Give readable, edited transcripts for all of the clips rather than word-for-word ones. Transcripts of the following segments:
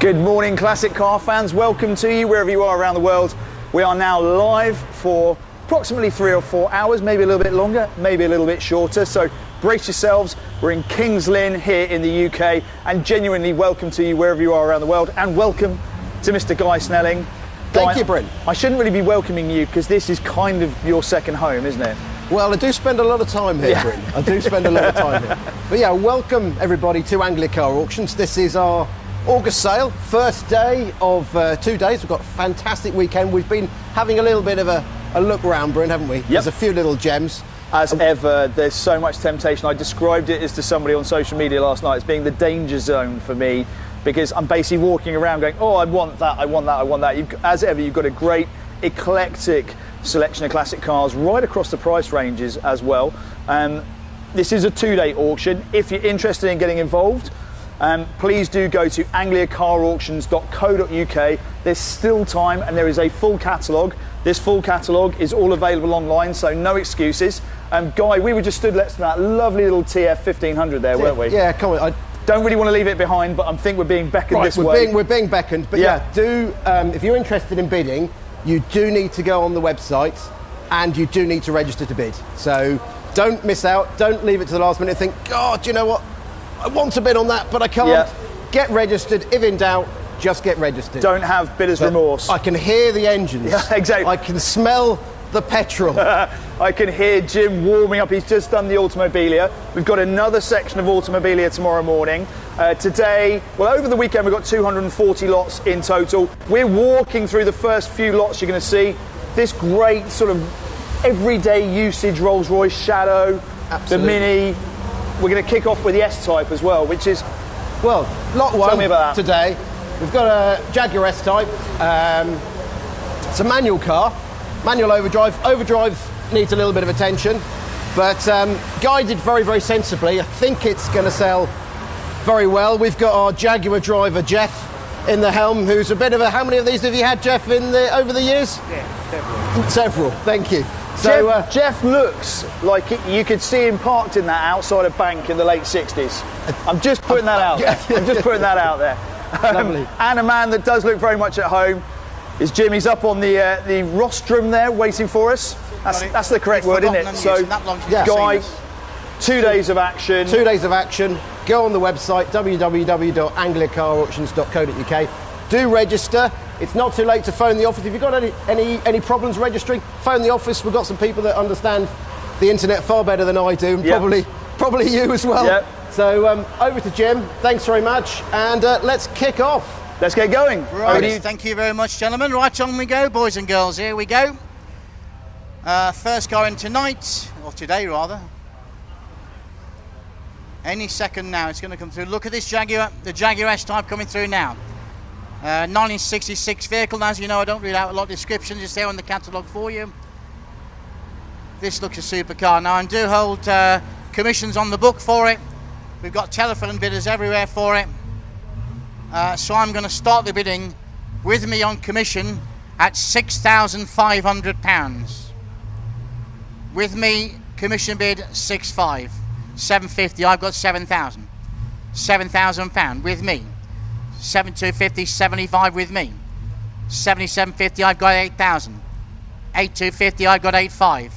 Good morning, classic car fans. Welcome to you wherever you are around the world. We are now live for approximately 3 or 4 hours, maybe a little bit longer, maybe a little bit shorter. So brace yourselves. We're in Kings Lynn here in the UK, and genuinely welcome to you wherever you are around the world, and welcome to Mr. Guy Snelling. Thank you, Bryn. I shouldn't really be welcoming you because this is kind of your second home, isn't it? Well, I do spend a lot of time here, Bryn. I do spend a lot of time here. But yeah, welcome everybody to Anglia Car Auctions. This is our August sale, first day of 2 days. We've got a fantastic weekend. We've been having a little bit of a look round, Bryn, haven't we? Yep. There's a few little gems. As ever, there's so much temptation. I described it as to somebody on social media last night as being the danger zone for me, because I'm basically walking around going, oh, I want that, I want that, I want that. As ever, you've got a great eclectic selection of classic cars right across the price ranges as well. This is a 2-day auction. If you're interested in getting involved, please do go to angliacarauctions.co.uk. There's still time, and there is a full catalogue. This full catalogue is all available online, so no excuses. Guy, we were just stood next to that lovely little TF 1500 there, weren't we? Yeah, come on. Don't really want to leave it behind, but I think we're being beckoned this way. We're being beckoned, but yeah, do if you're interested in bidding, you do need to go on the website, and you do need to register to bid. So don't miss out. Don't leave it to the last minute and think, God, you know what? I want to bid on that, but I can't. Yeah. Get registered. If in doubt, just get registered. Don't have bidder's remorse. I can hear the engines. Yeah, exactly. I can smell the petrol. I can hear Jim warming up. He's just done the automobilia. We've got another section of automobilia tomorrow morning. Today, well, over the weekend, we've got 240 lots in total. We're walking through the first few lots you're going to see. This great sort of everyday usage Rolls-Royce Shadow, the Mini. We're going to kick off with the S-Type as well, which is... Well, lot one tell me about that. Today. We've got a Jaguar S-Type. It's a manual car. Manual overdrive. Overdrive needs a little bit of attention, but guided very, very sensibly. I think it's going to sell very well. We've got our Jaguar driver, Jeff, in the helm, who's a bit of a... How many of these have you had, Jeff, over the years? Yeah, several. Several, thank you. So, Jeff looks like you could see him parked in that outside a bank in the late 60s. I'm just putting that out there. I'm just putting that out there. Lovely. And a man that does look very much at home is Jim. He's up on the rostrum there waiting for us. That's the correct word, isn't it? So, Guy, 2 days of action. 2 days of action. Go on the website, www.angliacarauctions.co.uk. Do register. It's not too late to phone the office. If you've got any problems registering, phone the office. We've got some people that understand the internet far better than I do, and probably you as well. Yep. So over to Jim. Thanks very much, and let's kick off. Let's get going. Right, thank you very much, gentlemen. Right, on we go, boys and girls. Here we go. First car in tonight, or today rather. Any second now, it's going to come through. Look at this Jaguar, the Jaguar S-Type coming through now. 1966 vehicle. As you know, I don't read out a lot of descriptions. It's there on the catalogue for you. This looks a super car. Now, I do hold commissions on the book for it. We've got telephone bidders everywhere for it. So I'm going to start the bidding with me on commission at £6,500. With me, commission bid 6.5. 750. I've got 7,000. £7,000 with me. 7,250, 75 with me. 7,750, I've got 8,000. 8,250, I've got 8.5.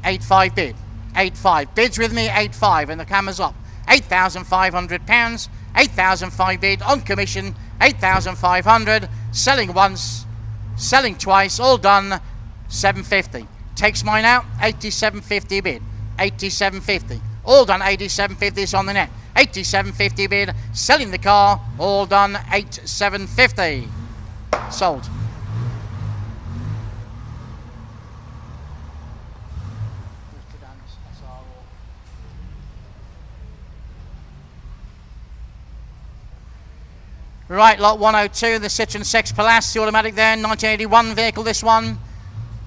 8.5 bid. 8.5 bids with me. 8.5, and the camera's up. £8,500. 8,005 bid on commission. 8,500. Selling once, selling twice. All done. 750. Takes mine out. 87.50 bid. 87.50. All done. 87.50 is on the net. 87.50 bid, selling the car, all done. 87.50. Sold. Right, lot 102, the Citroen Sex Palace, the automatic there, 1981 vehicle, this one.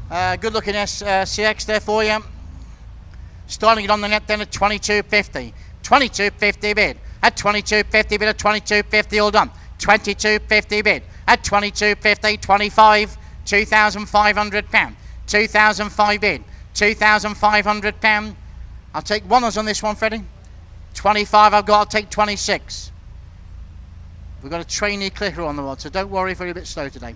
Good looking CX there for you. Starting it on the net then at 22.50. 22.50 bid. At 22.50 bid, at 22.50 all done. 22.50 bid. At 22.50, 25, £2,500. 2,005 bid. £2,500. I'll take one on this one, Freddie. 25 I've got, I'll take 26. We've got a trainee clicker on the rod, so don't worry if we're a bit slow today.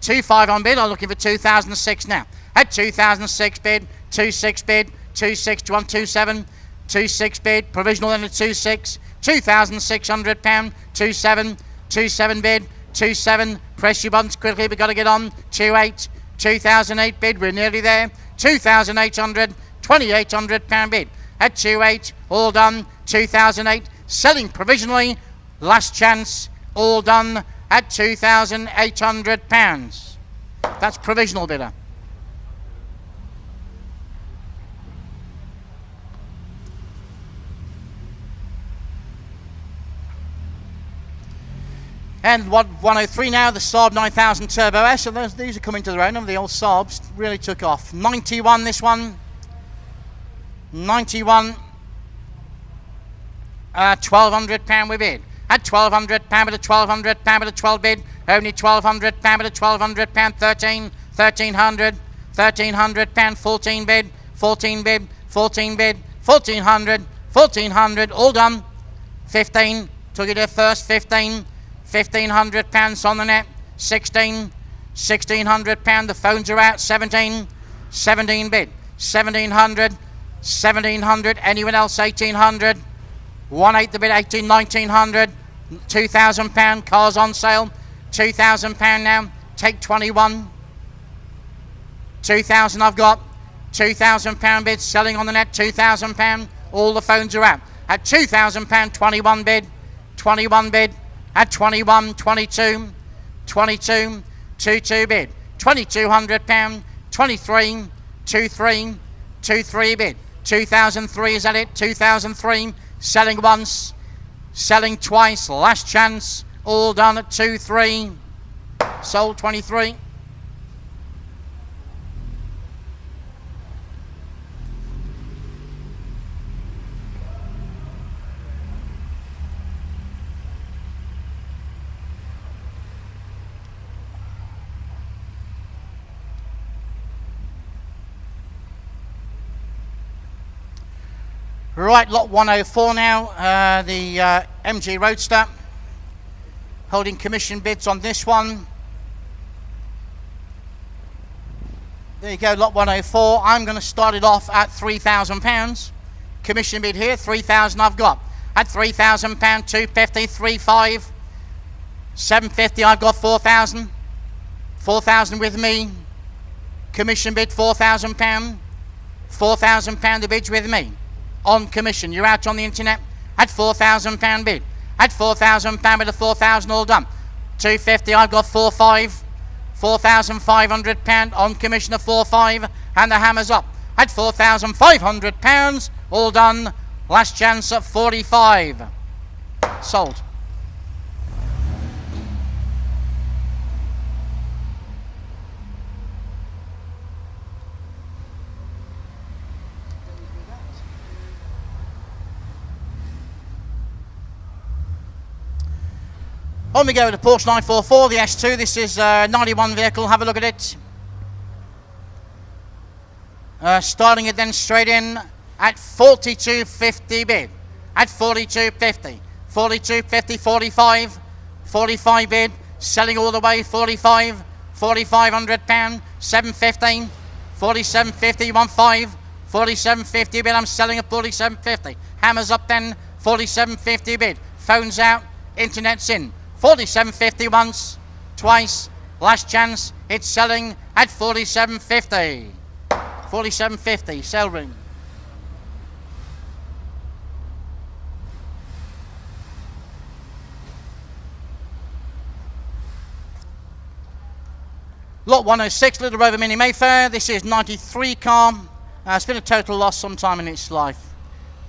2.5 on bid. I'm looking for 2006 now. At 2006 bid, 2.6 bid, 2.6 to 127, 2.6 bid, provisional then at 2.6, £2,600, 2.7, 2.7 bid, 2.7. Press your buttons quickly. We've got to get on. 2.8, 2008 bid. We're nearly there. 2,800, £2,800 bid. At 2.8, all done. 2008, selling provisionally. Last chance, all done at £2,800. That's provisional bidder. And 103 now, the Saab 9000 Turbo S. So these are coming to their own. The old Saabs really took off. 91 this one. 91. £1,200 we bid. At £1,200 with a £1,200 with a 12 bid. Only £1,200 with a £1,200. 13, £1,300, £1,300, 14 bid, 14 bid, 14 bid, 1,400, 1,400, all done. 15, took it at first. 15, £1,500 on the net. 16, £1,600. The phones are out. 17, 17 bid, 1,700, 1,700. Anyone else? 1,800. 1.8 the bid. 18, 1,900. £2,000. Cars on sale. £2,000 now. Take 21. 2,000 I've got. £2,000 bid. Selling on the net. £2,000. All the phones are out. At £2,000. 21 bid. 21 bid. At 21. 22. 22. 22 bid. £2,200. 23. 23. 23 bid. 2003 is at it. 2003. Selling once. Selling twice. Last chance. All done at 2.3. Sold 23. Right, lot 104 now, the MG Roadster, holding commission bids on this one. There you go, lot 104. I'm going to start it off at £3,000. Commission bid here, 3,000 I've got. At £3,000, 250, 35, 750 I've got 4,000. 4,000 with me. Commission bid £4,000. £4,000 the bids with me. On commission, you're out on the internet at £4,000 bid. At £4,000 with a 4,000 all done. 250 I've got 4,500. £4,500 on commission of 4,500 and the hammer's up at £4,500 all done. Last chance at 45. Sold. On we go to Porsche 944, the S2. This is a 91 vehicle. Have a look at it. Starting it then straight in at 42.50 bid. At 42.50. 42.50, 45. 45 bid. Selling all the way. 45. £4,500. 7.15. 47.50. 15. 47.50 bid. I'm selling at 47.50. Hammers up then. 47.50 bid. Phones out. Internet's in. 47.50 once, twice, last chance, it's selling at 47.50. 47.50, sell ring. Lot 106, Little Rover Mini Mayfair. This is 93 car. It's been a total loss sometime in its life.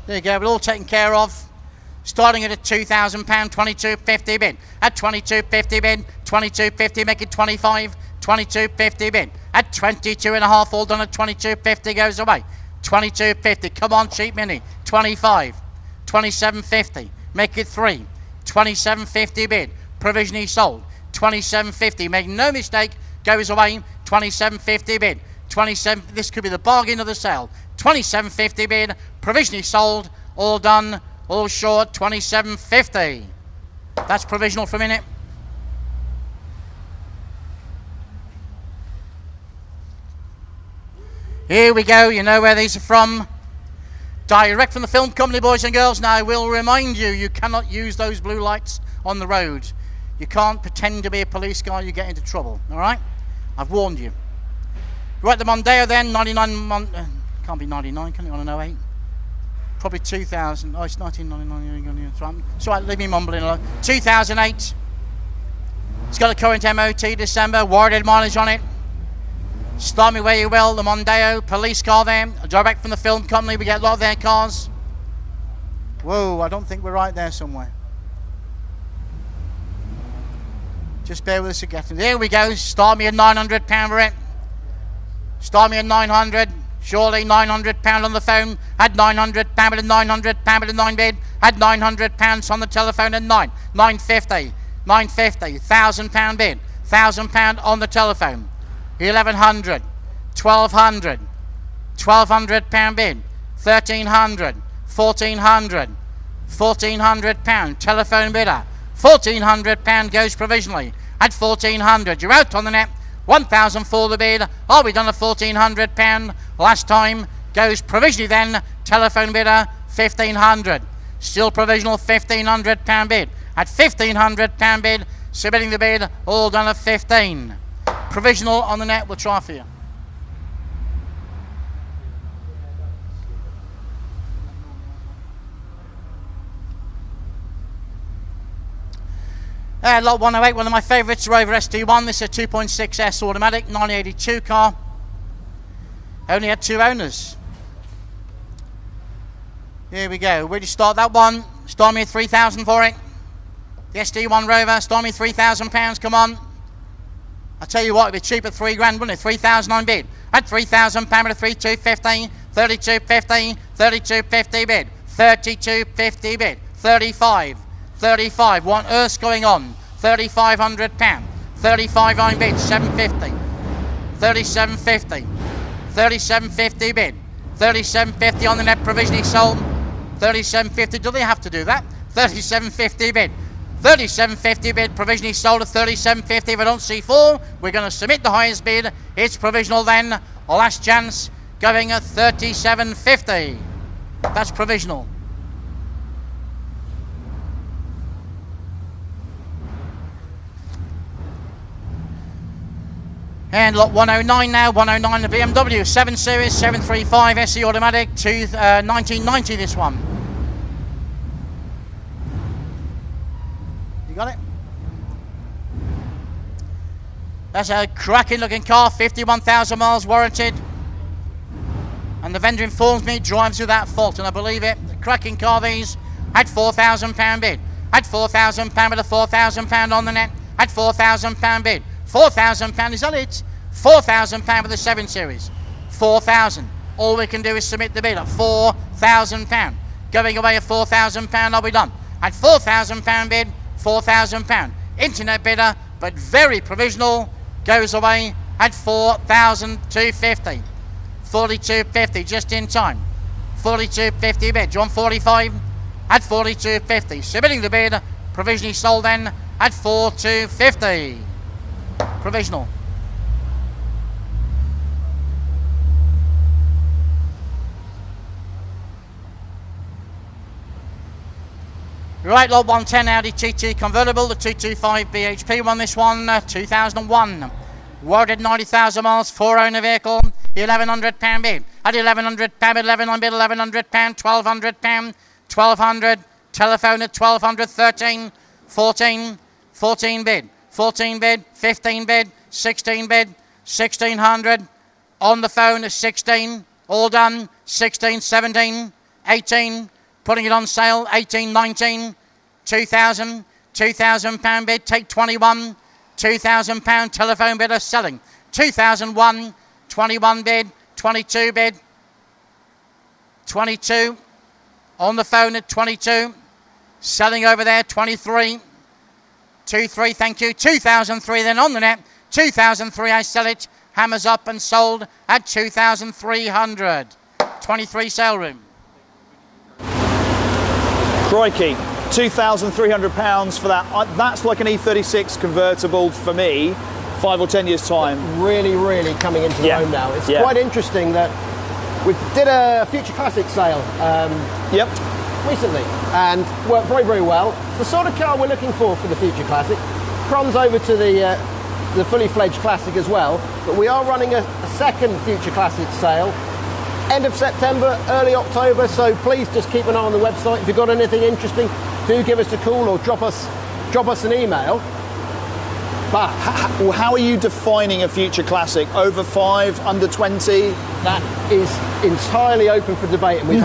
There you go, we're all taken care of. Starting at a £2,000, 22.50 bid. At 22.50 bid, 22.50, make it 25. 22.50 bid. At 22.5, all done at 22.50 goes away. 22.50, come on, cheap mini. 25. 27.50, make it 3. 27.50 bid, provisionally sold. 27.50, make no mistake, goes away. 27.50 bid. 27. This could be the bargain of the sale. 27.50 bid, provisionally sold, all done. All short, 27.50. That's provisional for a minute. Here we go, you know where these are from. Direct from the film company, boys and girls. Now I will remind you, you cannot use those blue lights on the road. You can't pretend to be a police guy, you get into trouble, all right? I've warned you. Right, the Mondeo then, 99, can't be 99, can it, on an 08? Probably 2000, oh, it's 1999, it's all right, leave me mumbling alone. 2008, it's got a current MOT December, warranted mileage on it. Start me where you will, the Mondeo, police car there, direct from the film company, we get a lot of their cars. Whoa, I don't think we're right there somewhere. Just bear with us again. There we go, start me at £900 for it. Start me at 900, surely £900 on the phone, had £900 with a £900 with a 9 bid, had £900 on the telephone at 950, £1,000 bid, £1,000 on the telephone. 1100, 1200, £1,200 bid, 1300, 1400, £1,400 telephone bidder, £1,400 goes provisionally at 1400. You're out on the net. 1,000 for the bid. Oh, we done a £1,400 last time. Goes provisionally then. Telephone bidder 1,500. Still provisional £1,500 bid. At £1,500 bid, submitting the bid. All done at 15. Provisional on the net. We'll try for you. Lot 108, one of my favourites, Rover SD1. This is a 2.6S automatic, 1982 car. Only had 2 owners. Here we go. Where do you start that one? Start me at 3,000 for it. The SD1 Rover, start me £3,000. Come on. I'll tell you what, it'd be cheap at 3 grand, wouldn't it? 3,000 on bid. At £3,000 with a 3250, 3250, 3250 bid, 3250 bid, 35. 35, what on earth's going on? £3,500, 35 on bid, 750, 3750, 3750 bid, 3750 on the net provisionally sold, 3750, do they have to do that? 3750 bid, 3750 bid, provisionally sold at 3750. If I don't see 4, we're going to submit the highest bid. It's provisional then, last chance, going at 3750. That's provisional. And lot 109 now, 109 the BMW 7 Series 735 SE automatic, 1990 this one. You got it? That's a cracking looking car, 51,000 miles warranted. And the vendor informs me it drives without fault, and I believe it. The cracking car these, had £4,000 bid. Had £4,000 with a £4,000 on the net. Had £4,000 bid. £4,000, is that it? £4,000 with the 7 Series. 4,000. All we can do is submit the bid at £4,000. Going away at £4,000, I'll be done. At £4,000 bid, £4,000. Internet bidder, but very provisional, goes away at £4,250. 42.50, just in time. 42.50 bid. Do you want 45? At 42.50. Submitting the bid, provisionally sold then at 42.50. Provisional. Right, lot 110 Audi TT Convertible, the 225 BHP one, this one, 2001. Warranted 90,000 miles, 4 owner vehicle, £1,100 bid. At £1,100 bid, 11 on bid, £1,100, £1,200, £1,200. Telephone at 1,200, 13, 14, 14 bid. 14 bid, 15 bid, 16 bid, 1,600. On the phone at 16, all done. 16, 17, 18, putting it on sale. 18, 19, 2,000, £2,000 bid, take 21, £2,000 telephone bidder selling. 2001, 21 bid, 22 bid, 22, on the phone at 22, selling over there, 23. 2,300, thank you. 2003 then on the net. 2003 I sell it. Hammers up and sold at 2,300. 23 sale room. Crikey. £2,300 for that. That's like an E36 convertible for me, 5 or 10 years time. Really, really coming into their own now. It's quite interesting that we did a Future Classic sale recently and worked very, very well. It's the sort of car we're looking for the Future Classic. Runs over to the fully fledged Classic as well, but we are running a second Future Classic sale end of September, early October, so please just keep an eye on the website. If you've got anything interesting, do give us a call or drop us an email. But how are you defining a Future Classic? Over 5, under 20? That is entirely open for debate, and we've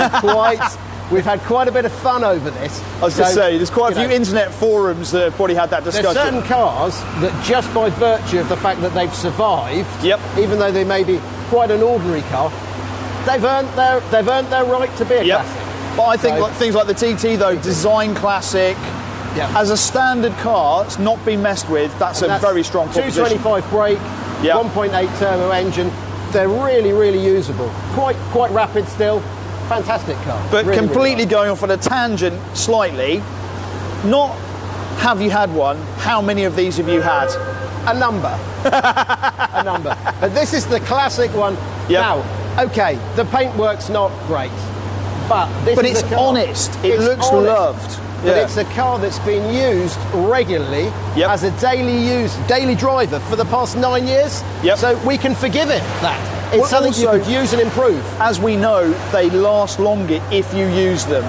had quite a bit of fun over this. I was going to say, there's quite a few internet forums that have probably had that discussion. There's certain cars that just by virtue of the fact that they've survived, even though they may be quite an ordinary car, they've earned their right to be a classic. But I think things like the TT though, design classic, as a standard car, it's not been messed with. That's a very strong proposition. 225 brake, 1.8 turbo engine. They're really, really usable. Quite rapid still. Fantastic car. But really, completely really going off on a tangent slightly, not have you had one, how many of these have you had? A number. A number. But this is the classic one. Now, okay, the paintwork's not great, but it's honest. It looks loved. But it's a car that's been used regularly as a daily driver for the past 9 years. So we can forgive it that. It's something you could use and improve. As we know, they last longer if you use them.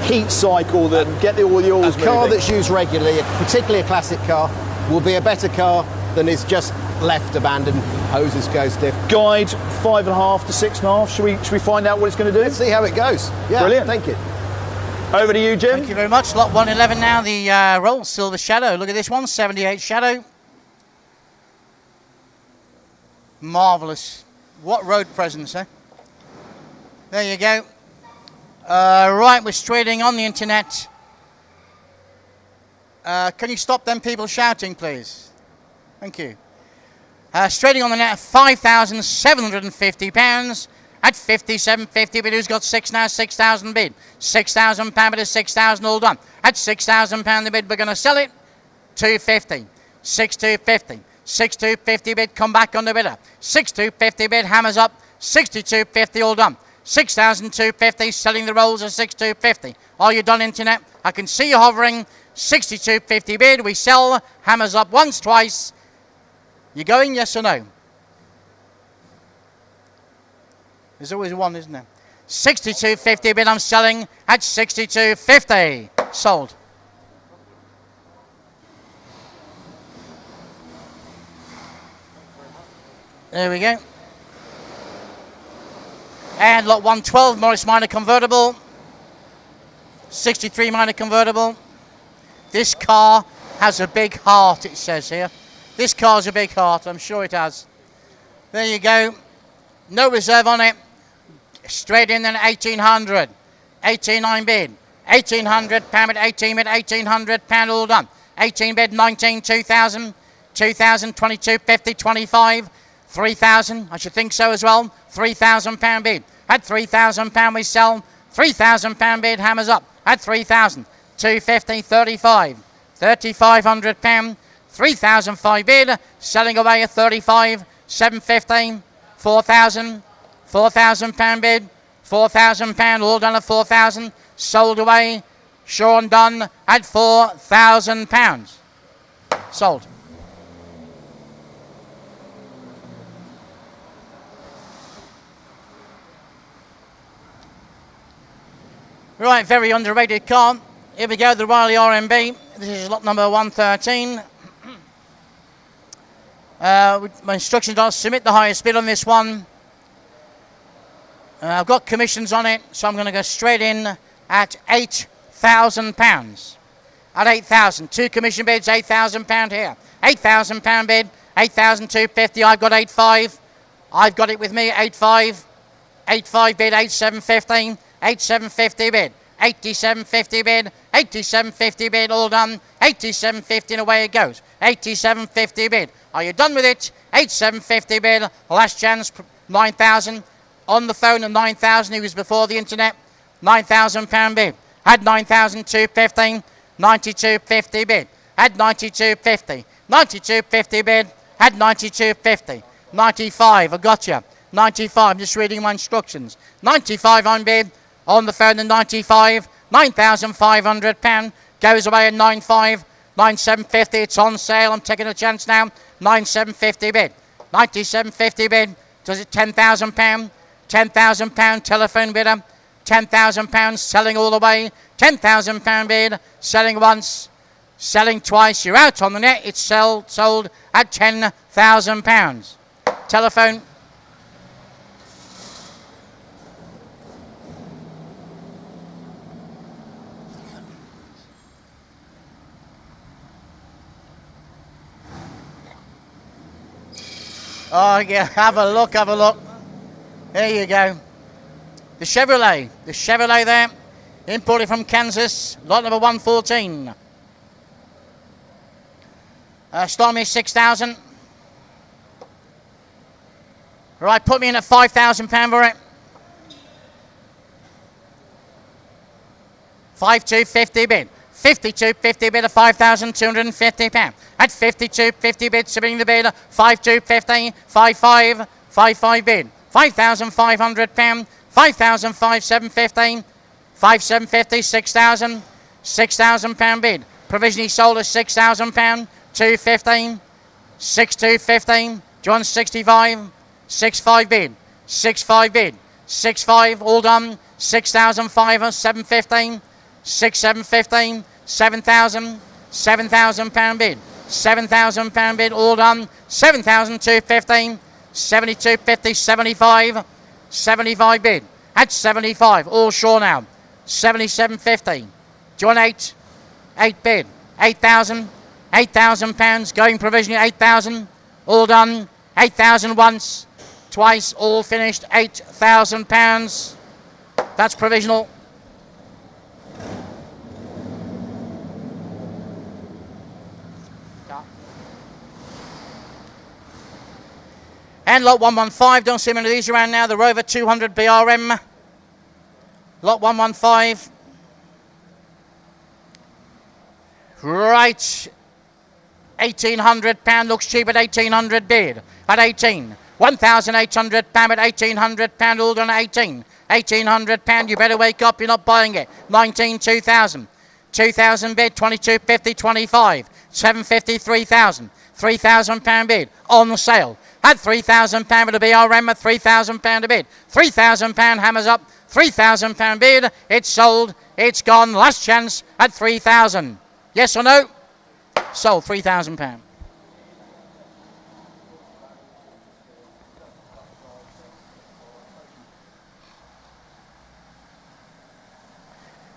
Heat cycle them, get all the oils moving. A car that's used regularly, particularly a classic car, will be a better car than is just left abandoned, hoses go stiff. Guide 5.5 to 6.5. Should we find out what it's going to do? Let's see how it goes. Brilliant. Thank you. Over to you, Jim. Thank you very much. Lot 111 now, the Rolls Silver Shadow. Look at this one, 78 Shadow. Marvellous. What road presence, eh? There you go. Right, we're trading on the internet. Can you stop them people shouting, please? Thank you. Trading on the net, £5,750 at 57.50 bid. Who's got 6 now? 6,000 bid. £6,000 bid is 6,000 all done. At £6,000 the bid, we're going to sell it. 250. 6,250. 6,250 bid, come back on the bidder. 6,250 bid, hammers up. 62.50 all done. 6,250, selling the Rolls at 6,250. Are you done, internet? I can see you hovering. 62.50 bid, we sell. Hammers up once, twice. You going, yes or no? There's always one, isn't there? 62.50 bid, I'm selling at 62.50. Sold. There we go. And lot 112, Morris Minor Convertible. 63 Minor Convertible. This car has a big heart, it says here. This car's a big heart, I'm sure it has. There you go. No reserve on it. Straight in then 1,800. 18.9 bid. 1,800 pound bid, 18 bid, 1,800 pound all done. 18 bid, 19, 2,000. 2,000, 22.50, 25. 3,000, I should think so as well. 3,000 pound bid. At 3,000 pound we sell. 3,000 pound bid, hammers up. At 3,000. 250, 35. 3,500 pound. 3,005 bid. Selling away at 35. 750. 4,000. 4,000 pound bid. 4,000 pound, all done at 4,000. Sold away. Sure and done at 4,000 pounds. Sold. Right, very underrated car. Here we go, the Riley RMB. This is lot number 113. My instructions are submit the highest bid on this one. I've got commissions on it, so I'm going to go straight in at £8,000. At 8,000, 2 commission bids, £8,000 here. £8,000 bid, 8,250. I've got 8,500. I've got it with me, 8,500. 8,500 bid, 8,750. 8,750 bid, 87.50 bid, 87.50 bid, all done. 87.50 and away it goes. 87.50 bid. Are you done with it? 87.50 bid. Last chance, 9,000. On the phone of 9,000. He was before the internet. £9,000 bid. Had 9,250. 92.50 bid. At 92.50. 92.50 bid. At 92.50. 95, I got you. 95, I'm just reading my instructions. 95 on bid. On the phone at 95. £9,500. Goes away at 95. 97.50, it's on sale. I'm taking a chance now. 97.50 bid. 97.50 bid. Does it £10,000? £10,000 telephone bidder. £10,000 selling all the way. £10,000 bid. Selling once. Selling twice. You're out on the net. It's sold at £10,000. Telephone. Oh yeah, have a look. There you go. The Chevrolet there, imported from Kansas, lot number 114. Stormy 6,000. Right, put me in at £5,000 for it. 52.50 bid. 52.50 bid of £5,250. At 52.50 bid, submitting the bid, 52.50, 55 bid. £5,500. 5,550, 5,750, 6,000, £6,000 bid. Provisionally sold at £6,000, 215, 6,215. Do you want 65? 65 bid, 65 bid, 65 all done. 6,500, 715, 6,715, 7,000, £7,000 bid, £7,000 bid all done. 7,215, 72.50, 75. 75 bid. At 75. All sure now. 77.50. Do you want 8? 8 bid. 8,000. £8,000. Going provisionally 8,000. All done. 8,000 once. Twice. All finished. £8,000. That's provisional. And lot 115, don't see many of these around now. The Rover 200 BRM. Lot 115. Right. £1,800 looks cheap at 1,800 bid. At 18. £1,800 at 1,800 all done at 18. £1,800, you better wake up, you're not buying it. 19, 2,000. 2,000 bid, 22.50, 25. 750, 3,000. £3,000 bid on the sale. At £3,000 for the BRM at £3,000 a bid. £3,000 hammers up. £3,000 bid. It's sold. It's gone. Last chance at £3,000. Yes or no? Sold. £3,000.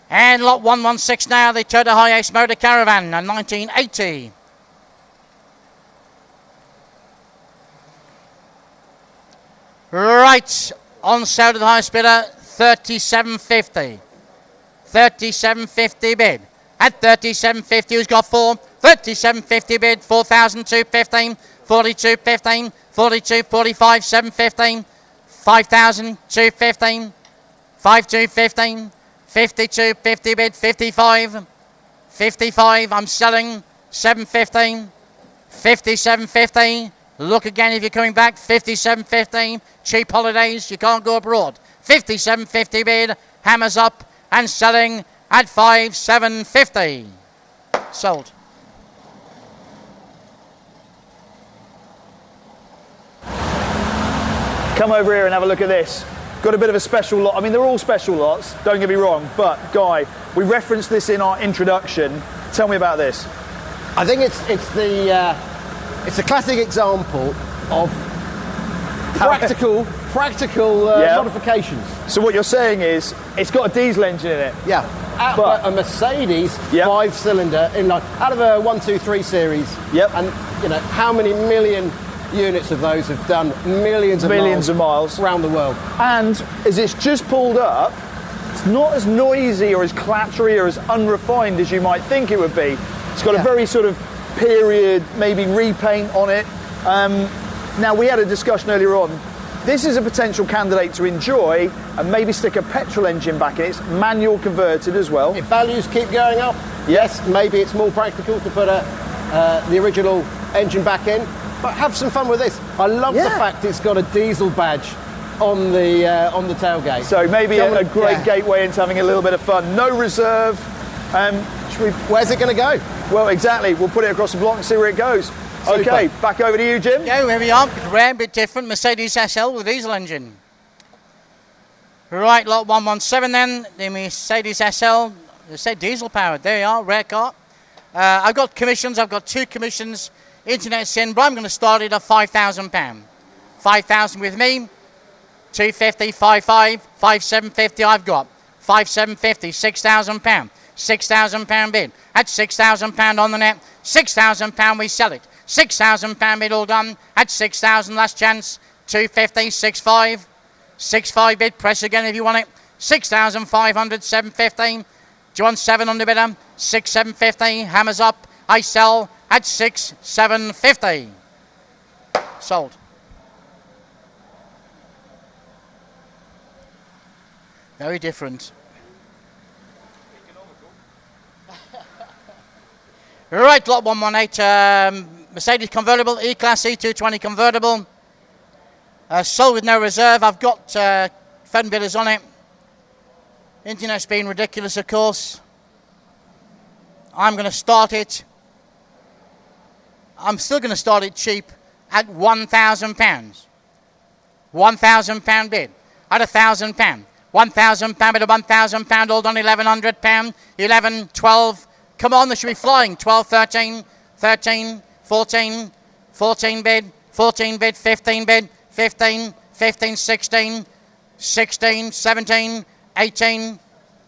And lot 116 now, the Toyota Hiace Motor Caravan, 1980. Right, on sale to the highest bidder, 37.50. 37.50 bid. At 37.50, who's got 4? 37.50 bid, 4,215, 42.15, 42, 45, 715, 5,215, 5,215, 52.50 bid, 55, 55, I'm selling, 715, 57.50. Look again if you're coming back. 57.50. Cheap holidays. You can't go abroad. 57.50 bid. Hammers up and selling at 5,750. Sold. Come over here and have a look at this. Got a bit of a special lot. I mean, they're all special lots, don't get me wrong, but Guy, we referenced this in our introduction. Tell me about this. I think it's a classic example of practical modifications. So what you're saying is it's got a diesel engine in it. Yeah, but a Mercedes 5-cylinder inline out of a 123 series. Yep. And you know how many million units of those have done millions of miles around the world. And as it's just pulled up, it's not as noisy or as clattery or as unrefined as you might think it would be. It's got a very sort of period, maybe repaint on it. Now we had a discussion earlier on. This is a potential candidate to enjoy and maybe stick a petrol engine back in. It's manual converted as well. If values keep going up, yes, maybe it's more practical to put the original engine back in, but have some fun with this. I love the fact it's got a diesel badge on the tailgate. So maybe a great gateway into having a little bit of fun. No reserve. Where's it going to go? Well, exactly. We'll put it across the block and see where it goes. Super. Okay, back over to you, Jim. Yeah, here we are. Bit rare, bit different. Mercedes SL with a diesel engine. Right, lot 117 then. The Mercedes SL. They say diesel powered. There you are, rare car. I've got commissions. I've got 2 commissions. Internet's in, but I'm going to start it at £5,000. 5,000 with me. 250, 55, 5750. I've got 5750, £6,000. £6,000 bid. At £6,000 on the net. £6,000 we sell it. £6,000 bid all done. At 6,000 last chance. 250, 65. 65 bid. Press again if you want it. 6,500, 750. Do you want 7 on the bidder? 6,750. Hammers up. I sell at 6,750. Sold. Very different. Right, lot 118, Mercedes convertible, E-Class E220 convertible. Sold with no reserve. I've got phone bidders on it. Internet's been ridiculous, of course. I'm going to start it. I'm still going to start it cheap at £1,000. £1,000 bid at £1,000. £1,000 bid at £1,000, all done £1,100. 11, 12. Come on, they should be flying. 12, 13, 13, 14, 14 bid, 14 bid, 15 bid, 15, 15, 16, 16, 17, 18,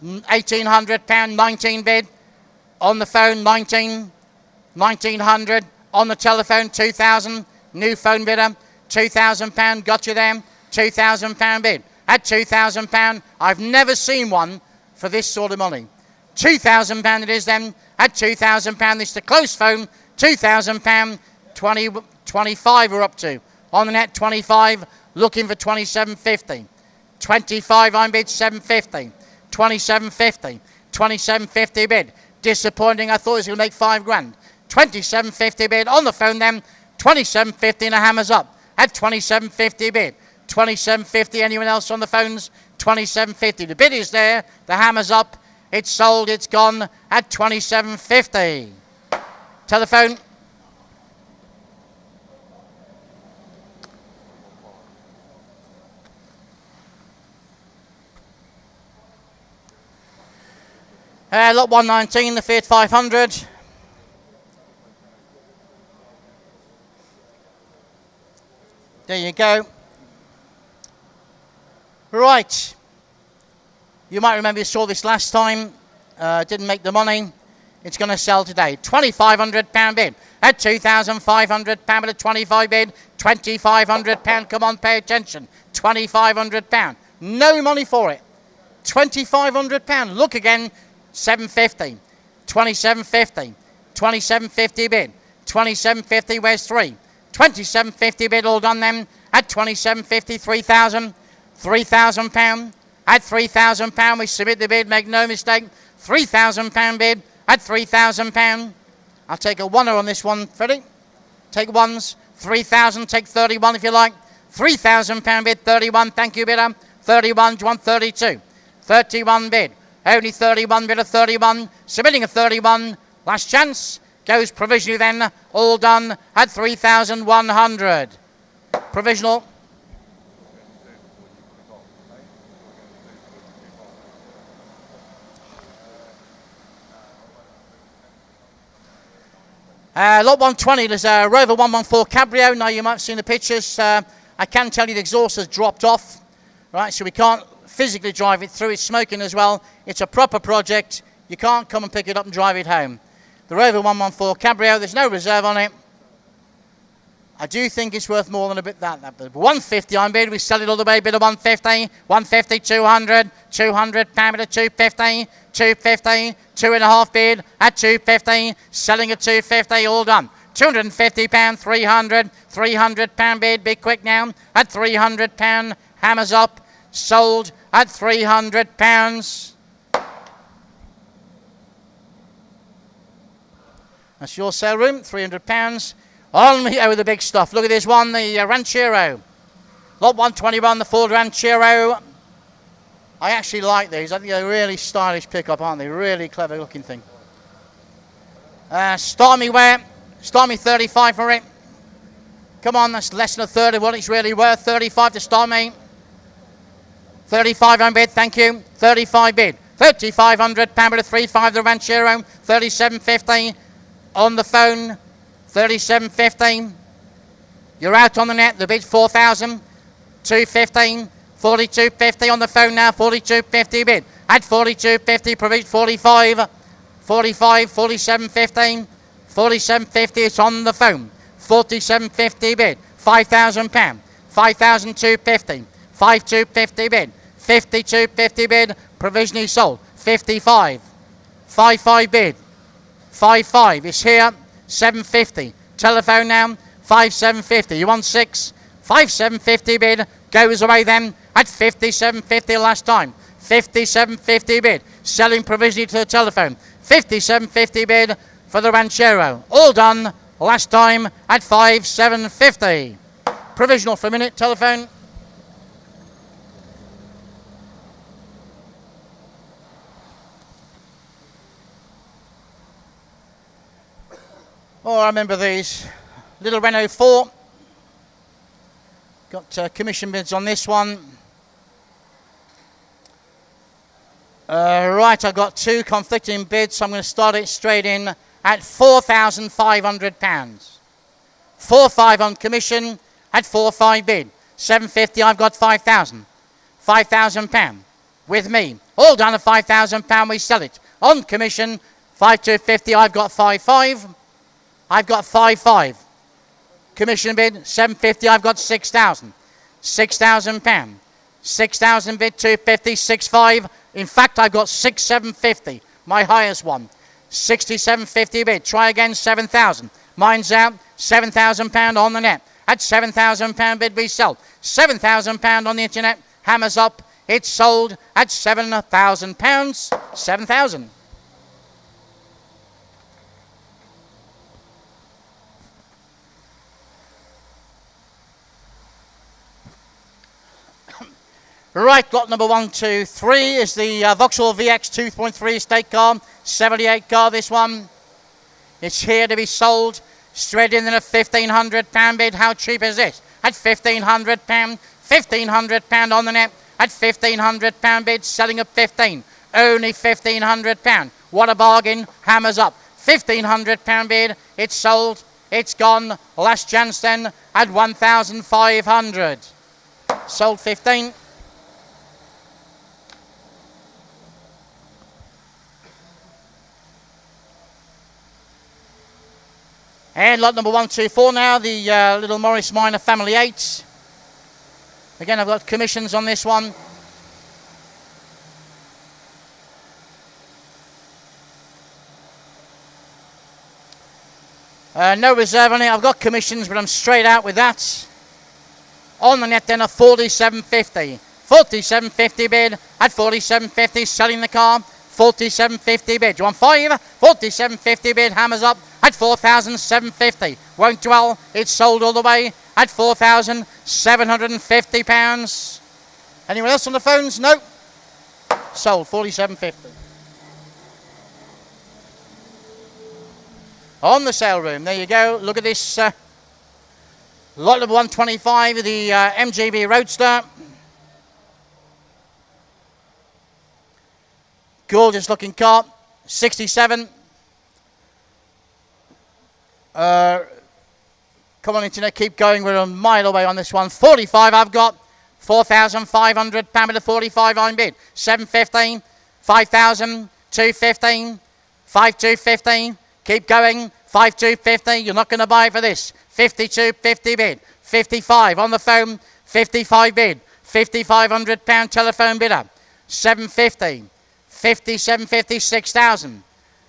£1,800, 19 bid. On the phone, 19, 1,900. On the telephone, 2,000. New phone bidder, £2,000. Got you there. £2,000 bid. At £2,000, I've never seen one for this sort of money. £2,000 it is then. At £2,000, this is the close phone. £2,000. 20, 25 we're up to. On the net, 25. Looking for 27.50. 25 I'm bid, 750. 27.50. 27.50 bid. Disappointing. I thought it was going to make £5,000. 27.50 bid. On the phone then. 27.50 and a hammers up. At 27.50 bid. 27.50. Anyone else on the phones? 27.50. The bid is there. The hammer's up. It's sold. It's gone at 27.50. Telephone. Lot 119, the Fiat 500. There you go. Right. You might remember you saw this last time. Didn't make the money. It's going to sell today. £2,500 bid. At £2,500 at a 25 bid. £2,500. Come on, pay attention. £2,500. No money for it. £2,500. Look again. 750. 27.50. 27.50 bid. 27.50. Where's 3? 27.50 bid. All done then. At 27.50. 3,000. £3,000. At £3,000, we submit the bid, make no mistake. £3,000 bid at £3,000. I'll take a oneer on this one, Freddie. Take ones. 3,000, take 31 if you like. £3,000 bid, 31, thank you, bidder. 31, do you want 32? 31 bid. Only 31 bid of 31. Submitting a 31. Last chance. Goes provisionally then. All done at 3,100. Provisional. Lot 120, there's a Rover 114 Cabrio. Now you might have seen the pictures. I can tell you the exhaust has dropped off. Right, so we can't physically drive it through. It's smoking as well. It's a proper project. You can't come and pick it up and drive it home. The Rover 114 Cabrio, there's no reserve on it. I do think it's worth more than a bit that. But 150 I'm bid. We sell it all the way. Bid of 150, 150, 200, 200 pound bid of 250, 250, 2.5 bid at 250. Selling at 250. All done. £250, 300, £300 bid, be quick now, at £300, hammers up, sold at £300. That's your sale room, £300. On we go with the big stuff. Look at this one, the Ranchero. Lot 121, the Ford Ranchero. I actually like these. I think they're a really stylish pickup, aren't they? Really clever looking thing. Start me 35 for it. Come on, that's less than a third of what it's really worth. 35 to start me. 35 on bid, thank you. 35 bid. £3,500 with a 3.5 the Ranchero. 37.50 on the phone. 37.50. You're out on the net. The bid's 4,000. 2.15. 42.50 on the phone now. 42.50 bid. At 42.50, provision 45. 45. 47.50. 47.50. It's on the phone. 47.50 bid. £5,000. 5,250. 5,250 bid. 52.50 bid. Provisionally sold. 55. 55 bid. 55. It's here. 750. Telephone now. 5,750. You want 6? 5,750 bid. Goes away then at 57.50 last time. 57.50 bid. Selling provisionally to the telephone. 57.50 bid for the Ranchero. All done last time at 5,750. Provisional for a minute. Telephone. Oh, I remember these. Little Renault 4. Got commission bids on this one. Right, I've got two conflicting bids, so I'm going to start it straight in at £4,500. 4.5 on commission at 4.5 bid. 750, I've got 5,000. £5,000 with me. All done at £5,000, we sell it. On commission, 5,250, I've got 5.5. I've got 5.5. Commission bid, 750, I've got 6,000. £6,000. 6,000 bid, 250, 6.5. In fact, I've got 6,750, my highest one. 67.50 bid, try again, 7,000. Mine's out, £7,000 on the net. At £7,000 bid, we sell. £7,000 on the internet, hammers up, it's sold at £7,000. 7,000. Right, lot number 1, 2, 3 is the Vauxhall VX 2.3 estate car, 78 car this one. It's here to be sold, straight in at £1,500 bid. How cheap is this? At £1,500, £1,500 on the net, at £1,500 bid, selling at 15, only £1,500. What a bargain, hammers up. £1,500 bid, it's sold, it's gone, last chance then at 1,500. Sold 15. And lot number 1, 2, 4 now, the little Morris Minor Family 8. Again, I've got commissions on this one. No reserve on it. I've got commissions, but I'm straight out with that. On the net then, a 47.50. 47.50 bid at 47.50, selling the car. 47.50 bid. You want 5? 47.50 bid, hammers up at 4,750. Won't dwell, it's sold all the way at £4,750. Anyone else on the phones? No. Sold, 47.50. On the sale room, there you go. Look at this lot number 125, the MGB Roadster. Gorgeous looking car, 67. Come on internet, keep going, we're a mile away on this one. 45 I've got, £4,500 with a 45 on bid. 715, 5,000, 215, 5,215, keep going, 5,250, you're not going to buy for this. 52.50 bid, 55 on the phone, 55 bid, £5,500 telephone bidder, 750. 57.50, 6,000.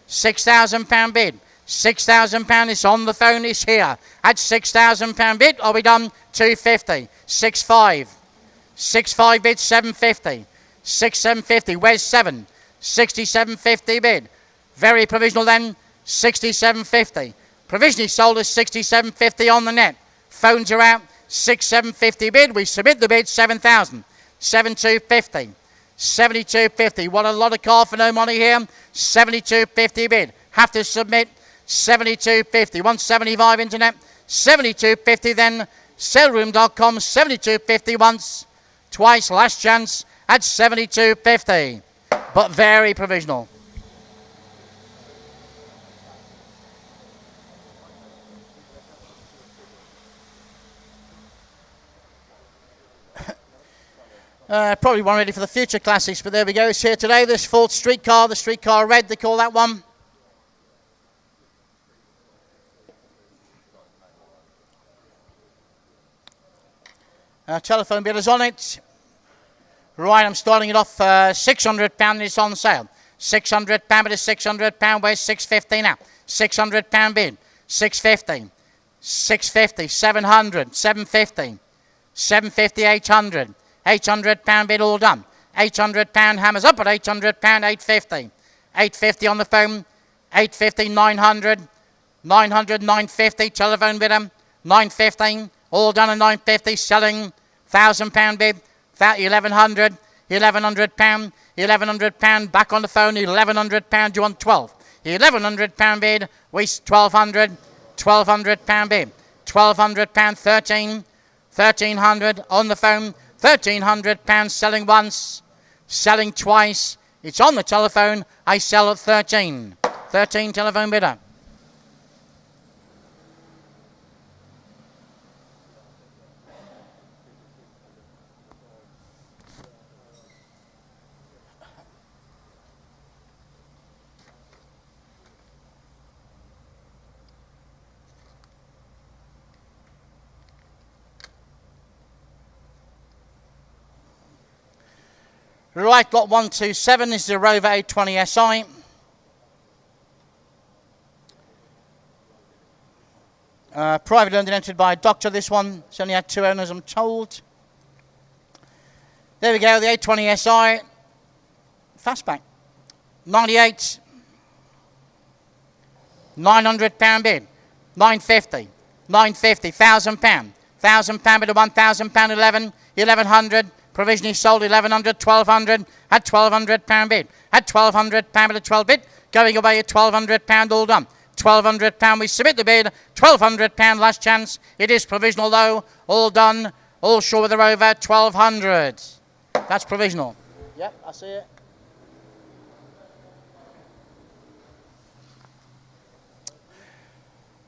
£6,000 bid. £6,000. It's on the phone. It's here. At £6,000 bid. Are we done? 250. 6.5. 6.5 bid. 750. 6,750. Where's 7? 67.50 bid. Very provisional then. 67.50. Provisionally sold as 67.50 on the net. Phones are out. 67.50 bid. We submit the bid. 7,000. 72.50. 72.50. What a lot of car for no money here. 72.50 bid. Have to submit. 72.50. 175 internet. 72.50 then. Sellroom.com. 72.50 once. Twice. Last chance at 72.50. But very provisional. Probably one ready for the future classics, but there we go. It's here today. This Ford Streetcar, the Streetcar Red, they call that one. Telephone bidders on it. Right, I'm starting it off £600. It's on sale. £600 bid is £600. Where's £650 now? £600 bid. £650. £650. £700. £750. £750. £800. £800 bid, all done. £800 hammers up at £800. £850. £850 on the phone. £850. £900. £900. £950. Telephone bidder. £950. All done at £950. Selling. £1,000 bid. £1,100. £1,100. £1,100. Back on the phone. £1,100. You want 12. £1,100 bid. We £1,200. £1,200 bid. £1,200. 13. £1,300 on the phone. £1,300 selling once, selling twice. It's on the telephone. I sell at 13. 13 telephone bidder. Right, lot 127 is the Rover 820 SI. Privately owned and entered by a doctor, this one. It's only had 2 owners, I'm told. There we go, the 820 SI. Fastback. 98. £900 bid. 950. 950. £1,000. £1,000 bid of £1,000. 11. 1100. Provisionally sold. 1100. 1200. At £1,200 bid. At £1,200 bid. A 12 bid. Going away at £1,200. All done. £1,200. We submit the bid. £1,200. Last chance. It is provisional though. All done. All sure with the Rover. 1200. That's provisional. Yep, I see it.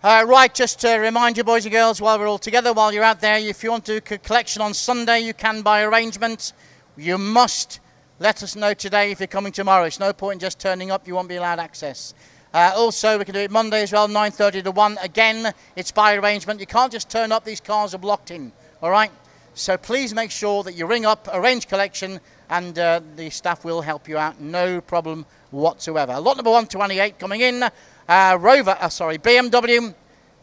Right, just to remind you, boys and girls, while we're all together, while you're out there, if you want to do a collection on Sunday, you can by arrangement. You must let us know today if you're coming tomorrow. It's no point in just turning up. You won't be allowed access. Also, we can do it Monday as well, 9:30 to 1. Again, it's by arrangement. You can't just turn up. These cars are blocked in, all right? So please make sure that you ring up, arrange collection, and the staff will help you out. No problem whatsoever. Lot number 128 coming in. BMW.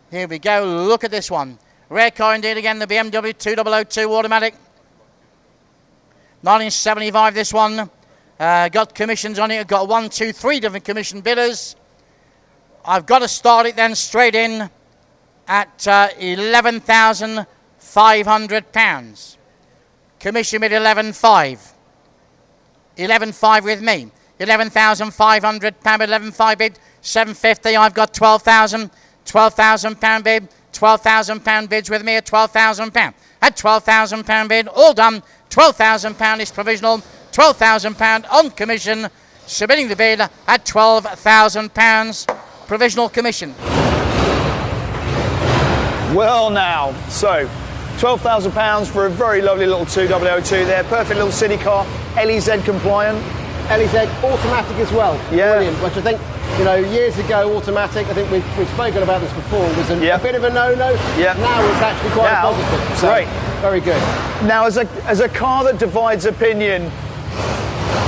Here we go. Look at this one. Rare car indeed again. The BMW 2002 automatic. 1975 this one. Got commissions on it. Got 1, 2, 3 different commission bidders. I've got to start it then straight in at £11,500. Commission bid 11,500. 11,500 with me. £11,500 bid, 11,500 bid, 750. I've got 12,000. £12,000 bid, £12,000 bids with me at £12,000. At £12,000 bid, all done. £12,000 is provisional. £12,000 on commission. Submitting the bid at £12,000. Provisional commission. Well now, so £12,000 for a very lovely little 2002 there. Perfect little city car, LEZ compliant. LEZ automatic as well. Yeah. Brilliant. Which I think, you know, years ago, automatic, I think we've spoken about this before, was a bit of a no-no. Yeah. Now it's actually quite a positive. So, great. Very good. Now, as a car that divides opinion,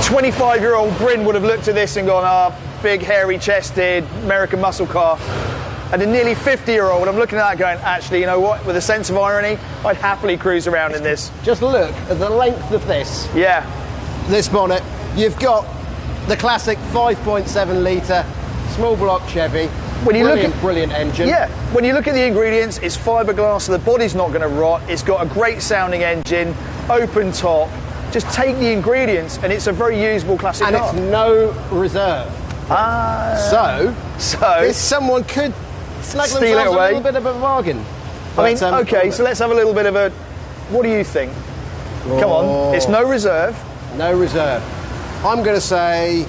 25-year-old Bryn would have looked at this and gone, big, hairy-chested American muscle car. And a nearly 50-year-old, I'm looking at that going, actually, you know what? With a sense of irony, I'd happily cruise around in this. Just look at the length of this. Yeah. This bonnet. You've got the classic 5.7 litre small block Chevy. When you Brilliant engine. Yeah, when you look at the ingredients, it's fiberglass, so the body's not going to rot. It's got a great sounding engine, open top. Just take the ingredients, and it's a very usable classic car. And it's no reserve. So if someone could snag steal themselves it away. a little bit of a bargain. I mean, okay, so let's have a little bit of a. What do you think? Come on, it's no reserve. No reserve. I'm going to say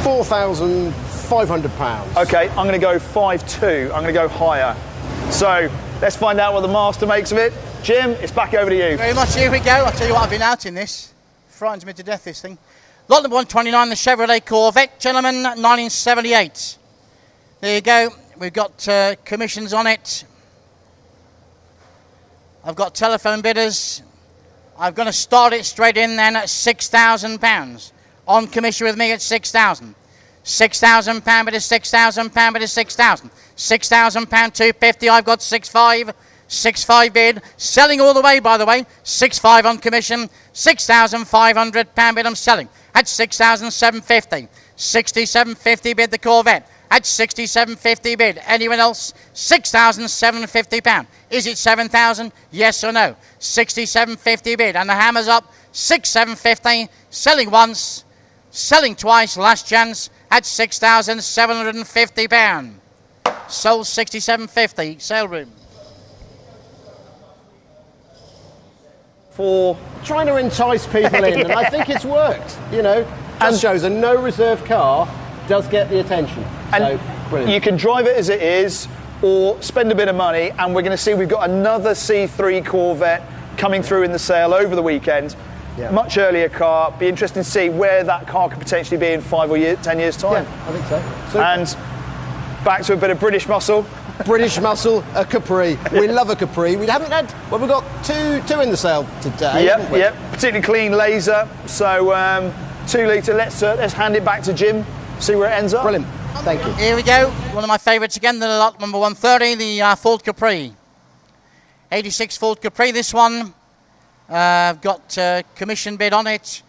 £4,500. Okay, I'm going to go 5.2. I'm going to go higher. So let's find out what the master makes of it. Jim, it's back over to you. Very much, here we go. I'll tell you what, I've been out in this. Frightens me to death, this thing. Lot number 129, the Chevrolet Corvette, gentlemen, 1978. There you go. We've got commissions on it. I've got telephone bidders. I'm going to start it straight in then at £6,000. On commission with me at 6,000. £6,000 bid is £6,000 bid is 6,000. £6,000 250. I've got 6.5. 6.5 bid. Selling all the way, by the way. 6.5 on commission. £6,500 bid. I'm selling at 6,750. 6750 bid the Corvette. At 6750 bid. Anyone else? £6,750. Is it 7,000? Yes or no? 6750 bid. And the hammer's up. 6,750. Selling once. Selling twice. Last chance at £6,750. Sold 6750. Sale room. For trying to entice people in, and I think it's worked. You know, just shows a no reserve car does get the attention. And so brilliant. You can drive it as it is, or spend a bit of money. And we're going to see we've got another C3 Corvette coming through in the sale over the weekend. Yeah. Much earlier car. Be interesting to see where that car could potentially be in 5 or 10 years time. Yeah, I think so. Super. And back to a bit of British muscle. British muscle, a Capri. We love a Capri. We haven't had. Well, we've got two in the sale today. Yep. Particularly clean laser. So 2 litre. Let's hand it back to Jim. See where it ends up. Brilliant. Thank you. Here we go. One of my favourites again. The lot number 130. The Ford Capri. 86 Ford Capri. This one. I've got commission bid on it.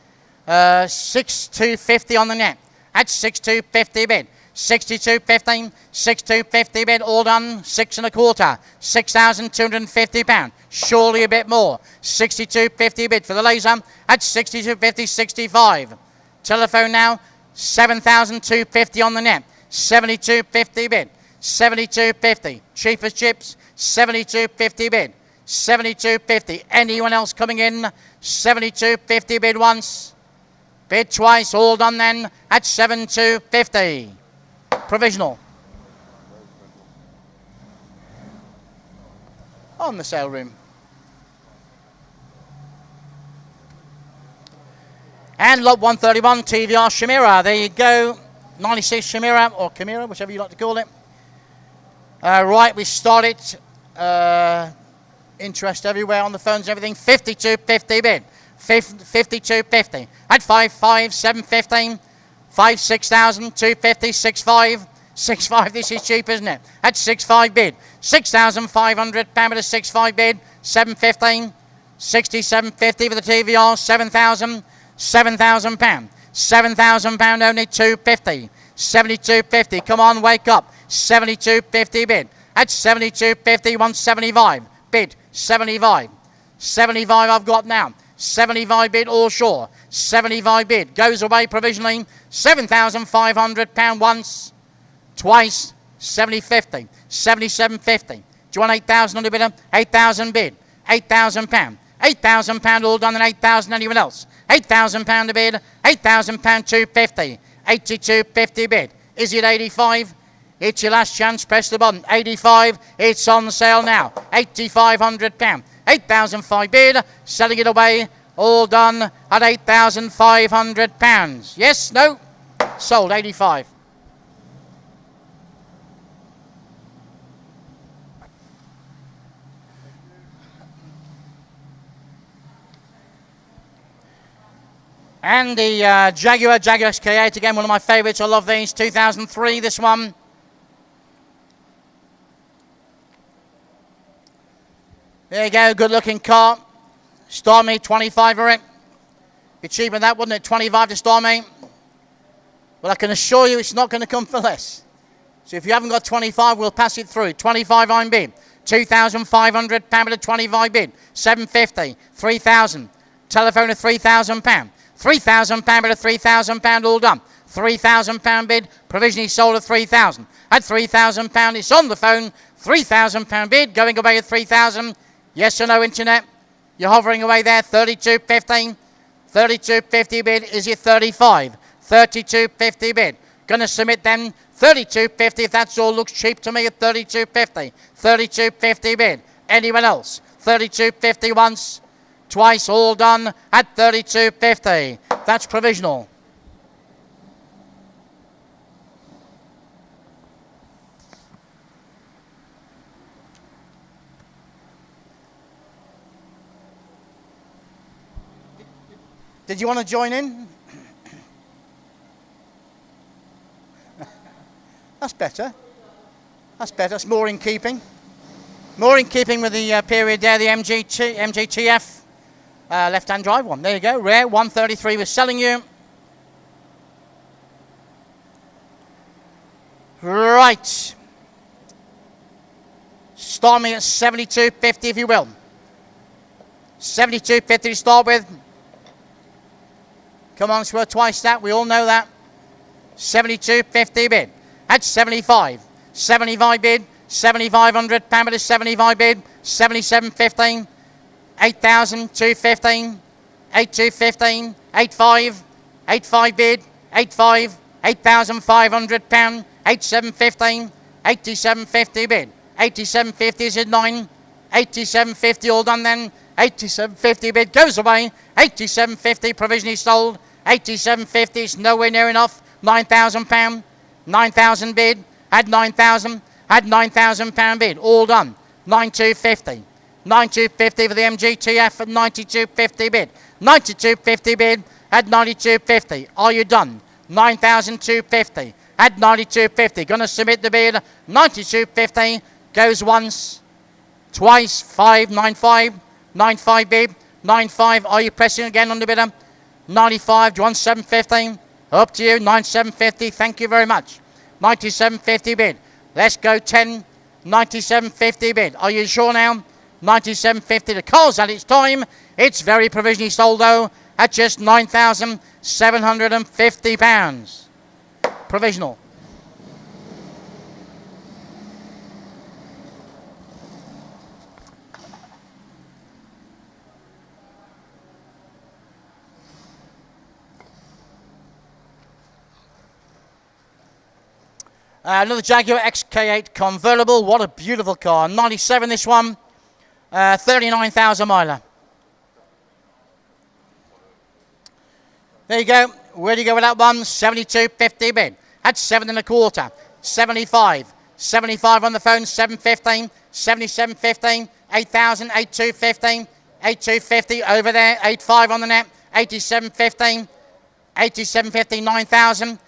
6,250 on the net. At 6,250 bid. 62.50, 62.50 bid, all done, 6 1/4, £6,250. Surely a bit more. 62.50 bid for the laser at 62.50, 65. Telephone now, 7,250 on the net. 72.50 bid, 72.50. Cheapest chips, 72.50 bid, 72.50. Anyone else coming in? 72.50 bid once, bid twice, all done then at 72.50. Provisional. On the sale room. And lot 131 TVR Chimera. There you go. 96 Chimera or Chimera, whichever you like to call it. Right, we started. Interest everywhere on the phones, everything. 52.50 bid. 52.50. At 5.5, 7.15. 5, 6,000, 250, 6.5, 6.5. This is cheap, isn't it? At 6.5 bid, 6,500 pound at a 6.5 bid, 7.15, 67.50 for the TVR, 7,000, 7,000 pound, 7,000 pound only, 250, 72.50. Come on, wake up, 72.50 bid. At 72.50, 175 bid, 75, 75 I've got now. 75 bid all shore. 75 bid goes away provisionally. £7,500 once, twice. 70.50, 77.50. Do you want 8,000 on the bidder? 8,000 bid. £8,000. £8,000 all done and 8,000. Anyone else? £8,000 a bid. £8,000 250. 82.50 bid. Is it 85? It's your last chance. Press the button. 85. It's on sale now. £8,500. 8,005 bid, selling it away, all done at £8,500. Yes, no? Sold, 85. And the Jaguar Xk8, again, one of my favourites. I love these. 2003, this one. There you go, good looking car. Start me 25 for it. Be cheaper than that, wouldn't it? 25 to start me. Well, I can assure you it's not going to come for less. So if you haven't got 25, we'll pass it through. 25 I'm bid. £2,500 with a 25 bid. 750. 3,000. Telephone at £3,000. £3,000 with a £3,000 all done. £3,000 bid. Provisionally sold at 3,000. At £3,000, it's on the phone. £3,000 bid. Going away at 3,000. Yes or no, internet? You're hovering away there. 32.50. 32.50 bid. Is it 35? 32.50 bid. Gonna submit then. 32.50 if that's all looks cheap to me at 32.50. 32.50 bid. Anyone else? 32.50 once, twice, all done at 32.50. That's provisional. Did you want to join in? That's better. That's better. That's more in keeping. More in keeping with the period there, the MGTF left-hand drive one. There you go. Rare 133 we're selling you. Right. Start me at 72.50 if you will. 72.50 to start with. Come on, it's worth twice that. We all know that. 72.50 bid. At 75. 75 bid. £7,500 with a 75 bid. 77.15. 8,215. 8,215. 85. 85 bid. 85. £8,500. 87.15. 87.50 bid. 87.50 is at 9. 87.50 all done then. 87.50 bid goes away. 87.50 provisionally sold. 87.50 is nowhere near enough. £9,000. 9,000 bid. Had 9,000. Had £9,000 bid. All done. 92.50. 92.50 for the MGTF at 92.50 bid. 92.50 bid. Had 92.50. Are you done? 9,250. At 92.50. Gonna submit the bid. 92.50. Goes once. Twice. 595. 95 bid. 95. Are you pressing again on the bidder? 95. Do you want 750? Up to you. 97.50. Thank you very much. 97.50 bid. Let's go 10. 97.50 bid. Are you sure now? 97.50. The car's at its time. It's very provisionally sold though at just £9,750. Provisional. Another Jaguar Xk8 Convertible. What a beautiful car. 97 this one. 39,000 miler. There you go. Where do you go with that one? 72.50 bid. At 7 1/4. 75. 75 on the phone. 715. 77.15. 8,000. 82.15. 82.50 over there. 85 on the net. 87.15. 87.50. 9,000.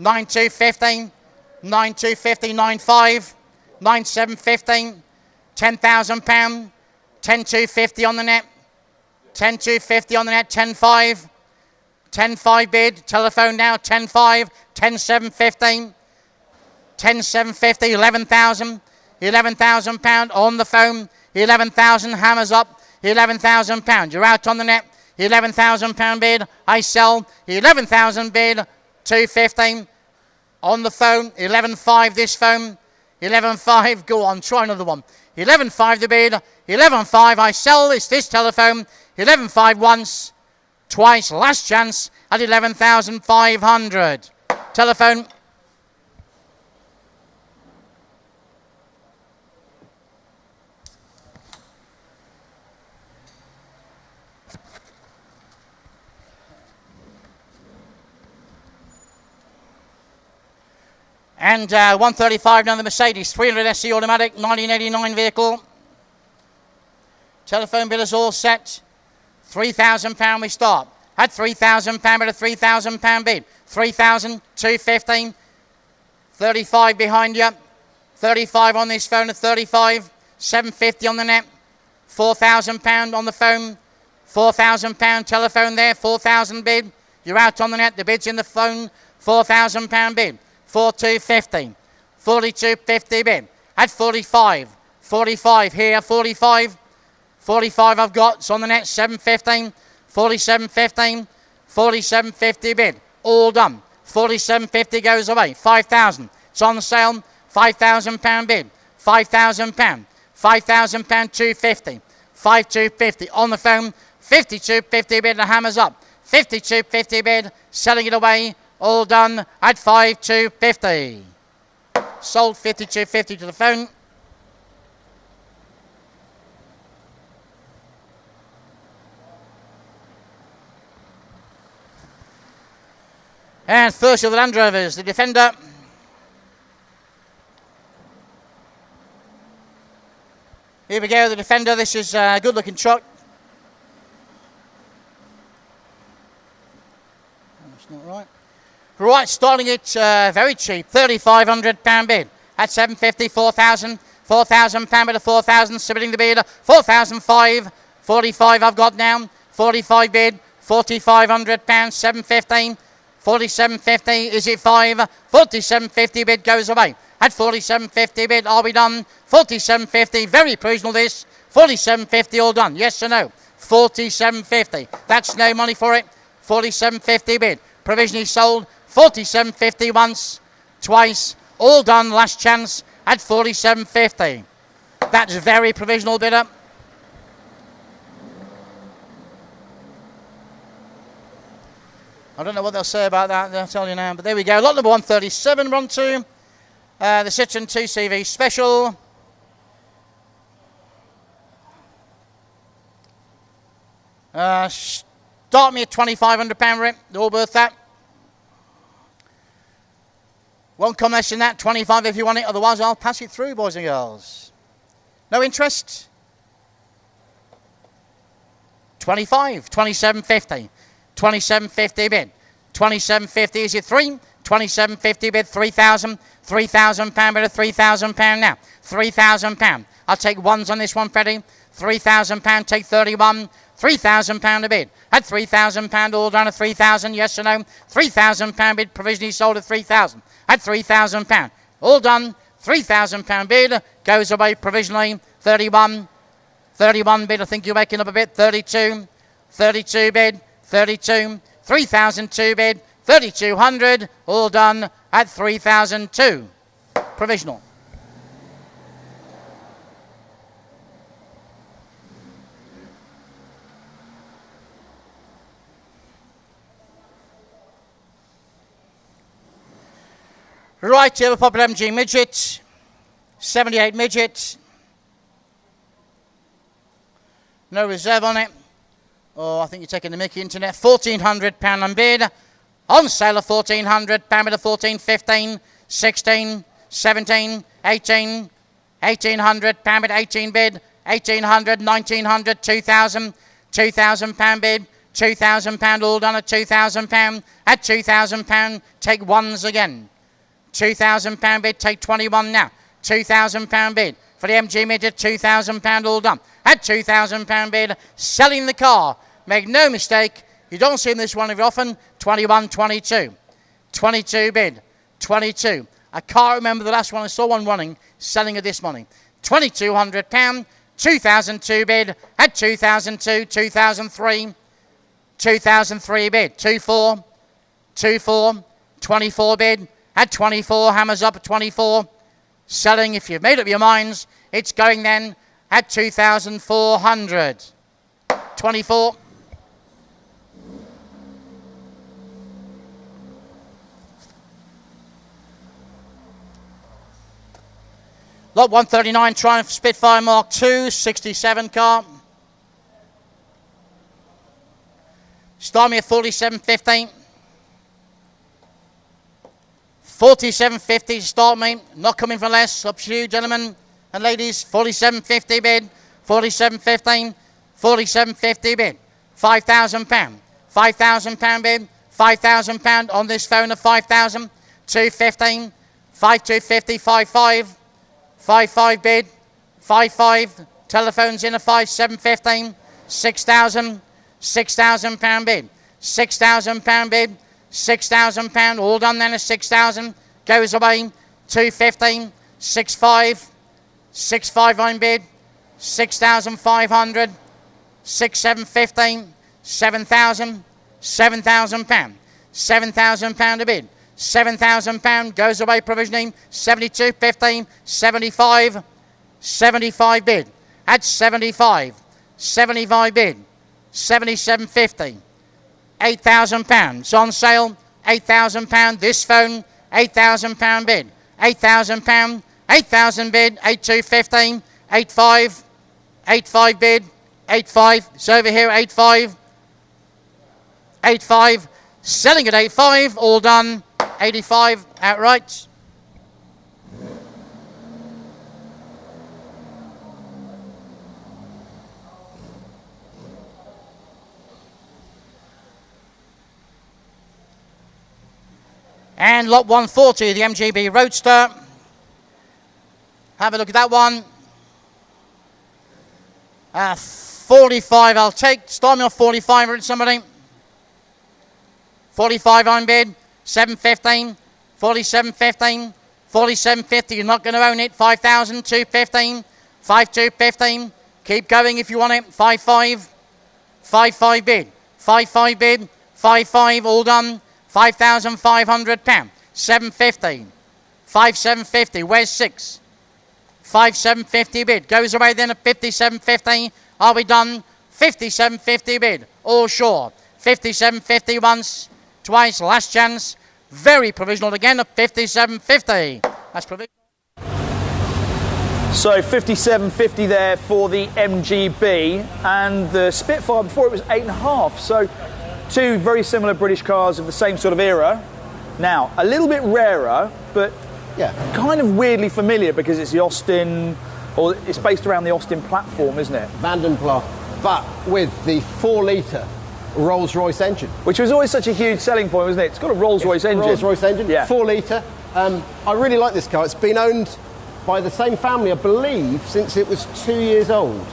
92.15. 92.50. 95. 97.15. £10,000. 10,250 on the net. 10,250 on the net. 10.5. 10.5 bid. Telephone now. 10.5. 10,715. 10,750. 11,000. £11,000 on the phone. 11,000. Hammers up. £11,000. You're out on the net. £11,000 bid. I sell. 11,000 bid. 215 on the phone. 11.5 this phone. 11.5. Go on. Try another one. 11.5 the bid. 11.5 I sell. It's this telephone. 11.5 once. Twice. Last chance at 11,500. Telephone. And 135 now the Mercedes 300 SE automatic 1989 vehicle. Telephone bill is all set. £3,000 we start. at £3,000 bid, a £3,000 bid. 3,215. 35 behind you. 35 on this phone at 35. 750 on the net. £4,000 on the phone. £4,000 telephone there. 4,000 bid. You're out on the net. The bid's in the phone. £4,000 bid. 4,250. 4,250 bid. At 45. 45 here. 45. 45 I've got. It's on the net. 715. 47.15. 47.50 bid. All done. 47.50 goes away. 5,000. It's on sale. £5,000 bid. £5,000. £5,000 250. 5,250 on the phone. 52.50 bid. The hammer's up. 52.50 bid. Selling it away. All done at 5,250. Sold 52.50 to the phone. And first of the Land Rovers, the Defender. Here we go, the Defender. This is a good looking truck. That's not right. Right, starting it very cheap. £3,500 bid. At 750, 4,000. £4,000 bid of 4,000. Submitting the bid. 4,005. 45 I've got now. 45 bid. £4,500. 715. 47.50, is it 5? 47.50 bid goes away. At 47.50 bid, are we done? 47.50, very provisional this. 47.50 all done, yes or no? 47.50, that's no money for it. 47.50 bid, provisionally sold. 47.50 once, twice, all done, last chance at 47.50. That's very provisional bidder. I don't know what they'll say about that, I'll tell you now. But there we go. Lot number 137, we're on to the Citroen 2CV Special. Start me at £2,500 rent. All worth that. Won't come less than that. 25 if you want it. Otherwise, I'll pass it through, boys and girls. No interest? 25. 27.50. 27.50 bid. 27.50 is it 3? 27.50 bid. 3,000. £3,000 bid of £3,000 now. £3,000. I'll take ones on this one, Freddie. £3,000. Take 31. £3,000 a bid. At £3,000 all done at 3,000. Yes or no? £3,000 bid. Provisionally sold at 3,000. At £3,000. All done. £3,000 bid. Goes away provisionally. 31. 31 bid. I think you're making up a bit. 32. 32 bid. 32, 3,002 bid, 3,200, all done at 3,002. Provisional. Right, you have a popular MG midget, 78 midget, no reserve on it. Oh, I think you're taking the Mickey Internet. £1,400 on bid. On sale of £1,400. Bid of 14, 15, 16, 17, 18, 1,800. Bid 18 bid. 1,800, 1,900, 2,000. £2,000 bid. £2,000 all done at £2,000. At £2,000, take ones again. £2,000 bid. Take 21 now. £2,000 bid. For the MG midget, £2,000 all done. At £2,000 bid. Selling the car. Make no mistake, you don't see this one very often. 21, 22. 22 bid. 22. I can't remember the last one I saw one running, selling at this money. £2,200. 2002 bid. At 2002, 2003. 2003 bid. 24. 24. 24 bid. At 24, hammers up at 24. Selling, if you've made up your minds, it's going then at 2,400. 24. Lot 139, Triumph Spitfire Mark II, 67 car. Start me at 47.50. 47.50 start me. Not coming for less. Up to you, gentlemen and ladies. 47.50 bid. 47.15. 47.50 bid. £5,000. £5,000 bid, £5,000 on this phone of 5,000, 215, 5250, 55, 55 bid, 55, telephones in a 5715, 6,000, £6,000 bid, £6,000 bid, £6,000, all done then at 6,000, goes away, 215, 65, 65 on bid, 6,500, 6,715, 7,000, £7,000, £7,000 a bid, £7,000 goes away provisioning, 72.15, 75, 75 bid, at 75, 75 bid, 77.50, £8,000 on sale, £8,000 this phone, £8,000 bid, £8,000, 8,000 bid, 82.15, 85, 85 bid, 85, it's over here, 85, 85, selling at 85, all done, 85 outright. And lot 140, the MGB Roadster. Have a look at that one. 45 I'll take. Start me off 45 at somebody. 45 on bid. 715. 4715. 4750. You're not going to own it. 5,000. 215. 5215. Keep going if you want it. 55. 55 bid. 55 bid. 55 all done. £5,500. 715. 5750. Where's 6? 5750 bid. Goes away then at 5750. Are we done? 5750 bid. All sure. 5750 once, twice, last chance. Very provisional again at 5750. That's provisional. So 57.50 there for the MGB, and the Spitfire before it was 8.5. So two very similar British cars of the same sort of era. Now, a little bit rarer, but Yeah. kind of weirdly familiar because it's the Austin, or it's based around the Austin platform, isn't it? Vandenplas, but with the 4-litre Rolls-Royce engine. Which was always such a huge selling point, wasn't it? It's got a Rolls-Royce engine. Rolls-Royce engine, Yeah. 4-litre. I really like this car. It's been owned by the same family, I believe, since it was 2 years old.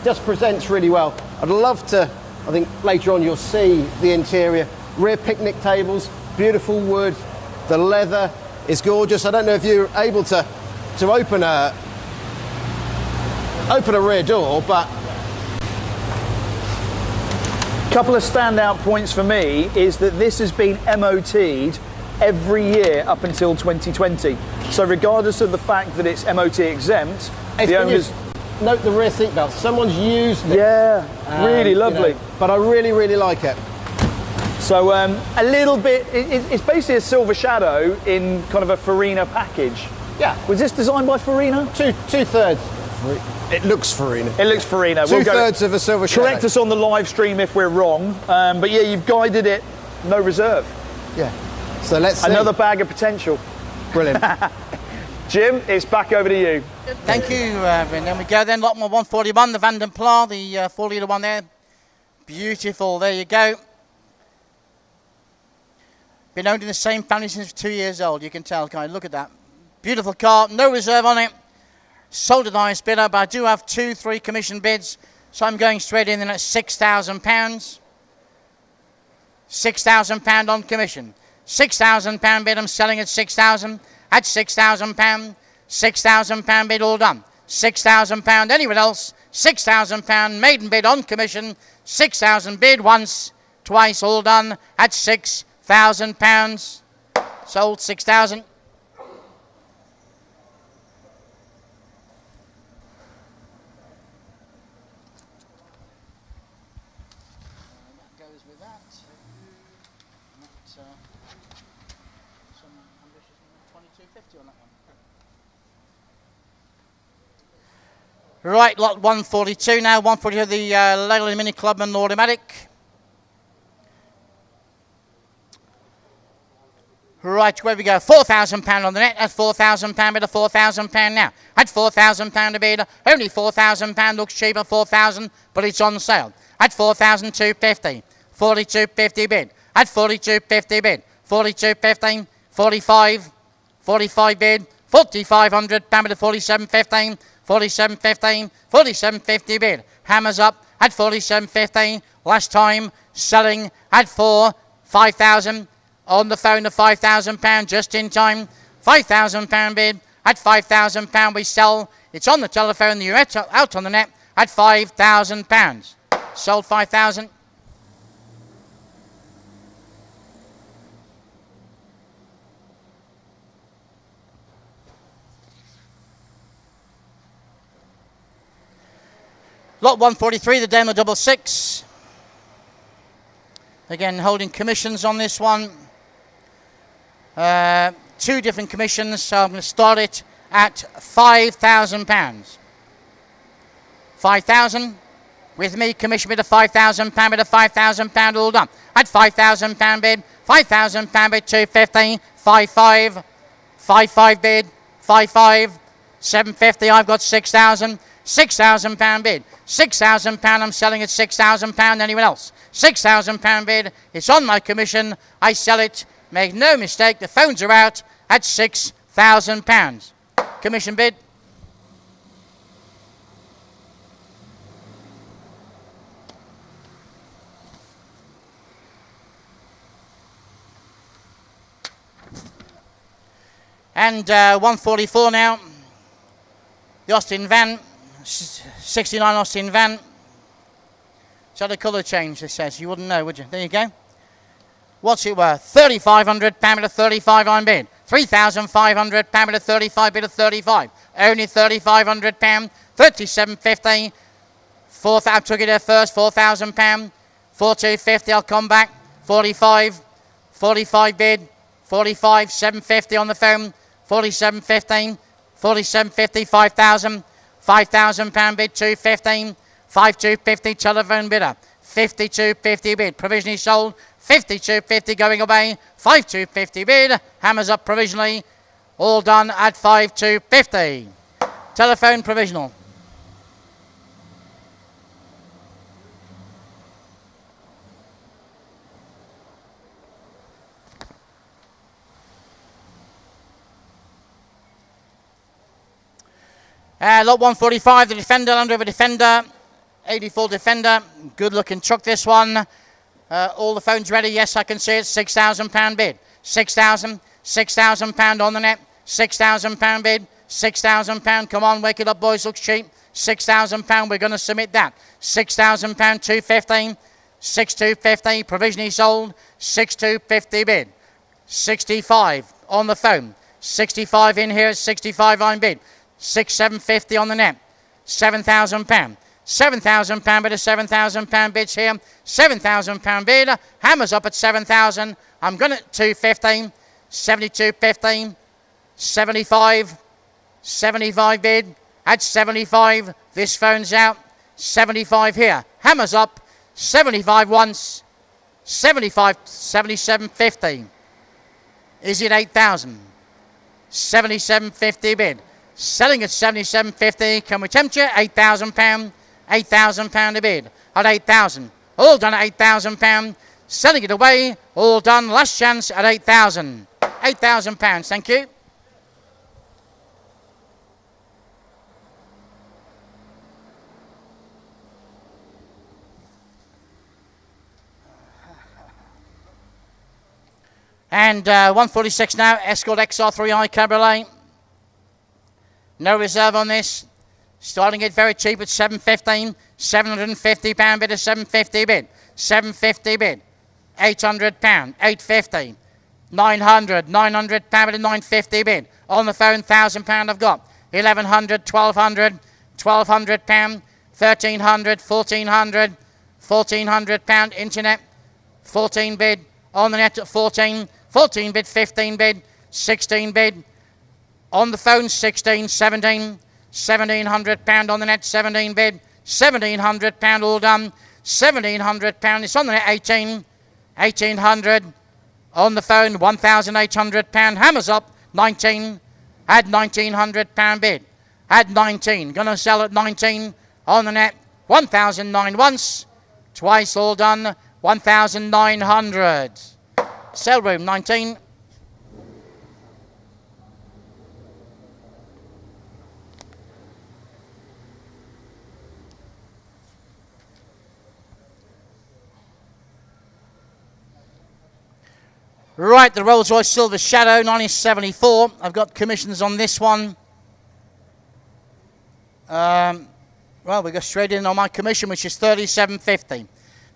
Just presents really well. I'd love to, I think later on you'll see the interior. Rear picnic tables, beautiful wood. The leather is gorgeous. I don't know if you're able to open a rear door, but Couple of standout points for me is that this has been MOT'd every year up until 2020. So regardless of the fact that it's MOT exempt, the owners... Note the rear seat belts. Someone's used it. Yeah, really lovely. You know, but I really, really like it. So a little bit, it's basically a Silver Shadow in kind of a Farina package. Yeah. Was this designed by Farina? Two-thirds. It looks Farina. It looks Farina. Two-thirds of a Silver Shadow. Correct us on the live stream if we're wrong. But yeah, you've guided it, no reserve. Yeah. So let's see. Another bag of potential. Brilliant. Jim, it's back over to you. Thank you. And then we go then, lot 141, the Vandenplas, the 4-litre one there. Beautiful, there you go. Been owned in the same family since 2 years old, you can tell, kind of look at that. Beautiful car, no reserve on it. Sold at the highest bidder, but I do have 2-3 commission bids, so I'm going straight in at £6,000. £6,000 on commission. £6,000 bid, I'm selling at 6,000. At £6,000, £6,000 bid, all done. £6,000, anyone else? £6,000 maiden bid on commission. 6,000 bid once, twice, all done. At £6,000, sold 6,000. Right, lot 142 now. 142, the Leyland Mini Clubman automatic. Right, where we go? £4,000 on the net. That's £4,000 bid, £4,000 now. At £4,000 a bid, only £4,000 looks cheaper, £4,000, but it's on sale. At £4,250. 42.50 bid. At 42.50 bid. 42.15, 45, 45 bid. 4,500 pound bid at 47.15, 47.15, 47.50 bid. Hammers up at 47.15. Last time selling at 5,000 on the phone to 5,000 pound just in time. 5,000 pound bid. At 5,000 pound we sell. It's on the telephone. You're out on the net at 5,000 pounds. Sold 5,000. Lot 143, the Daimler 66. Again, holding commissions on this one. Two different commissions, so I'm going to start it at £5,000. 5,000 with me, commission bid of £5,000, bid of £5,000, all done. At £5,000 bid, £5,000 bid, 250, 55, 55 bid, 55, 750. I've got 6,000, £6,000 bid, £6,000. I'm selling at £6,000. Anyone else? £6,000 bid. It's on my commission. I sell it. Make no mistake. The phones are out at £6,000. Commission bid. And 144 now. The Austin van. 69 Austin van. So the colour change, it says. You wouldn't know, would you? There you go. What's it worth? £3,500 bid of 35 on bid. £3,500 bid of 35 bid of 35. Only £3,500. 37.50. I took it there first. £4,000. 42.50. I'll come back. 45. 45 bid. 45. 7.50 on the phone. 47.15. 47.50. 5,000. £5,000 bid, 215, 5250 telephone bidder, 5250 bid, provisionally sold, 5250 going away, 5250 bid, hammers up provisionally, all done at 5250. Telephone provisional. Lot 145, the Defender, Land Rover Defender, 84 Defender, good looking truck this one. All the phones ready, yes I can see it, £6,000 bid, £6,000 on the net, £6,000 bid, £6,000, come on, wake it up boys, looks cheap, £6,000, we're going to submit that, £6,000, 215, 6250, provisionally sold, 6250 bid, 65 on the phone, 65 in here, 65 on bid, 6750 on the net, £7,000, £7,000 bid, a £7,000 bids here, £7,000 bid, hammers up at 7,000. I'm going to 215, 72.15, 75, 75 bid at 75. This phone's out, 75 here, hammers up, 75 once, 75, 77.50. Is it 8,000? 77.50 bid. Selling at 77.50. Can we tempt you? £8,000. £8,000 a bid at 8,000. All done at £8,000. Selling it away. All done. Last chance at 8,000. £8,000. Thank you. And 146 now. Escort XR3i Cabriolet. No reserve on this. Starting it very cheap at 715. £750 bid, a 750 bid. 750 bid. £800. 850. 900. £900 bid, a 950 bid. On the phone, £1,000 I've got. 1,100. 1,200. £1,200. 1,300. 1,400. £1,400 internet. 14 bid. On the net at 14. 14 bid. 15 bid. 16 bid. On the phone, 16, 17, £1,700 on the net, 17 bid, £1,700 all done, £1,700. It's on the net, 18, 1,800 on the phone, £1,800. Hammers up, 19, add £1,900 bid, add 19, gonna sell at 19 on the net, 1,009 once, twice all done, 1,900. Sale room 19. Right, the Rolls-Royce Silver Shadow 1974. I've got commissions on this one. Well, we go straight in on my commission, which is 37.50.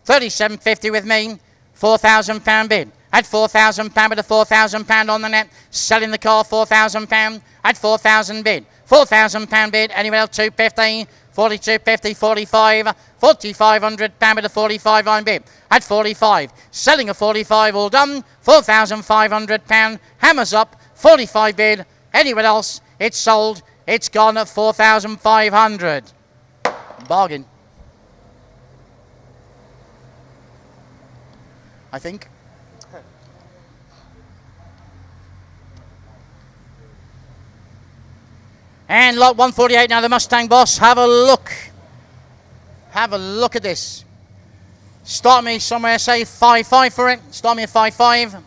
37.50 with me. £4,000 bid. At £4,000 with a £4,000 on the net. Selling the car, £4,000. At £4,000 bid. £4,000 bid. Anywhere else, £250. 42.50, 45, £4,500 with a 45 on bid. At 45, selling a 45, all done. £4,500. Hammers up, 45 bid. Anywhere else, it's sold. It's gone at 4,500. Bargain. I think. And lot 148 now, the Mustang boss. Have a look. Have a look at this. Start me somewhere, say 5.5 for it. Start me at 5.5.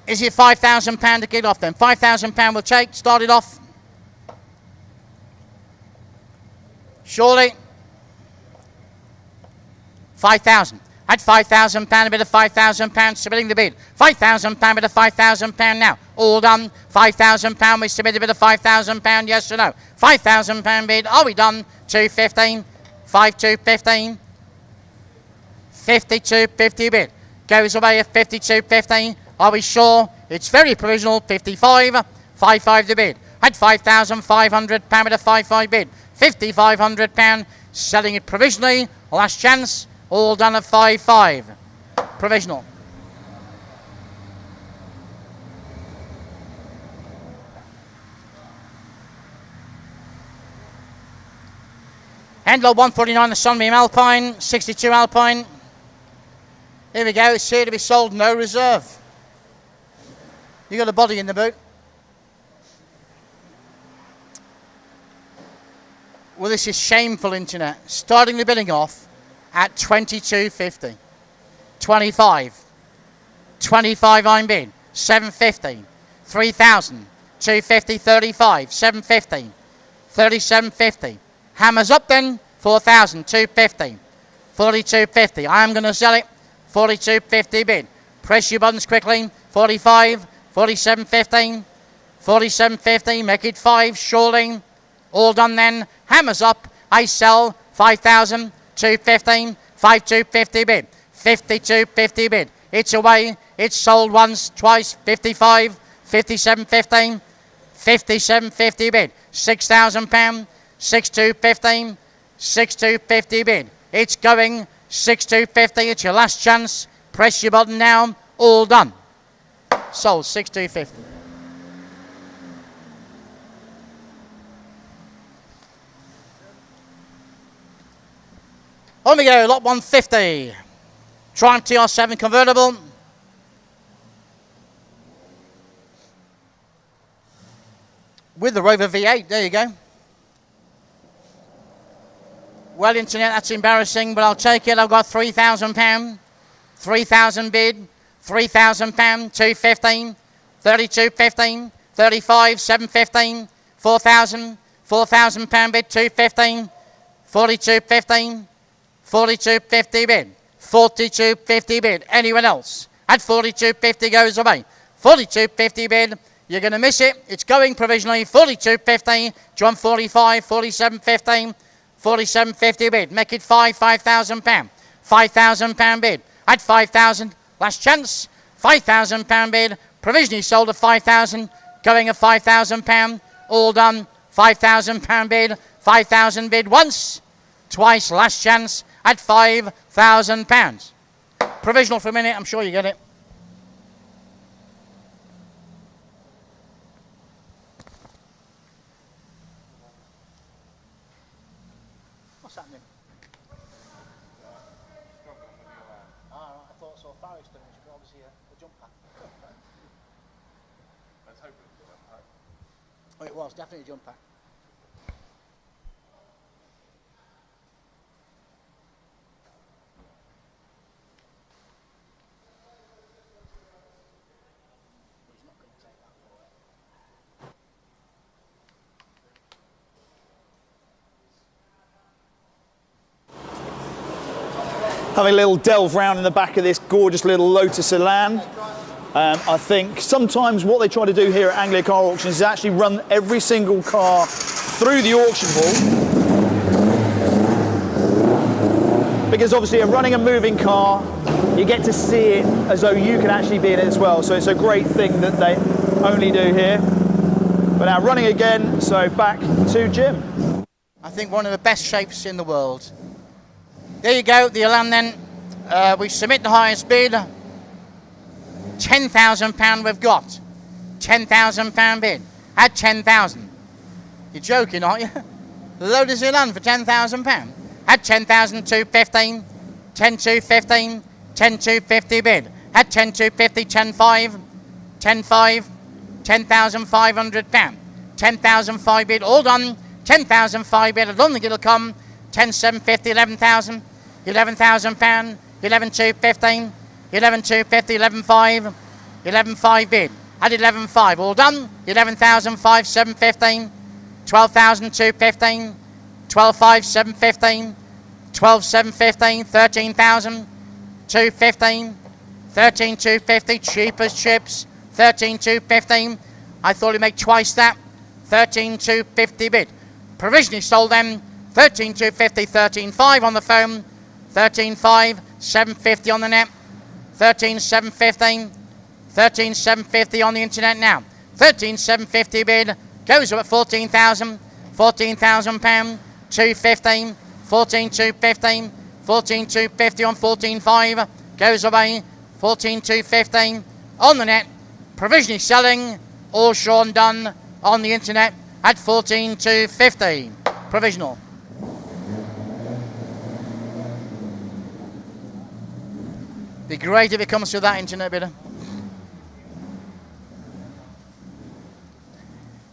Is it £5,000 to get off then? £5,000 we'll take. Start it off. Surely. 5,000. At £5,000, a bit of £5,000, submitting the bid. £5,000, bit of £5,000 now. All done. £5,000, we submit a bit of £5,000, yes or no? £5,000 bid, are we done? 215, 5215, 5250 bid. Goes away at 5250. Are we sure? It's very provisional. 55, 55 the bid. At £5,500, bit of 55 bid. £5,500, selling it provisionally. Last chance. All done at 5.5. Provisional. Handler 149, the Sunbeam Alpine, 62 Alpine. Here we go, it's here to be sold, no reserve. You got a body in the boot. Well, this is shameful, internet. Starting the bidding off at 22.50, 25, 25 I'm bid, 750, 3,000, 250, 35, 750, 37.50. Hammers up then, 4,000, 250, 42.50. I am going to sell it, 42.50 bid. Press your buttons quickly, 45, 47.50, 47.50. Make it 5, surely. All done then. Hammers up. I sell 5,000. 215, 5250 bid, 5250 bid. It's away, it's sold once, twice, 55, 5715, 5750 bid, £6,000, 6215, 6250 bid. It's going, 6250, it's your last chance. Press your button now, all done. Sold, 6250. On we go, lot 150. Triumph TR7 Convertible. With the Rover V8, there you go. Well, internet, that's embarrassing, but I'll take it. I've got £3,000. 3,000 bid. £3,000, 215, 32.15, 35, 715, 4,000, £4,000 bid, 215, 42.15. 42.50 bid, 42.50 bid. Anyone else? At 42.50 goes away. 42.50 bid. You're going to miss it. It's going provisionally. 42.50. John 45, 47.50, 47.50 bid. Make it £5,000. £5,000 bid. At 5,000. Last chance. £5,000 bid. Provisionally sold at 5,000. Going at £5,000. All done. £5,000 bid. 5,000 bid once. Twice. Last chance. At £5,000. Provisional for a minute, I'm sure you get it. What's happening? I thought I saw Farris doing it, obviously a jump pack. Let's hope it was a jump pack. Oh, it was, definitely a jump pack. Having a little delve round in the back of this gorgeous little Lotus Elan. I think sometimes what they try to do here at Anglia Car Auctions is actually run every single car through the auction hall. Because obviously running a moving car, you get to see it as though you can actually be in it as well. So it's a great thing that they only do here. But now running again, so back to Jim. I think one of the best shapes in the world. There you go, the Elan then. We submit the highest bid. £10,000 we've got. £10,000 bid. At 10,000. You're joking, aren't you? The Lotus Elan for £10,000. At 10,215. 10,215. 10,250 bid. At 10,250, 10,5. 10,5. £10,500. 10,005 bid. All done. 10,005 bid. I don't think it'll come. 10,750. 11,000. £11,000. 11,215. 11,250, 11,5, 11,5 bid. At 11,5, all done. 11,005, 715, 12,215, 12,5, 715, 12,715, 13,215, 13,250, cheap as chips. 13,215. I thought he'd make twice that. 13,250 bid. Provisionally sold them. 13,250, 13,5 on the phone. 13,5, 750 on the net. 13,715, 13,750 on the internet now. 13,750 bid goes up at 14,000, £14,000, 215, 14,215, 14,250 on 14,5 goes away. 14,215 on the net. Provisionally selling, all Sean done on the internet at 14,250 provisional. Be great if it comes through that internet bidder.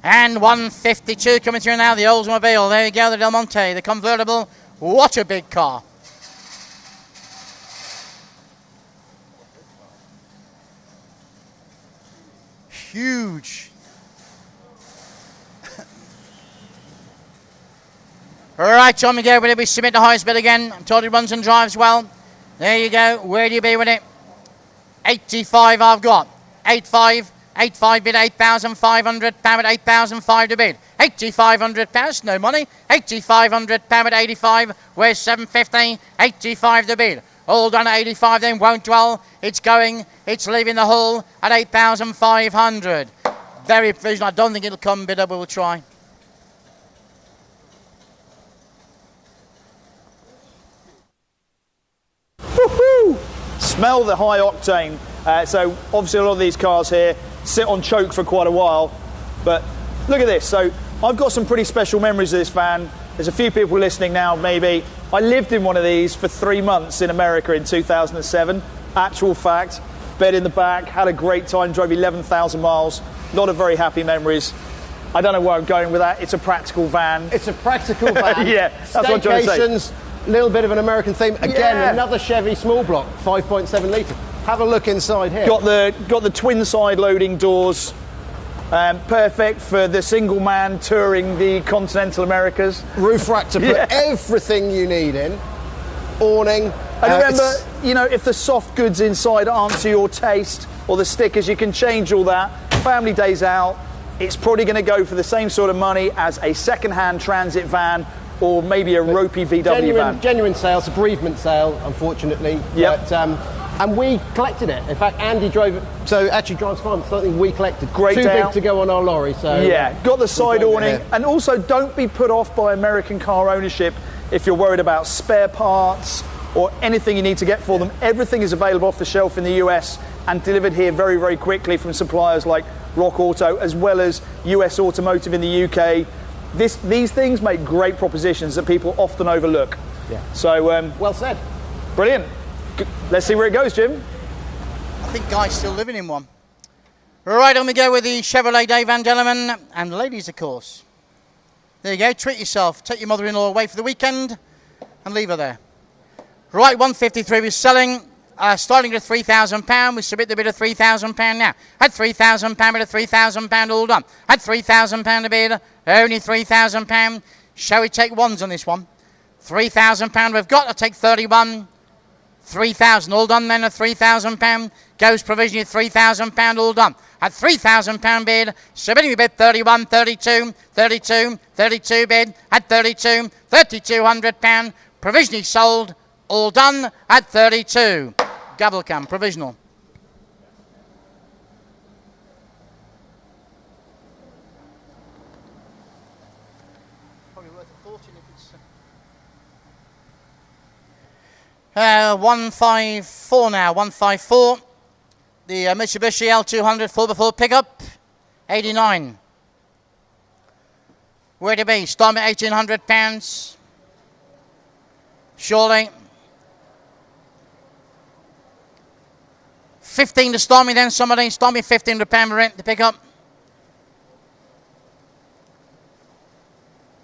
And 152 coming through now, the Oldsmobile. There you go, the Del Monte, the convertible. What a big car. Huge. Right, on we go with it. We submit the highest bid again. I'm told it runs and drives well. There you go. Where do you be with it? 85 I've got. 85. 85 bid. £8,500 at 8,500 to bid. £8,500. No money. £8,500 at 85. Where's 750? 85 to bid. All done at 85 then. Won't dwell. It's going. It's leaving the hall at 8,500. Very provisional. I don't think it'll come bidder, but we'll try. Woohoo! Smell the high octane. So obviously a lot of these cars here sit on choke for quite a while, but look at this. So I've got some pretty special memories of this van. There's a few people listening now, maybe. I lived in one of these for 3 months in America in 2007. Actual fact. Bed in the back, had a great time, drove 11,000 miles. A lot of very happy memories. I don't know where I'm going with that. It's a practical van. It's a practical van. Yeah, that's what I'm trying to say. Little bit of an American theme. Again, another Chevy small block, 5.7 litre. Have a look inside here. Got the twin side loading doors. Perfect for the single man touring the continental Americas. Roof rack to put everything you need in. Awning. And remember, you know, if the soft goods inside aren't to your taste, or the stickers, you can change all that. Family days out, it's probably going to go for the same sort of money as a second-hand transit van, or maybe a ropey VW van. Genuine sale, it's a bereavement sale, unfortunately. Yep. But, and we collected it. In fact, Andy drove it, so actually drives fine. It's something we collected. Great Too day big out. to go on our lorry. So yeah, got the side awning. And also, don't be put off by American car ownership if you're worried about spare parts or anything you need to get for them. Everything is available off the shelf in the US and delivered here very, very quickly from suppliers like Rock Auto, as well as US Automotive in the UK. These things make great propositions that people often overlook. Yeah. So well said. Brilliant. Let's see where it goes, Jim. I think Guy's still living in one. Right, on we go with the Chevrolet Day van, gentlemen, and ladies, of course. There you go. Treat yourself. Take your mother-in-law away for the weekend and leave her there. Right, 153 we're selling. Starting at £3,000, we submit the bid of £3,000 now. At £3,000 bid of £3,000 all done. At £3,000 a bid, only £3,000. Shall we take ones on this one? £3,000 we've got. I'll take 31, 3,000, all done then at £3,000. Goes provisionally at £3,000, all done. At £3,000 bid, submitting the bid 31, 32, 32, 32 bid at 32, £3,200, provisionally sold, all done at 32. Gavel cam, provisional. Probably worth a fortune if it's 154 now, 154. The Mitsubishi L200 4x4 pickup, 89. Where to be? Storm at £1,800. Surely. 15 to Stormy then, somebody. Stormy £1,500 rent the pickup.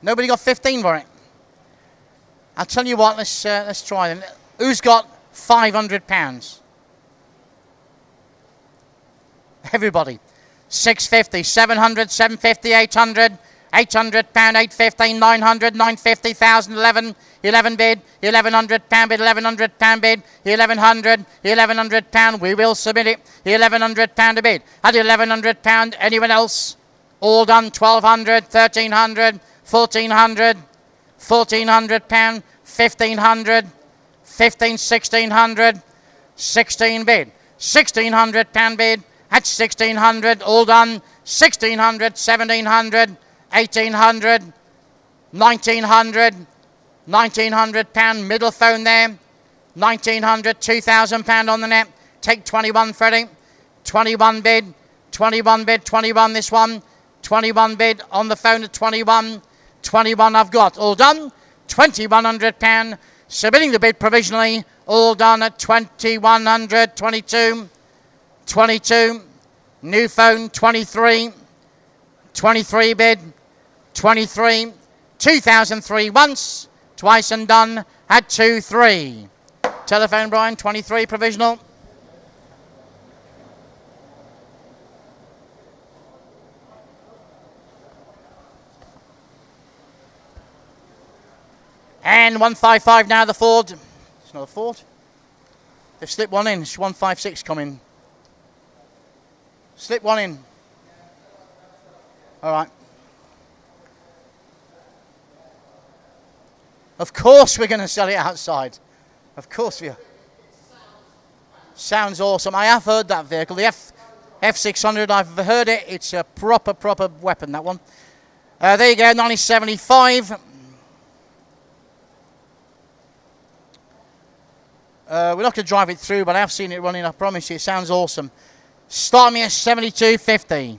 Nobody got 15 for it. I'll tell you what, let's try them. Who's got £500? Everybody. 650, 700, 750, 800, £800, 850, 900, 950, 1,000, 11 bid, £1,100 bid, £1,100 bid, £1,100, we will submit it, £1,100 a bid. At £1,100, anyone else? All done, 1,200, 1,300, 1,400, £1,400, 1,500, 1,600, 16 bid, £1,600 bid. At 1,600, all done, 1,600, 1,700, 1,800, 1,900, £1,900, middle phone there, 1,900, £2,000 on the net, take 21, Freddie, 21 bid, 21 bid, 21 this one, 21 bid on the phone at 21, 21 I've got, all done, £2,100, submitting the bid provisionally, all done at 2,100, 22, 22, new phone, 23, 23 bid, 23, 2003 once, twice and done at 2-3. Telephone, Brian, 23 provisional. And 155 now, the Ford. It's not a Ford. They've slipped one in, it's 156 coming. Slip one in. All right. Of course we're going to sell it outside. Of course we are. Sounds awesome. I have heard that vehicle. The F600, I've heard it. It's a proper weapon, that one. There you go, 1975. We're not going to drive it through, but I have seen it running, I promise you. It sounds awesome. Start me at 72.50.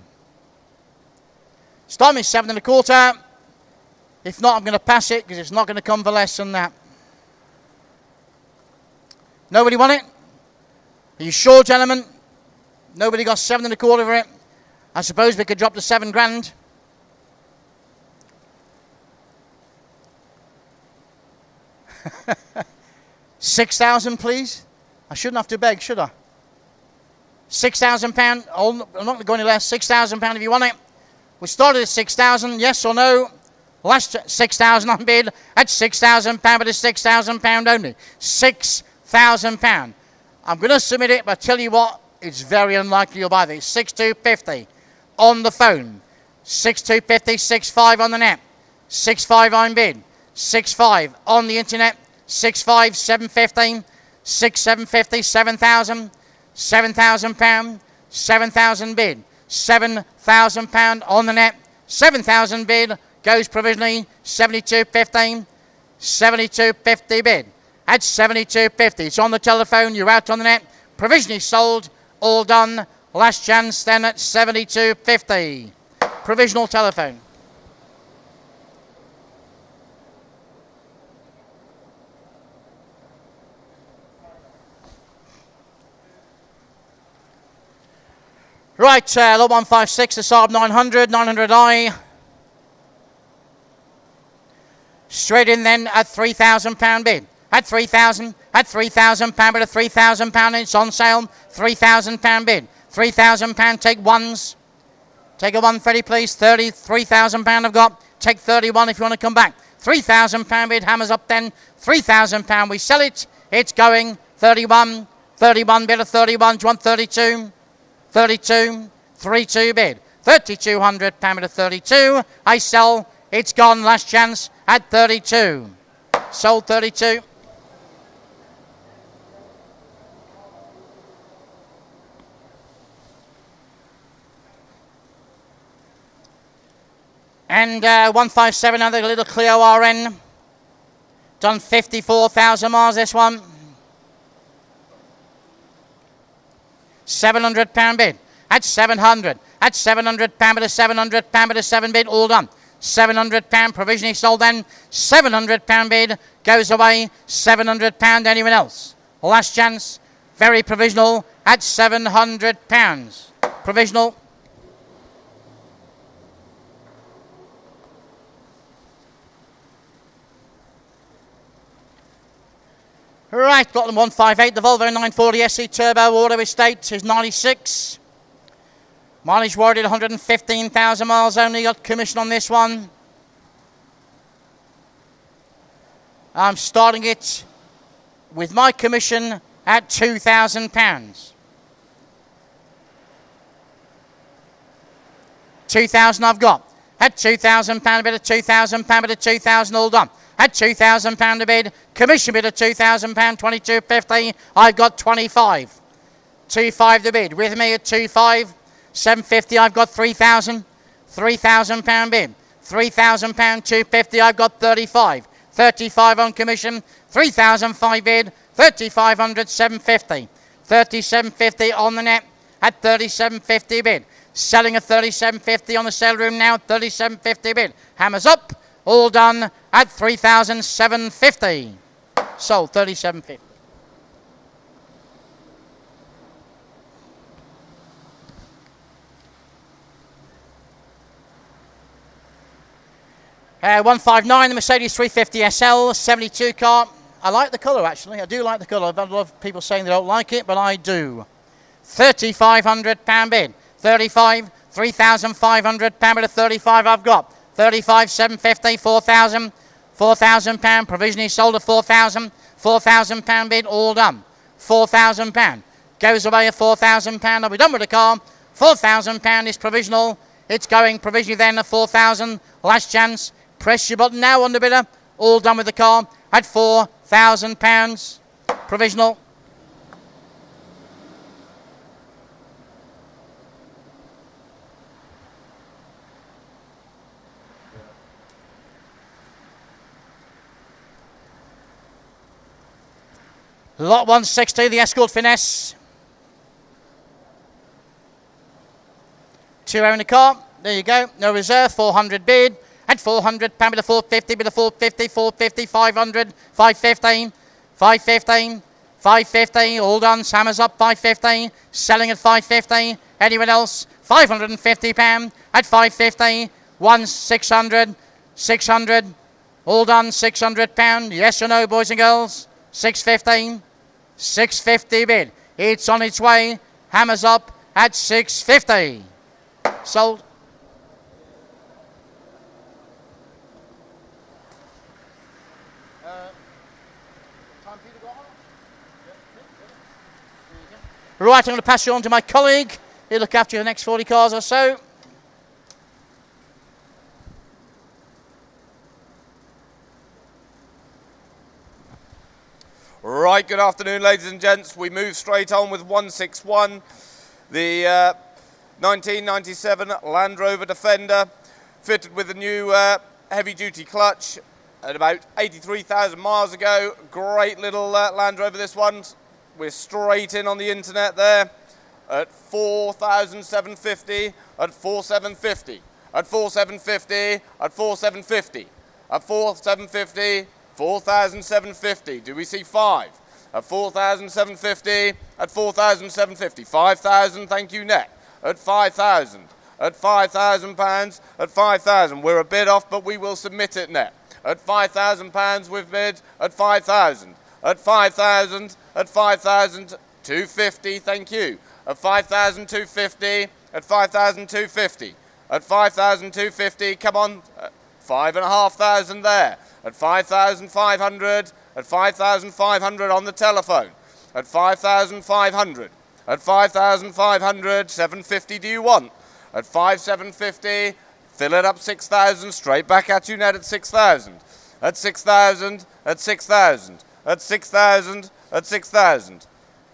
Start me at 7.25. If not, I'm going to pass it because it's not going to come for less than that. Nobody want it? Are you sure, gentlemen? Nobody got 7.25 for it? I suppose we could drop to £7,000. £6,000, please. I shouldn't have to beg, should I? £6,000. I'm not going to go any less. £6,000 if you want it. We started at 6,000. Yes or no? Last 6,000 on bid at £6,000, but it's £6,000 only. £6,000. I'm going to submit it, but I tell you what, it's very unlikely you'll buy this. 6,250 on the phone. 6,250, 6.5 on the net. 6.5 on bid. 6.5 on the internet. 6.5, 7.15, 6,750, 7,000. £7,000, 7,000 bid, £7,000 on the net, 7,000 bid, goes provisionally, 72.15, 72.50 bid, at 72.50, it's on the telephone, you're out on the net, provisionally sold, all done, last chance then at 72.50, provisional telephone. Right, lot 156, the Saab 900, 900i. Straight in then at £3,000 bid. At 3,000, at £3,000, but at £3,000 it's on sale. £3,000 bid. £3,000, take ones. Take a 130, please. £33,000 I've got. Take 31 if you want to come back. £3,000 bid, hammers up then. £3,000, we sell it. It's going 31, 31 bid of 31. Do you want 32? 32, 32 bid. £3,200 bid of 32. I sell. It's gone. Last chance at 32. Sold 32. And 157, another little Clio RN. Done 54,000 miles, this one. £700 bid. At 700. At £700 bid, a £700 bid, a 7 bid, all done. £700 provisionally sold then. £700 bid goes away. £700. Anyone else? Last chance. Very provisional at £700. Provisional. Right, got them 158. The Volvo 940 SE Turbo Auto Estate is 96. Mileage warded 115,000 miles only. Got commission on this one. I'm starting it with my commission at £2,000. 2,000 I've got. At £2,000 a bid, at £2,000 bid, at £2,000 all done. At £2,000 a bid, commission bid at £2,000, 22.50. I've got 25. 2.5 the bid. With me at 2.5, 7.50. I've got 3,000. £3,000 bid. £3,000, 2.50. I've got 35. 35 on commission. 3,005 bid. 3,500, 7.50. 37.50 on the net at 37.50 bid. Selling at 37.50 on the sale room now. 37.50 bid. Hammers up. All done at 3,750. Sold 37.50. Uh, 159, the Mercedes 350 SL, 72 car. I like the colour actually. I do like the colour. I've had a lot of people saying they don't like it, but I do. £3,500 bid. 35, £3,500 bid of 35 I've got. 35, 750, 4,000, £4,000 provisionally sold at 4,000, £4,000 bid, all done. £4,000 goes away at £4,000. I'll be done with the car. £4,000 is provisional. It's going provisionally then at 4,000. Last chance. Press your button now on the bidder. All done with the car at £4,000. Provisional. Lot 160, the Escort Finesse. 2 own the car. There you go. No reserve. 400 bid. At £400 bid of 450, bid of 450, 450, 500, 515, 515, 550. All done. Hammers up 550. Selling at 550. Anyone else? £550 at 550. 600, 600. All done. £600. Yes or no, boys and girls? 615. 650 bid. It's on its way. Hammers up at 650. Sold. Right, I'm going to pass you on to my colleague. He'll look after the next 40 cars or so. Right, good afternoon, ladies and gents. We move straight on with 161, the 1997 Land Rover Defender, fitted with a new heavy-duty clutch at about 83,000 miles ago. Great little Land Rover, this one. We're straight in on the internet there at 4,750, at 4,750, at 4,750, at 4,750, at 4,750. 4,750. Do we see 5? At 4,750. At 4,750. 5,000. Thank you, net. At 5,000. At £5,000. At 5,000. We're a bit off, but we will submit it net. At £5,000 we've bid. At 5,000. At 5,000. At 5,250. Thank you. At 5,250. At 5,250. At 5,250. Come on. 5,500 there. At 5,500, at 5,500 on the telephone, at 5,500, at 5,500, 750 do you want? At 5,750, fill it up 6,000, straight back at you net at 6,000, at 6,000, at 6,000, at 6,000, at 6,000,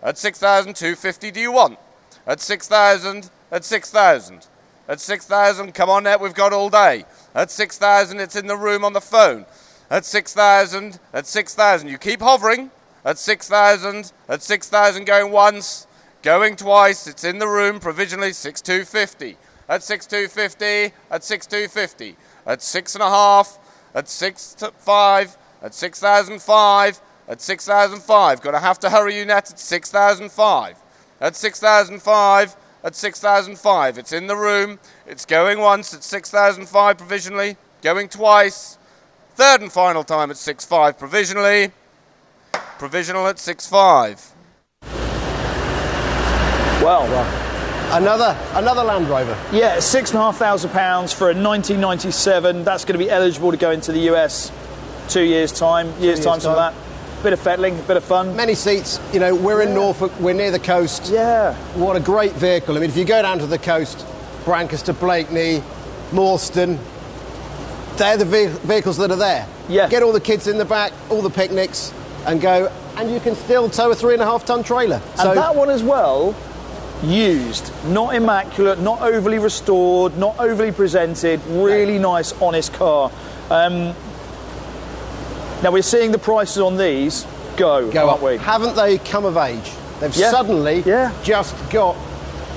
at 6,250 do you want? At 6,000, at 6,000, at 6,000, come on net, we've got all day. At 6,000, it's in the room on the phone. At 6,000, at 6,000, you keep hovering. At 6,000, going once, going twice, it's in the room, provisionally 6,250. At 6,250, at 6,250, at 6.5, at 6,5, at 6,005, at 6,005. Gonna have to hurry you net at 6,005. At 6,005, at 6,005. It's in the room, it's going once at 6,005 provisionally, going twice, third and final time at 6.5 provisionally, provisional at 6.5. Well, Another Land Rover. yeah, £6,500 for a 1997. That's going to be eligible to go into the US 2 years' time. Years' time, some of that. Bit of fettling, bit of fun. Many seats. You know, we're in Norfolk. We're near the coast. Yeah. What a great vehicle. I mean, if you go down to the coast, Brancaster, Blakeney, Morstan, they're the vehicles that are there. Yeah. Get all the kids in the back, all the picnics, and go. And you can still tow a 3.5-ton trailer. So And that one as well, used, not immaculate, not overly restored, not overly presented, really nice, honest car. Now we're seeing the prices on these go go aren't up. we? Haven't they come of age? They've Yeah. suddenly Yeah. just got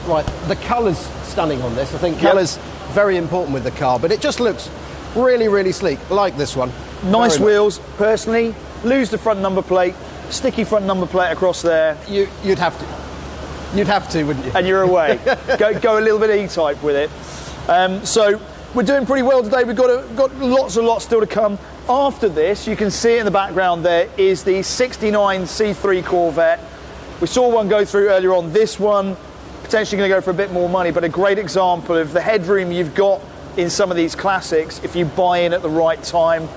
right. The colour's stunning on this. I think colour's very important with the car, but it just looks really, really sleek. Like this one. Nice Very wheels. Personally, lose the front number plate, sticky front number plate across there, much. You'd have to. You'd have to, wouldn't you? and you're away. go a little bit E-type with it. So we're doing pretty well today. We've got lots and lots still to come. After this, you can see it in the background there, is the 69 C3 Corvette. We saw one go through earlier on. This one, potentially going to go for a bit more money, but a great example of the headroom you've got in some of these classics if you buy in at the right time.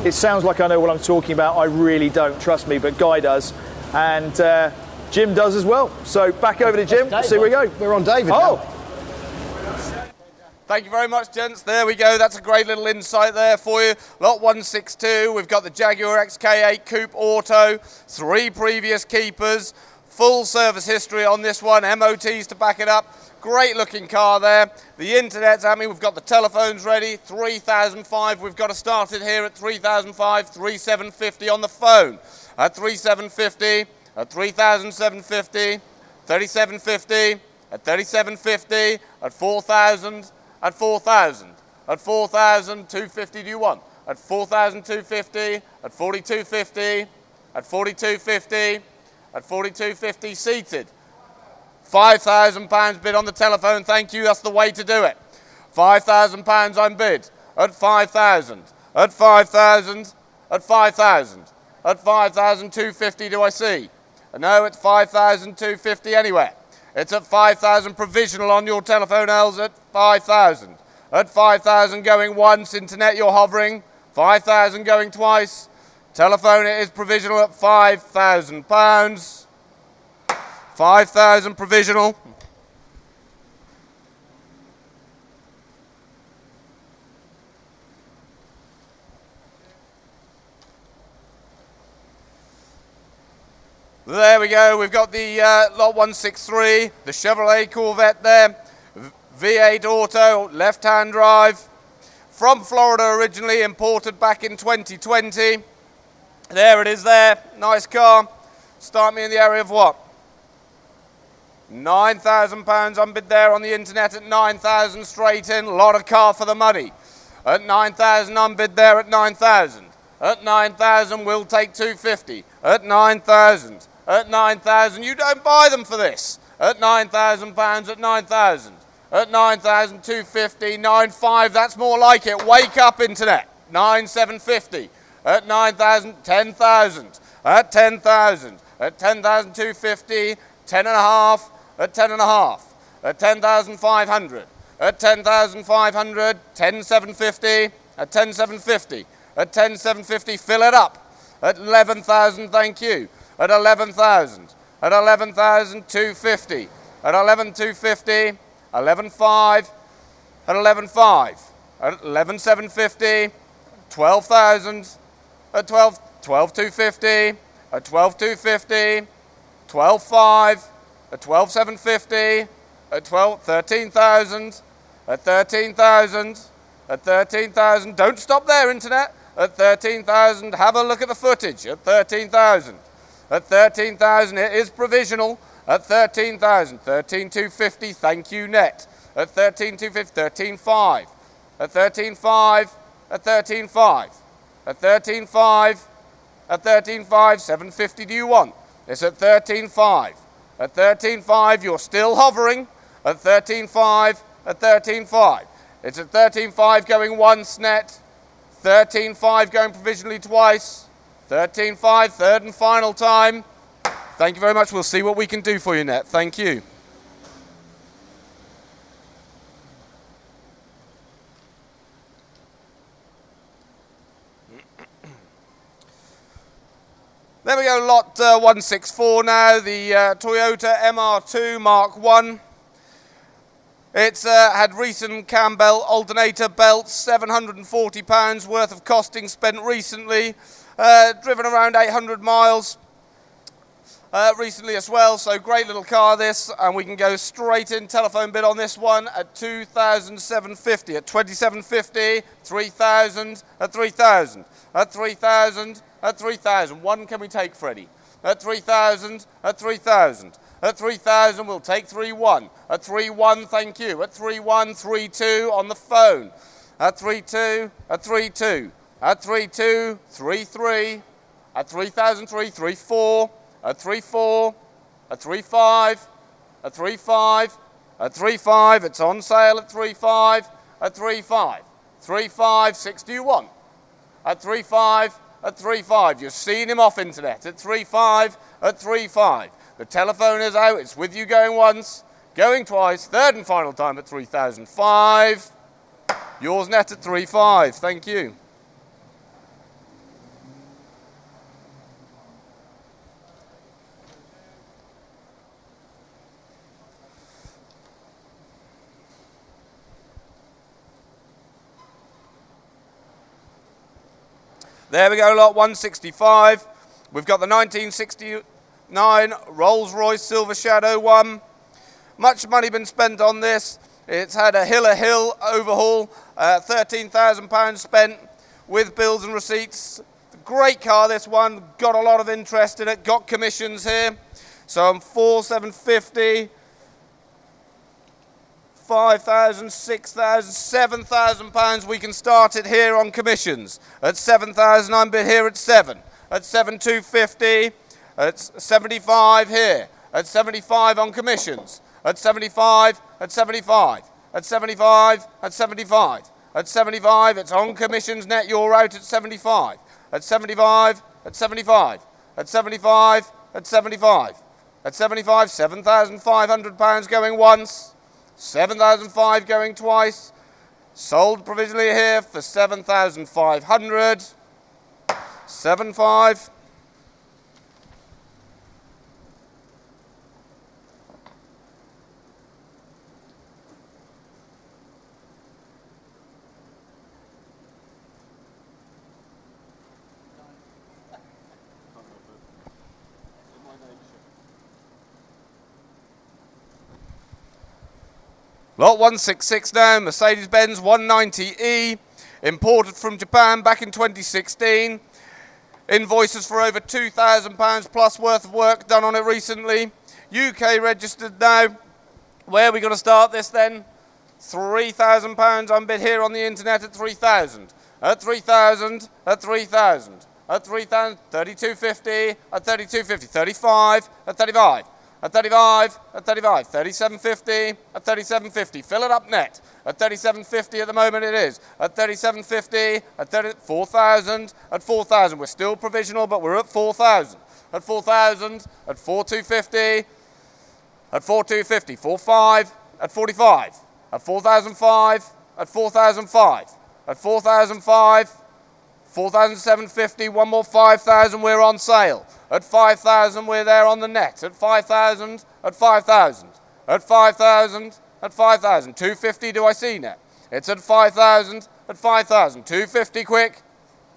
It sounds like I know what I'm talking about. I really don't, trust me, but Guy does. And Jim does as well. So back over to Jim, see where we go. We're on David Oh, now. Thank you very much, gents. There we go. That's a great little insight there for you. Lot 162. We've got the Jaguar Xk8 Coupe Auto. 3 previous keepers. Full service history on this one. MOTs to back it up. Great looking car there. The internet's at me. We've got the telephones ready. 3,005. We've got to start it here at 3,005. 3,750 on the phone. At 3,750. At 3,750. 3,750. At 3,750. At 4,000. At 4,000, at 4,000, 250 do you want? At 4,250, at 4,250, at 4,250, at 4,250 seated. £5,000 bid on the telephone, thank you, that's the way to do it. £5,000 I'm bid, at 5,000, at 5,000, at 5,000, at 5,250 do I see? No, it's 5,250 anywhere. It's at 5,000 provisional on your telephone, Els, at 5,000. At 5,000 going once, internet you're hovering. 5,000 going twice. Telephone it is provisional at £5,000. 5,000 provisional. There we go, we've got the lot 163, the Chevrolet Corvette there, V8 auto, left-hand drive, from Florida originally, imported back in 2020. There it is there, nice car. Start me in the area of what? £9,000 unbid there on the internet at 9,000 straight in, a lot of car for the money. At 9,000 unbid there at 9,000. At 9,000 we'll take 250. At 9,000. At 9,000, you don't buy them for this. At £9,000, at 9,000. At 9,000, 250, 9,500, that's more like it. Wake up, internet. 9,750. At 9,000, 10,000. At 10,000. At 10,000, 250, 10.5. At 10.5. At 10,500. At 10,500, 10,750. At 10,750. At 10,750, fill it up. At 11,000, thank you. at 11,000, at 11,250, at 11,250, 11,500, at 11,500, at 11,750, 12,000, at 12,250, at 12,250, 12,500, at 12,750, at 13,000, at 13,000, at 13,000. Don't stop there, internet. At 13,000, have a look at the footage. At 13,000, at 13,000, it is provisional. At 13,000, 13,250, thank you, net. At 13,250, 13,500, at 13,500, at 13,500, at 13,500, at 13,500, 750 do you want? It's at 13,500, at 13,500, you're still hovering. At 13,500, at 13,500. It's at 13,500 going once, net. 13,500 going provisionally twice. 13,500, third and final time. Thank you very much. We'll see what we can do for you, net. Thank you. There we go, lot 164 now, the Toyota MR2 Mark 1. It's had recent cam belt, alternator belts, £740 worth of costing spent recently, driven around 800 miles recently as well, so great little car this, and we can go straight in telephone bid on this one at 2,750, at 2,750, 3,000, at 3,000, at 3,000, at 3,000. One can we take, Freddie? At 3,000, at 3,000. At 3,000, we'll take 3,1. At 3,1, thank you. At 3,1, 3,2 on the phone. At 3,2, at 3,2. At 3,2, 3,3. At 3,003, 3,4. At 3,4. At 3,5. At 3,5. At 3,5. It's on sale at 3,5. At 3,5. 3,5. 6 do you want? At 3,5. At 3,5. You've seen him off, internet. At 3,5. At 3,5. The telephone is out. It's with you going once, going twice, third and final time at 3,005. Yours net at 3,500. Thank you. There we go, lot 165. We've got the 1969 Rolls-Royce Silver Shadow 1. Much money been spent on this. It's had a hill overhaul, £13,000 spent with bills and receipts. Great car, this one. Got a lot of interest in it. Got commissions here. So I'm 4,750, 5,000, 6,000, 7,000 pounds. We can start it here on commissions. At 7,000, I'm bid here at 7. At 7,250, at 75 here. At 75 on commissions. At 75, at 75, at 75, at 75, at 75, it's on commissions net, you're out at 75. At 75, at 75, at 75, at 75, at 75, £7,500 going once. 7,500 going twice. Sold provisionally here for 7,500. 7,500. Lot 166 now, Mercedes-Benz 190E, imported from Japan back in 2016. Invoices for over £2,000 plus worth of work done on it recently. UK registered now. Where are we going to start this then? £3,000 I'm bid here on the internet at 3,000. At 3,000, at 3,000, at 3,000, 3,250, at 3,250, 35, at 35. At 35, at 35, 37.50, at 37.50, fill it up net. At 37.50 at the moment it is. At 37.50, at 4,000, at 4,000. We're still provisional, but we're at 4,000. At 4,000, at 4,250, at 4,250, 4,500, at 45, at 4,005, at 4,005, at 4,005, 4,750, one more 5,000, we're on sale. At 5,000, we're there on the net. At 5,000, at 5,000, at 5,000, at 5,000. 250 do I see net? It's at 5,000, at 5,000. 250 quick.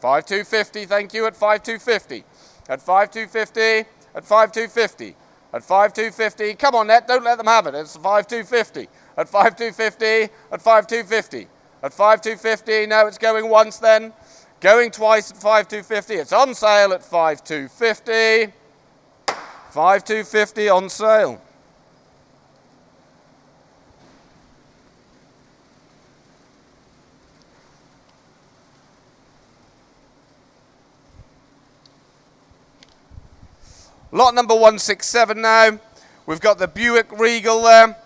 5,250, thank you, at 5,250. At 5,250, at 5,250. At 5,250, come on net, don't let them have it. It's 5,250. At 5,250, at 5,250. At 5,250, no, it's going once then. Going twice at 5,250. It's on sale at 5,250. 5,250 on sale. Lot number 167 now. We've got the Buick Regal there.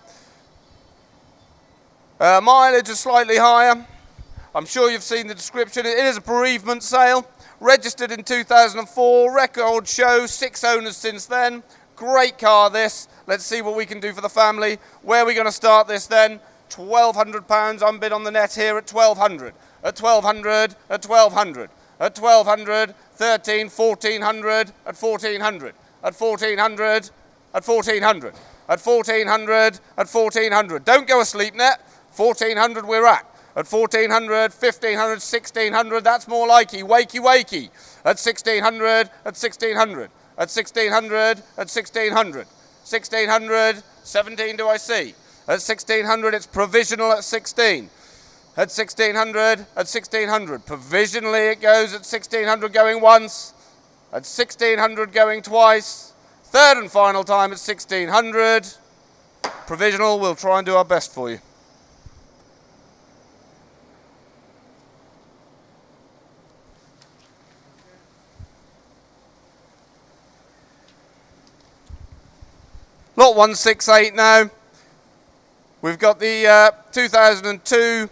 Mileage is slightly higher. I'm sure you've seen the description. It is a bereavement sale. Registered in 2004. Record show, 6 owners since then. Great car this. Let's see what we can do for the family. Where are we going to start this then? £1,200. I'm bid on the net here at 1,200. At 1,200. At 1,200. At 1,200. 13, 1,400. At 1,400. At 1,400. At 1,400. At 1,400. At 1,400. Don't go asleep net. 1,400 we're at. At 1,400, 1,500, 1,600, that's more likey. Wakey, wakey. At 1,600, at 1,600. At 1,600, at 1,600. 1,600, 17 do I see. At 1,600, it's provisional at 16. At 1,600, at 1,600. Provisionally it goes at 1,600 going once. At 1,600 going twice. Third and final time at 1,600. Provisional, we'll try and do our best for you. Lot 168 now. We've got the 2002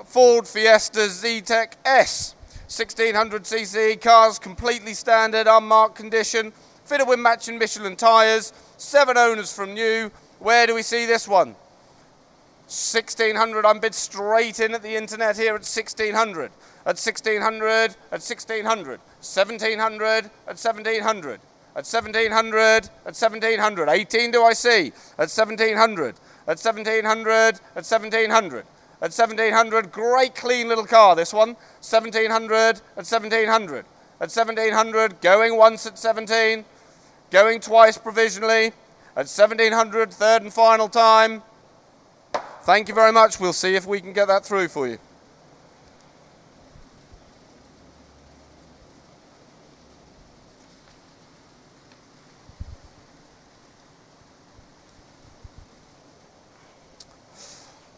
Ford Fiesta Z-Tech S. 1600cc, cars completely standard, unmarked condition, fitted with matching Michelin tyres, 7 owners from new. Where do we see this one? 1,600, I'm bid straight in at the internet here at 1,600. At 1,600, at 1,600, 1,700, at 1,700. At 1,700, at 1,700, 18 do I see? At 1,700, at 1,700, at 1,700, at 1,700, great clean little car this one. 1,700, at 1,700, at 1,700, going once at 17, going twice provisionally, at 1,700, third and final time. Thank you very much, we'll see if we can get that through for you.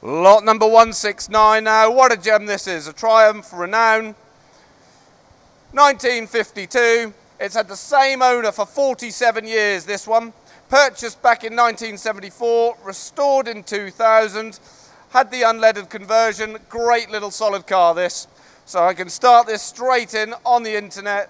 Lot number 169 now. What a gem this is. A Triumph Renown. 1952. It's had the same owner for 47 years, this one. Purchased back in 1974. Restored in 2000. Had the unleaded conversion. Great little solid car this. So I can start this straight in on the internet.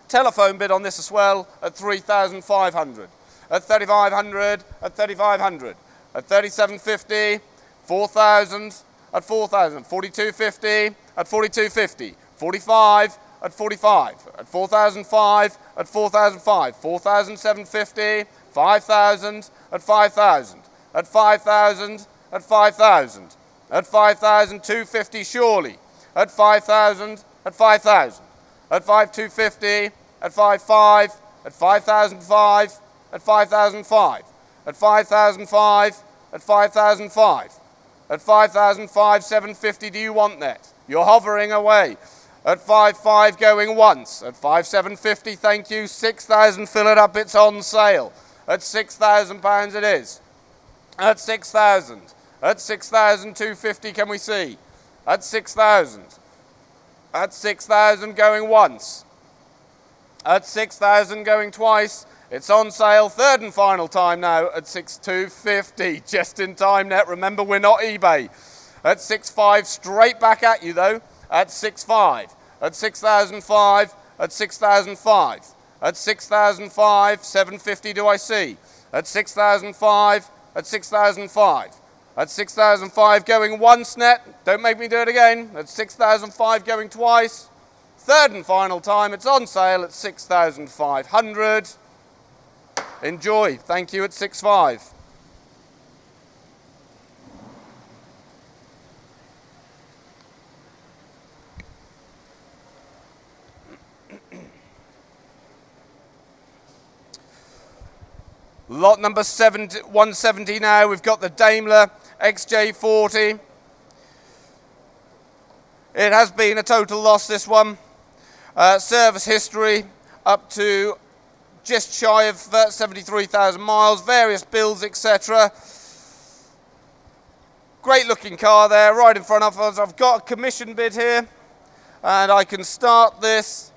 Telephone bid on this as well at 3,500. At 3,500. At 3,500. At 3,750. 4,000 at 4,000, 4,250 at 4,250, 45 at 45, at 4,005 at 4,005, 4,750, 5,000 at 5,000, at 5,000 at 5,000, at 5,250 surely, at 5,000 at 5,000, at 5,250, at 5,500, at 5,005, at 5,005, at 5,005, at 5,005. At 5,005, 750, do you want that? You're hovering away. At 5,500 going once. At 5,750, thank you. 6,000, fill it up, it's on sale. At £6,000 it is. At 6,000. At 6,250, can we see? At 6,000. At 6,000 going once. At 6,000 going twice. It's on sale, third and final time now at 6,250, just in time net. Remember, we're not eBay. At 6,500, straight back at you though, at 6,500. At 6,005, at 6,005. At 6,005, 750 do I see? At 6,005, at 6,005. At 6,005 going once net, don't make me do it again. At 6,005 going twice. Third and final time, it's on sale at 6,500. Enjoy. Thank you at 6.5. Lot number 170 now. We've got the Daimler XJ40. It has been a total loss, this one. Service history up to just shy of 73,000 miles, various builds, etc. Great looking car there, right in front of us. I've got a commission bid here, and I can start this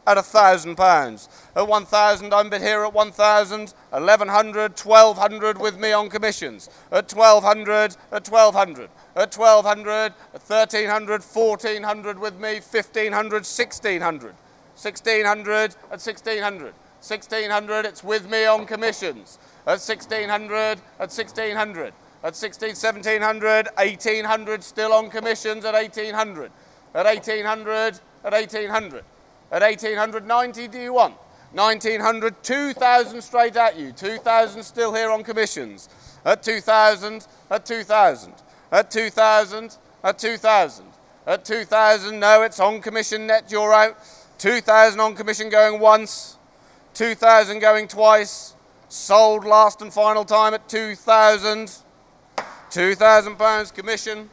at £1,000. At 1,000, I'm bid here at 1,000, 1,100, 1,200 with me on commissions. At 1,200, at 1,200, at 1,200, at 1,300, 1,400 with me, 1,500, 1,600, 1,600, at 1,600, 1,600, it's with me on commissions. At 1,600, at 1,600, at 1,700, 1,800 still on commissions at 1,800, at 1,800, at 1,800. At 1,890, do you want? 1,900, 2,000 straight at you. 2,000 still here on commissions. At 2,000, at 2,000, at 2,000, at 2,000, at 2,000. No, it's on commission net, you're out. 2,000 on commission going once. 2,000 going twice. Sold last and final time at 2,000. £2,000 commission.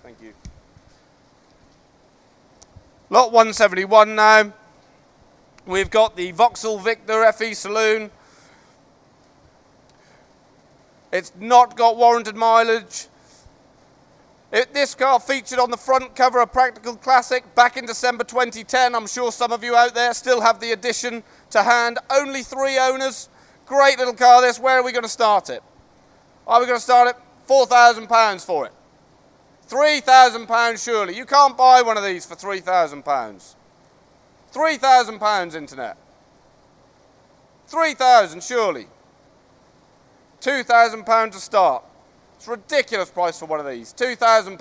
Thank you. Lot 171 now. We've got the Vauxhall Victor FE Saloon. It's not got warranted mileage. This car featured on the front cover of Practical Classic back in December 2010. I'm sure some of you out there still have the edition to hand. Only 3 owners. Great little car this. Where are we going to start it? Are we going to start it? £4,000 for it. £3,000 surely. You can't buy one of these for £3,000. £3,000 internet. 3,000 surely. £2,000 to start. It's a ridiculous price for one of these. £2,000.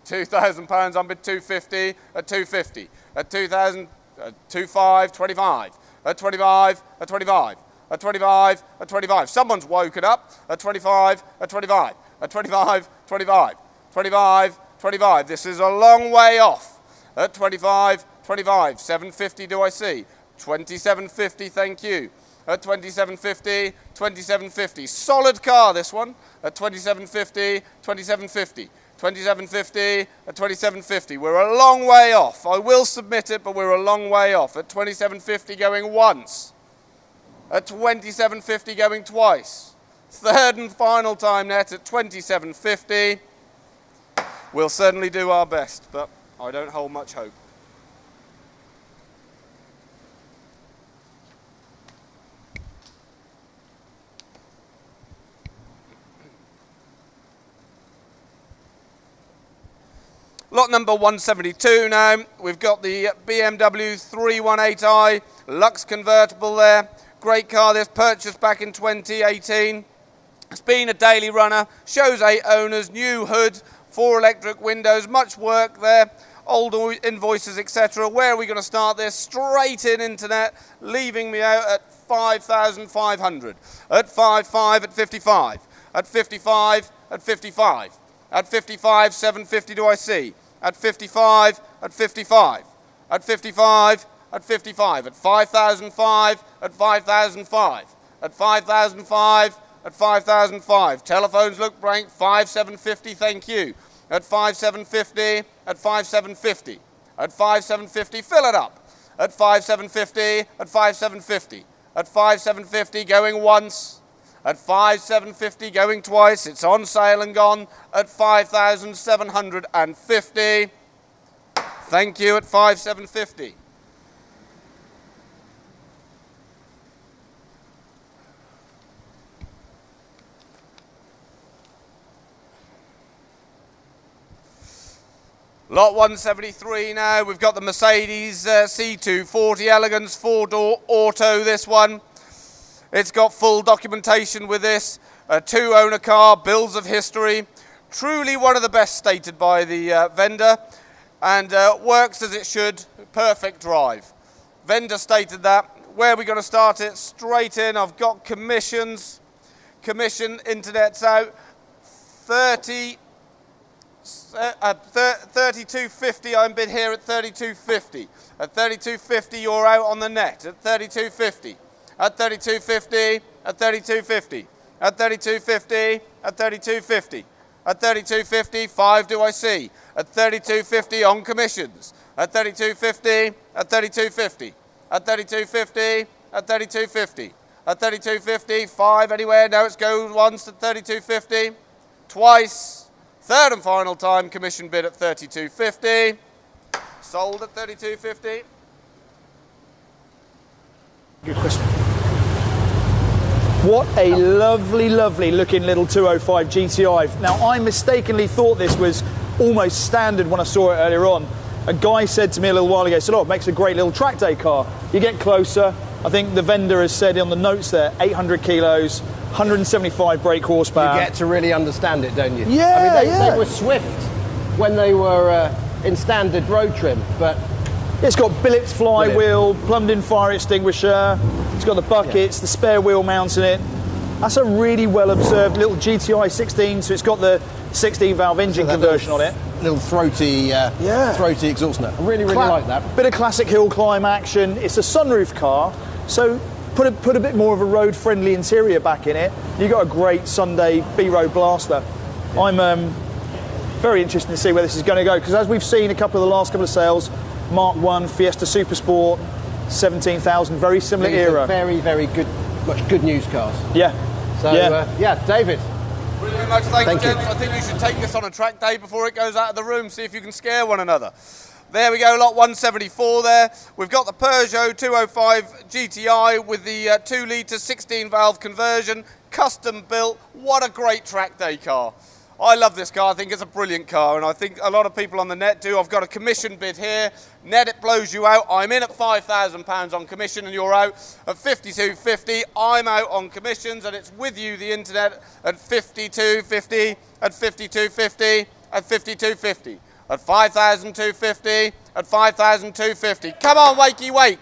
£2,000 on bid 250 at 250 at 2,000 at 25 25 at 25 at 25 at 25 at 25. Someone's woken up at 25 at 25 at 25 25 25 25. This is a long way off. At 25 25 750 do I see? 2750, thank you. At 2750, 2750. Solid car, this one. At 2750, 2750, 2750, at 2750. We're a long way off. I will submit it, but we're a long way off. At 2750 going once. At 2750 going twice. Third and final time net at 2750. We'll certainly do our best, but I don't hold much hope. Lot number 172 now. We've got the BMW 318i Lux convertible there. Great car this, purchased back in 2018. It's been a daily runner, shows 8 owners, new hood, 4 electric windows, much work there, old invoices, etc. Where are we going to start this? Straight in internet, leaving me out at 5,500. At 55, at 55. At 55, at 55. At 55, 750 do I see? At 55, at 55. At 55, at 55. At 5,005, at 5,005. At 5,005, at 5,005. Telephones look blank, 5,750, thank you. At 5,750, at 5,750. At 5,750, fill it up. At 5,750, at 5,750. At 5,750, going once. At 5,750 going twice. It's on sale and gone at 5,750. Thank you at 5,750. Lot 173 now, we've got the Mercedes C240 Elegance 4-door auto, this one. It's got full documentation with this, a 2-owner car, bills of history. Truly one of the best stated by the vendor, and works as it should, perfect drive. Vendor stated that. Where are we going to start it? Straight in, I've got commissions. Commission, internet's out. 32.50, I'm bid here at 32.50. At 32.50, you're out on the net. At 32.50. At 32.50. At 32.50. At 32.50. At 32.50. At 32.50, 5 do I see. At 32.50 on commissions. At 32.50. At 32.50. At 32.50. At 32.50. At 32.50, 5 anywhere. Now it's go once at 32.50. Twice. Third and final time, commission bid at 32.50. Sold at 32.50. Good question. What a lovely, lovely looking little 205 GTI. Now, I mistakenly thought this was almost standard when I saw it earlier on. A guy said to me a little while ago, he said, oh, it makes a great little track day car. You get closer, I think the vendor has said on the notes there, 800 kilos, 175 brake horsepower. You get to really understand it, don't you? Yeah, I mean, they were swift when they were in standard road trim, but... It's got billet flywheel, plumbed-in fire extinguisher, it's got the buckets, the spare wheel mount in it. That's a really well-observed little GTI 16, so it's got the 16-valve engine conversion on it. Little throaty exhaust note. I really like that. Bit of classic hill climb action. It's a sunroof car, so put a bit more of a road-friendly interior back in it. You got a great Sunday B-road blaster. Yeah. I'm very interested to see where this is going to go, because as we've seen a couple of the last couple of sales, Mark 1, Fiesta Super Sport, 17,000, very similar era. Very, very good, much good news cars. Yeah. So, David. Really much thank you, gents. I think you should take this on a track day before it goes out of the room, see if you can scare one another. There we go, lot 174 there. We've got the Peugeot 205 GTI with the 2-litre 16-valve conversion, custom built. What a great track day car. I love this car. I think it's a brilliant car, and I think a lot of people on the net do. I've got a commission bid here. Net, it blows you out. I'm in at £5,000 on commission, and you're out at 52.50. I'm out on commissions, and it's with you, the internet, at 52.50, at 52.50, at 52.50, at 5,250, at 5,250. Come on, wakey wake.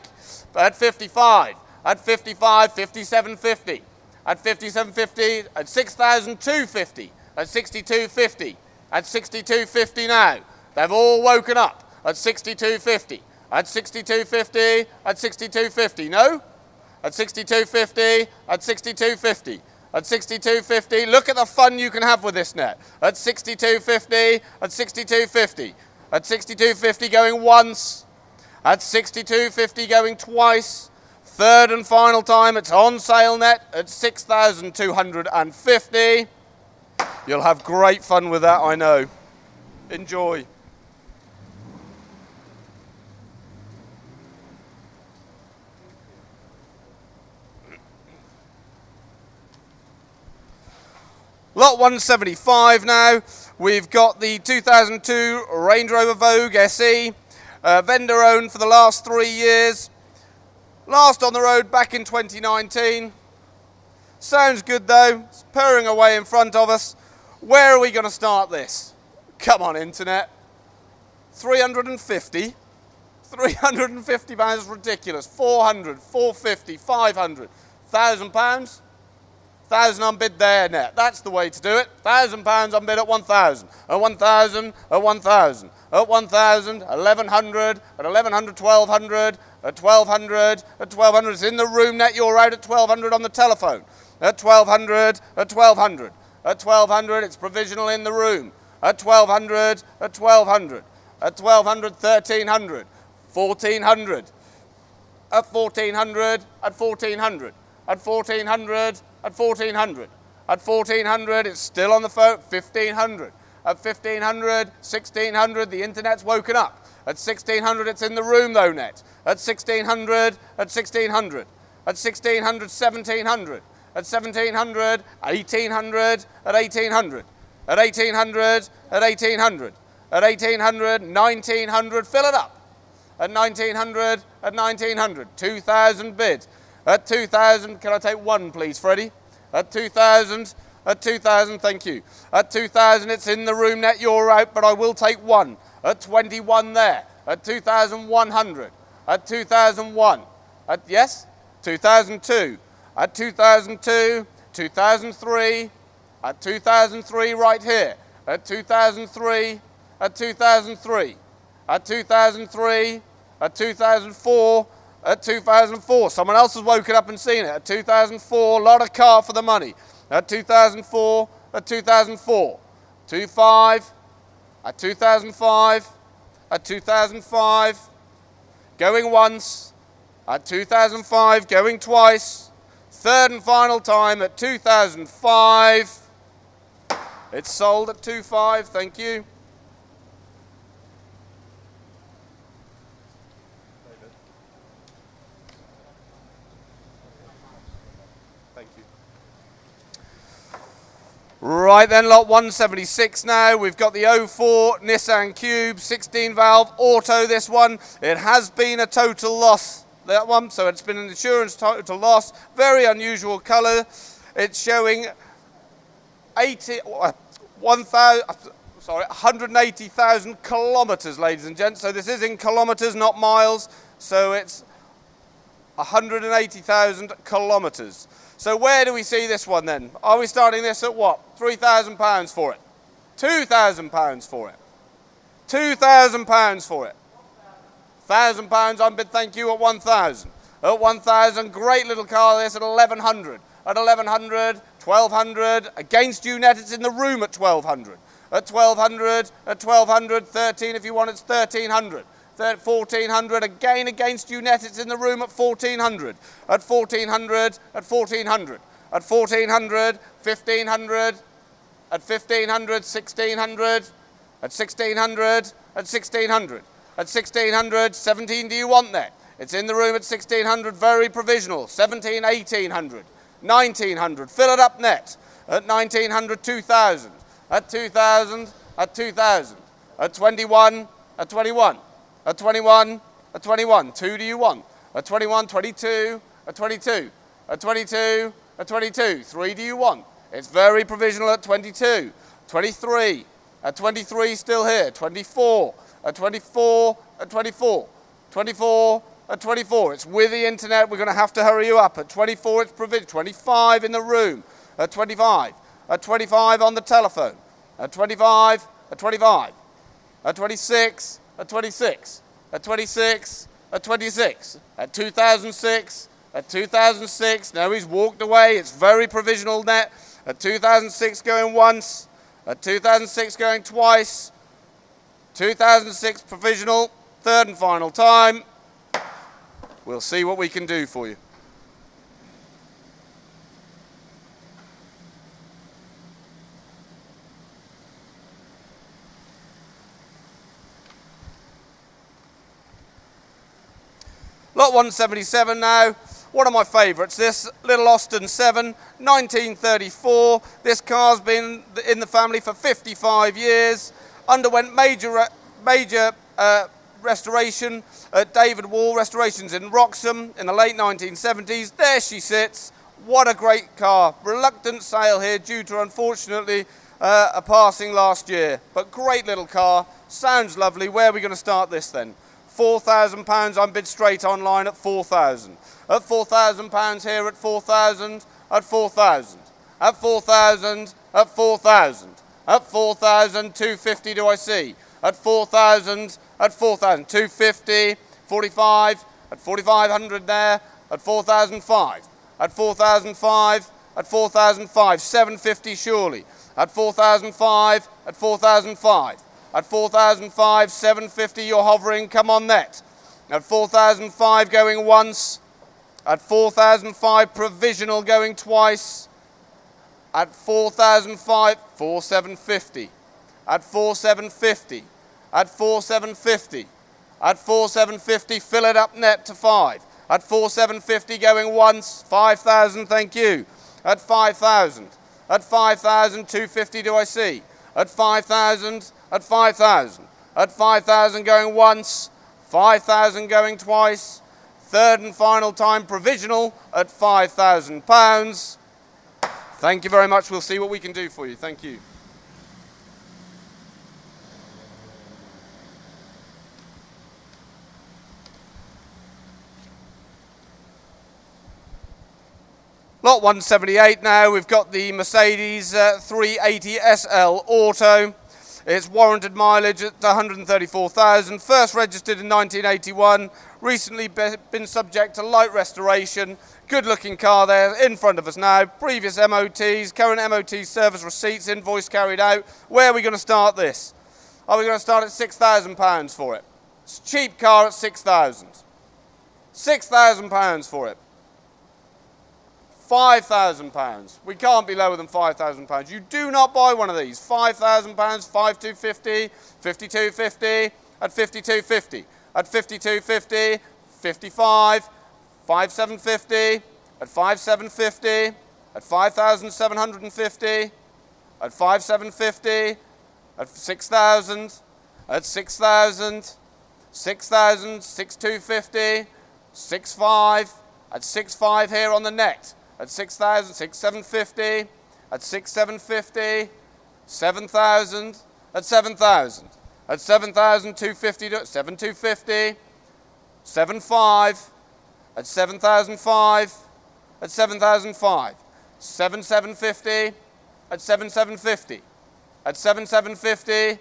At 55, at 55, 57.50, at 57.50, at 6,250. At 62.50, at 62.50 now. They've all woken up at 62.50, at 62.50, at 62.50. No? At 62.50, at 62.50, at 62.50. Look at the fun you can have with this net. At 62.50, at 62.50, at 62.50 going once, at 62.50 going twice. Third and final time, it's on sale net at 6,250. You'll have great fun with that, I know. Enjoy. Lot 175 now. We've got the 2002 Range Rover Vogue SE, vendor owned for the last 3 years. Last on the road back in 2019. Sounds good though, it's purring away in front of us. Where are we going to start this? Come on, internet. 350? 350 pounds is ridiculous. 400, 450, 500, £1,000? 1,000 on bid there, net. That's the way to do it. £1,000 on bid at 1,000. At 1,000, at 1,000. At 1,000, 1,100, at 1,100, 1,200, at 1,200, at 1,200. It's in the room, net. You're out at 1,200 on the telephone. At 1,200, at 1,200. At 1,200, it's provisional in the room. At 1,200, at 1,200. At 1,200, 1,300. 1,400. At 1,400, at 1,400. At 1,400, at 1,400. At 1,400, it's still on the phone. 1,500. At 1,500, 1,600, the internet's woken up. At 1,600, it's in the room though, net. At 1,600, at 1,600. At 1,600, 1,700. At 1,700, 1,800, at 1,800. At 1,800, at 1,800. at 1800, 1900, fill it up. At 1900, at 1900, 2000 bid. At 2000, can I take one please, Freddie? At 2000, at 2000, thank you. At 2000, it's in the room net, you're out, but I will take one. At 21 there. At 2100. At 2001. At, yes? 2002. At 2002, 2003. At 2003 right here. At 2003. At 2003. At 2003. At 2004. At 2004. Someone else has woken up and seen it. At 2004, a lot of car for the money. At 2004, at 2004, 25, at 2005, at 2005, going once, at 2005, going twice, third and final time at 2005. It's sold at 25, thank you. Right then, lot 176 now. We've got the 04 Nissan Cube, 16 valve, auto this one. It has been a total loss, that one, so it's been an insurance total loss. Very unusual colour. It's showing 180,000 kilometres, ladies and gents. So this is in kilometres, not miles. So it's 180,000 kilometres. So where do we see this one then? Are we starting this at what? £3,000 for it? £2,000 for it? £2,000 for it? £1,000 on bid, thank you, at 1,000. At 1,000, great little car this at 1,100. At 1,100, 1,200, against you net, it's in the room at 1,200. At 1,200, at 1,200, 13 if you want, it's 1,300. 1,400, again against you net, it's in the room at 1,400. At 1,400, at 1,400. At 1,400, 1,500. At 1,500, 1,600. At 1,600, at 1,600. At 1,600, 17 do you want there? It's in the room at 1,600, very provisional. 17, 1,800. 1,900, fill it up net. At 1,900, 2,000. At 2,000, at 2,000. At 21, at 21. At 21, at 21, 2 do you want? At 21, 22, at 22, at 22, at 22, 3 do you want? It's very provisional at 22, 23, at 23 still here, 24, at 24, at 24, 24, at 24, it's with the internet, we're going to have to hurry you up. At 24 it's provisional, 25 in the room, at 25 on the telephone, at 25, at 25, at 26, at 26, at 26, at 26, at 2006, at 2006, now he's walked away, it's very provisional net, at 2006 going once, at 2006 going twice, 2006 provisional, third and final time. We'll see what we can do for you. Lot 177 now, one of my favourites, this little Austin 7, 1934. This car's been in the family for 55 years, underwent major restoration at David Wall Restorations in Wroxham in the late 1970s. There she sits, what a great car. Reluctant sale here due to, unfortunately, a passing last year. But great little car, sounds lovely. Where are we going to start this then? £4,000, I'm bid straight online at 4,000. At £4,000 here at 4,000, at 4,000, at 4,000, at 4,000, at 4,000, 250 do I see? At 4,000, at 4,000, 250, 45, at 4,500 there, at 4,005, at 4,005, at 4,005, 750 surely, at 4,005, at 4,005. At 4,005, 750, you're hovering, come on net. At 4,005 going once. At 4,005 provisional going twice. At 4,005, 4,750. At 4,750. At 4,750. At 4,750, fill it up net to 5. At 4,750 going once, 5,000, thank you. At 5,000. At 5,000, 250 do I see? at 5,000, at 5,000, at 5,000 going once, 5,000 going twice, third and final time provisional at £5,000. Thank you very much. We'll see what we can do for you. Thank you. Lot 178 now, we've got the Mercedes 380 SL Auto. It's warranted mileage at 134,000, first registered in 1981, recently been subject to light restoration. Good looking car there in front of us now, previous MOTs, current MOT service receipts, invoice carried out. Where are we going to start this? Are we going to start at £6,000 for it? It's a cheap car at 6,000. £6,000 for it. £5,000. We can't be lower than £5,000. You do not buy one of these. £5,000, 5,250, 5,250, at 5,250, at 5,250, 55, 5,750, at 5,750, at 5,750, at 5,750, at 6,000, at 6,000, 6,000, 6,250, 6,5, at 6,5 here on the net. At 6,000, 6,750, at 6,750, 7,000, at 7,000, at 7,250, at 7,250, 7,5, at 7,005, at 7,005, 7,750, at 7,750, at 7,750,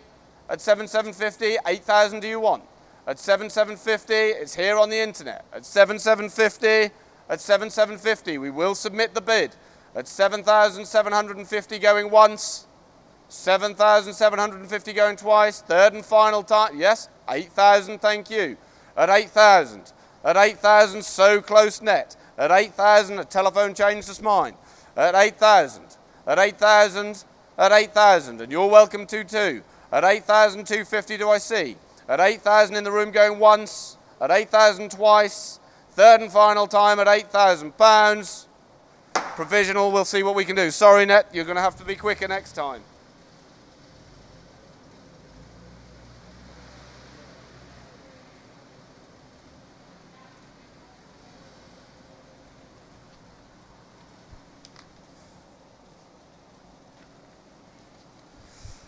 at 7,750, 8,000 do you want? At 7,750, it's here on the internet. At 7,750, at 7,750, we will submit the bid. At 7,750 going once, 7,750 going twice, third and final time, yes, 8,000, thank you. At 8,000, at 8,000, so close net. At 8,000, a telephone changed its mind. At 8,000, at 8,000, at 8,000, and you're welcome to too. At 8,250 do I see. At 8,000 in the room going once, at 8,000 twice, third and final time at £8,000. Provisional, we'll see what we can do. Sorry, Net, you're going to have to be quicker next time.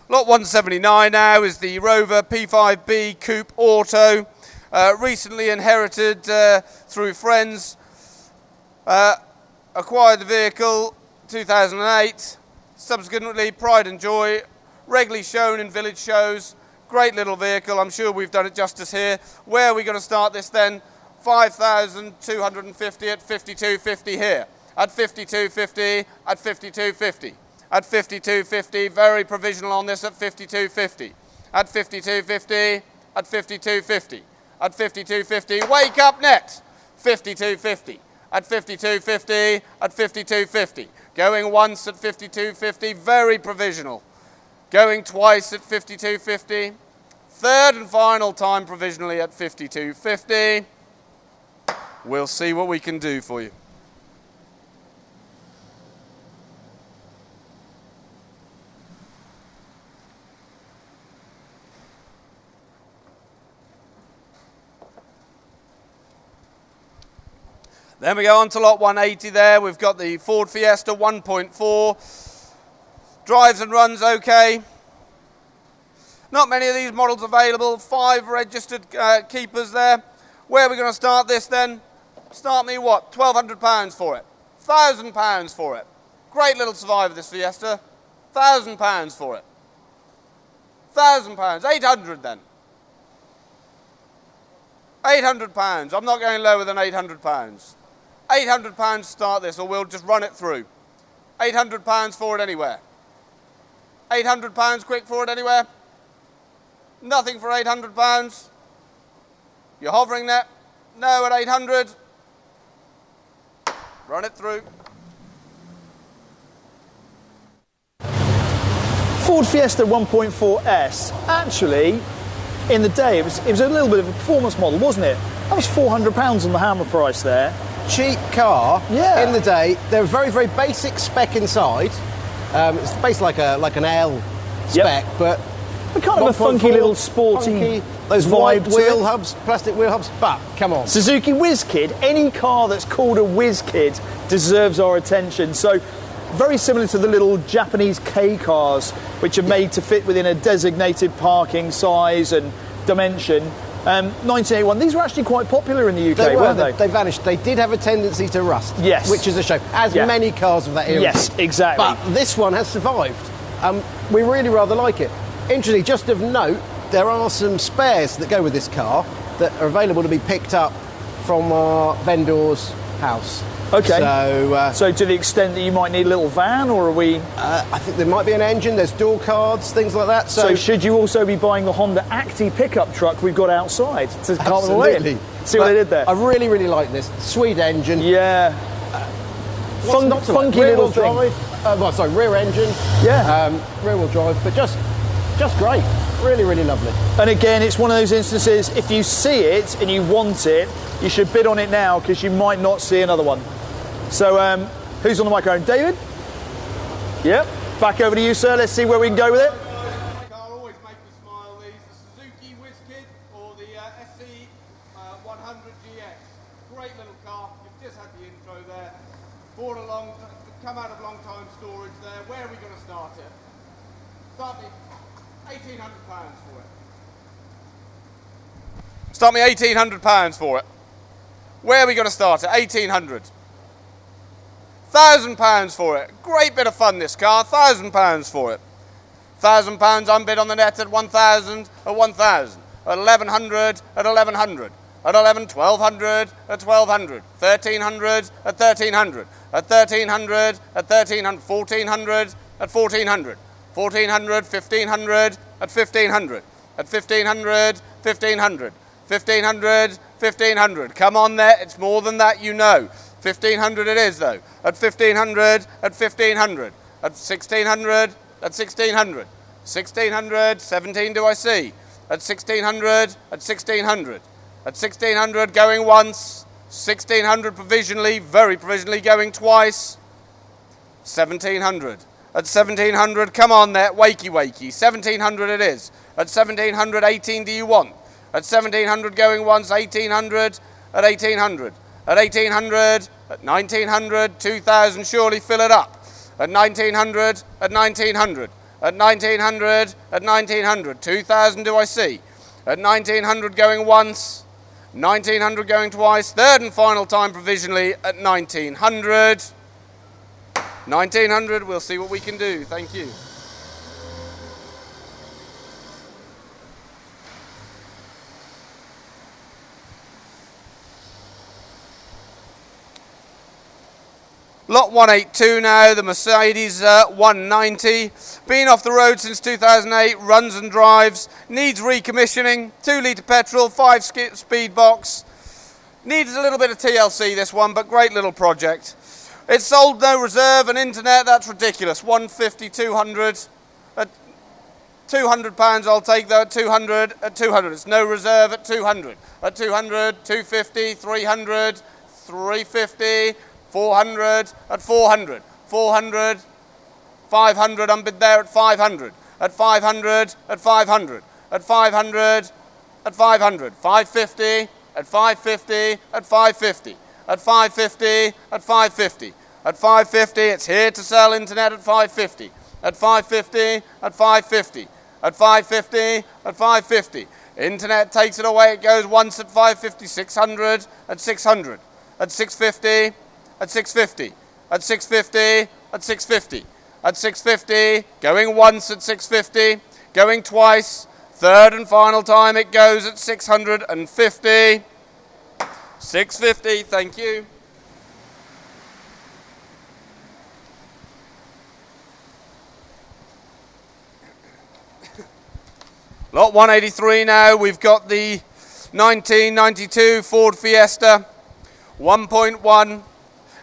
Lot 179 now is the Rover P5B Coupe Auto. Recently inherited through friends, acquired the vehicle 2008, subsequently pride and joy, regularly shown in village shows, great little vehicle, I'm sure we've done it justice here. Where are we going to start this then? 5,250 at 5,250 here, at 5,250, at 5,250, at 5,250, very provisional on this at 5,250, at 5,250, at 5,250. At 5,250, wake up net, 5,250, at 5,250, at 5,250, going once at 5,250, very provisional, going twice at 5,250, third and final time provisionally at 5,250. We'll see what we can do for you. Then we go on to lot 180 there. We've got the Ford Fiesta 1.4. Drives and runs okay. Not many of these models available. 5 registered keepers there. Where are we going to start this then? Start me what? £1,200 for it. £1,000 for it. Great little survivor this Fiesta. £1,000 for it. £1,000. 800 then. £800. I'm not going lower than £800. £800 to start this, or we'll just run it through. £800 for it anywhere. £800 quick for it anywhere. Nothing for £800. You're hovering there. No at 800. Run it through. Ford Fiesta 1.4S, actually, in the day, it was a little bit of a performance model, wasn't it? That was £400 on the hammer price there. Cheap car, yeah. In the day. They're very, very basic spec inside. It's basically like an L spec, but a kind of a funky 1.4, little sporty those vibe white to wheel it. hubs, plastic wheel hubs. But come on, Suzuki WizKid, any car that's called a WizKid deserves our attention. So very similar to the little Japanese K cars, which are made to fit within a designated parking size and dimension. 1981, these were actually quite popular in the UK, weren't they? They vanished. They did have a tendency to rust, yes, which is a shame, as many cars of that era. Yes, exactly. But this one has survived. We really rather like it. Interestingly, just of note, there are some spares that go with this car that are available to be picked up from our vendor's house. Okay. So to the extent that you might need a little van, or are we? I think there might be an engine. There's door cards, things like that. So should you also be buying the Honda Acti pickup truck we've got outside to calm them away? Absolutely. See what I did there? I really, really like this. Sweet engine. Yeah. Funky little thing. Rear engine. Yeah. Rear wheel drive, but just great. Really, really lovely. And again, it's one of those instances, if you see it and you want it, you should bid on it now, because you might not see another one. So who's on the microphone? David? Yep. Back over to you, sir. Let's see where we can go with it. My car always make me smile, these. The Suzuki WizKid or the SC100 GX. Great little car. You've just had the intro there. Bought along, come out of long time storage there. Where are we going to start it? Start me £1,800 for it. Start me £1,800 for it. Where are we going to start it? 1,800. £1,000 for it. Great bit of fun, this car. £1,000 for it. £1,000 I'm bid on the net at 1,000 at 1,000. At 1,100 at 1,100. At 1,100, 1,200 at 1,200. 1,300 at 1,300. At 1,300 at 1,300. 1,400 at 1,400. 1,400, 1,500 at 1,500. At 1,500, 1,500. 1,500, 1,500. Come on there, it's more than that, you know. 1,500 it is, though. At 1,500, at 1,500. At 1,600, at 1,600. 1,600, 17 do I see. At 1,600, at 1,600. At 1,600 going once. 1,600 provisionally, very provisionally going twice. 1,700. At 1,700, come on there, wakey. 1,700 it is. At 1,700, 18 do you want? At 1,700 going once, 1,800, at 1,800. At 1,800, at 1,900, 2,000, surely fill it up. At 1,900, at 1,900. At 1,900, at 1,900, 2,000 do I see. At 1,900 going once, 1,900 going twice, third and final time provisionally at 1,900. 1,900, we'll see what we can do, thank you. Lot 182 now, the Mercedes 190. Been off the road since 2008, runs and drives, needs recommissioning, 2 litre petrol, 5-speed box. Needs a little bit of TLC this one, but great little project. It's sold no reserve and internet, that's ridiculous. 150, 200. At £200 I'll take though, at 200, at 200. It's no reserve at 200. At 200, 250, 300, 350, 400, at 400, 400, 500, I'm bid there at 500, at 500, at 500, at 500, at 500, 550, at 550, at 550, at 550, at 550, at 550, it's here to sell internet at 550, at 550, at 550, at 550, at 550, internet takes it away, it goes once at 550, 600, at 600, at 650, at 650, at 650, at 650, at 650, going once at 650, going twice, third and final time it goes at 650, 650, thank you. Lot 183 now, we've got the 1992 Ford Fiesta, 1.1.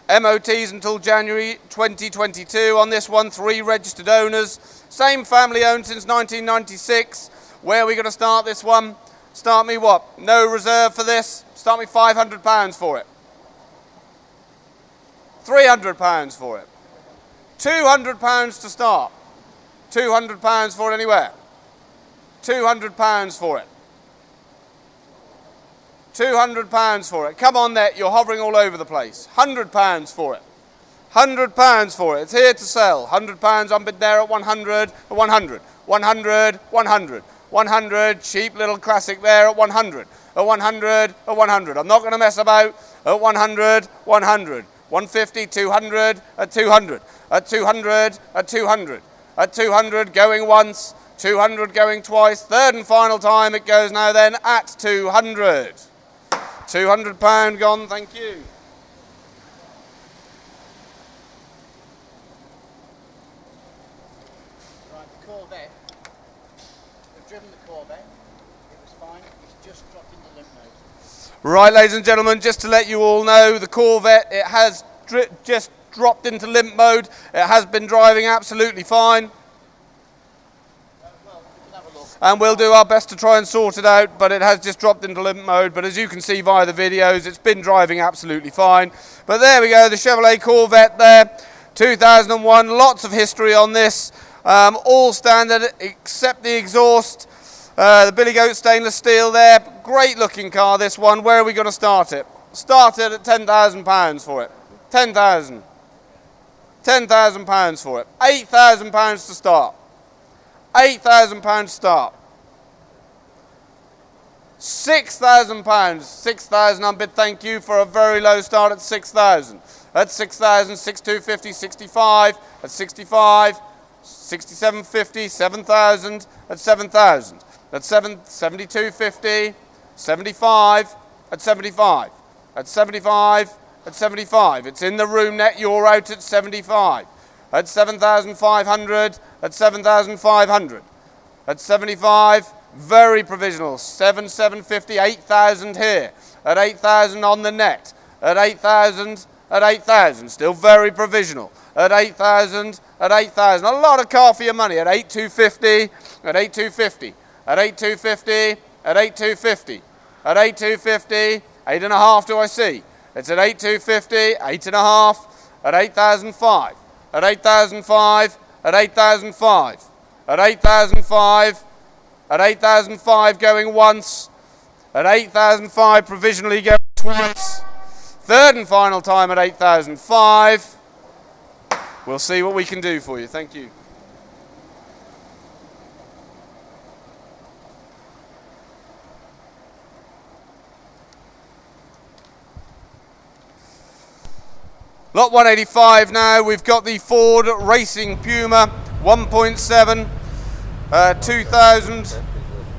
MOTs until January 2022 on this one, 3 registered owners, same family owned since 1996. Where are we going to start this one? Start me what? No reserve for this? Start me £500 for it. £300 for it. £200 to start. £200 for it anywhere. £200 for it. £200 for it. Come on there, you're hovering all over the place. £100 for it. £100 for it. It's here to sell. £100 on bid there at 100, 100, 100, 100, 100. Cheap little classic there at 100, at 100, at 100. I'm not going to mess about. At 100, 100, 150, 200, at 200, at 200, at 200, at 200 going once, 200 going twice. Third and final time it goes now then at 200. £200 gone, thank you. Right, the Corvette. I've driven the Corvette. It was fine. It's just dropped into limp mode. Right, ladies and gentlemen, just to let you all know, the Corvette, it has just dropped into limp mode. It has been driving absolutely fine. And we'll do our best to try and sort it out, but it has just dropped into limp mode. But as you can see via the videos, it's been driving absolutely fine. But there we go, the Chevrolet Corvette there, 2001, lots of history on this. All standard except the exhaust. The Billy Goat stainless steel there, great looking car this one. Where are we going to start it? Start it at £10,000 for it. 10,000. £10,000 for it. £8,000 to start. £8,000 start. £6,000. 6,000 on bid, thank you, for a very low start at 6,000. At 6,000, 6,250, 65. At 65, 6,750, 7,000. At 7,000. At 7,250, 75. At 75. At 75. At 75. It's in the room net. You're out at 75. At 7,500. At 7,500. At 75, very provisional. 7,750, 8,000 here. At 8,000 on the net. At 8,000, at 8,000, still very provisional. At 8,000, at 8,000. A lot of car for your money. At 8,250, at 8,250, at 8,250, at 8,250, at 8,250, 8.5 do I see? It's at 8,250, 8.5, at 8,005, at 8,005, at 8,005, at 8,005, at 8,005 going once, at 8,005 provisionally going twice, third and final time at 8,005. We'll see what we can do for you. Thank you. Lot 185 now, we've got the Ford Racing Puma 1.7, 2000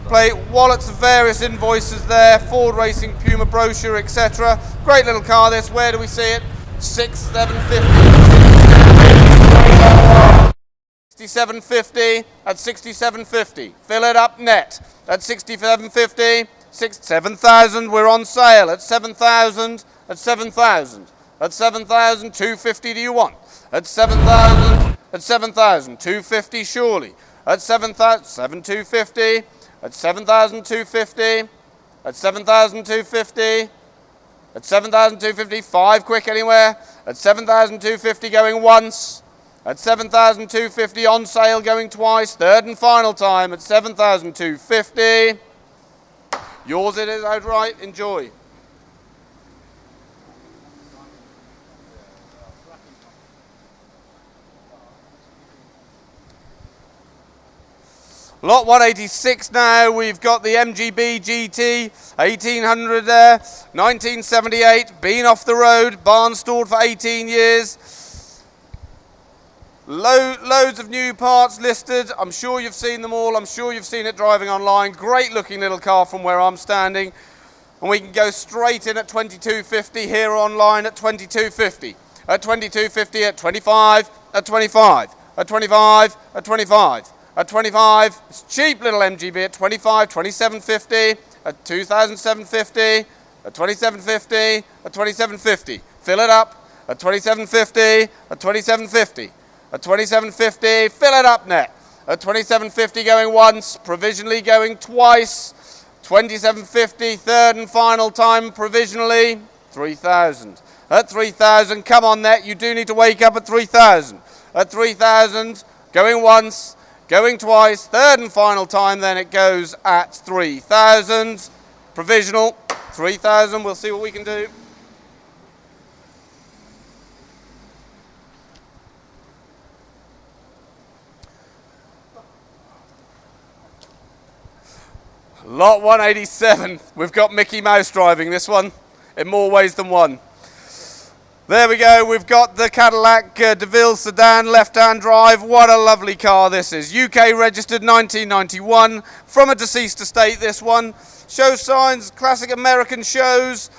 plate, wallets of various invoices there, Ford Racing Puma brochure, etc. Great little car this, where do we see it? 6750 at 6750, fill it up net at 6750, 7,000, we're on sale at 7,000, at 7,000. At 7,000, 250 do you want? At 7,000, at 7,000, 250 surely. At 7,000, 7,250. At 7,250. At 7,250. At 7,250, 5 quick anywhere. At 7,250 going once. At 7,250 on sale going twice. Third and final time at 7,250. Yours it is outright. Enjoy. Lot 186 now, we've got the MGB GT, 1800 there, 1978, been off the road, barn stored for 18 years. Loads of new parts listed, I'm sure you've seen them all, I'm sure you've seen it driving online. Great looking little car from where I'm standing. And we can go straight in at 2250 here online at 2250. At 2250, at 25, at 25, at 25, at 25. At 25, it's cheap little MGB at 25, 2750, at 2750, at 2750, at 2750. Fill it up at 2750, at 2750, at 2750, fill it up net. At 2750 going once, provisionally going twice, 2750, third and final time provisionally, 3,000. At 3,000, come on net, you do need to wake up at 3,000. At 3,000, going once, going twice, third and final time, then it goes at 3,000. Provisional, 3,000, we'll see what we can do. Lot 187, we've got Mickey Mouse driving this one, in more ways than one. There we go, we've got the Cadillac DeVille sedan, left-hand drive. What a lovely car this is. UK registered 1991, from a deceased estate this one. Show signs, classic American shows,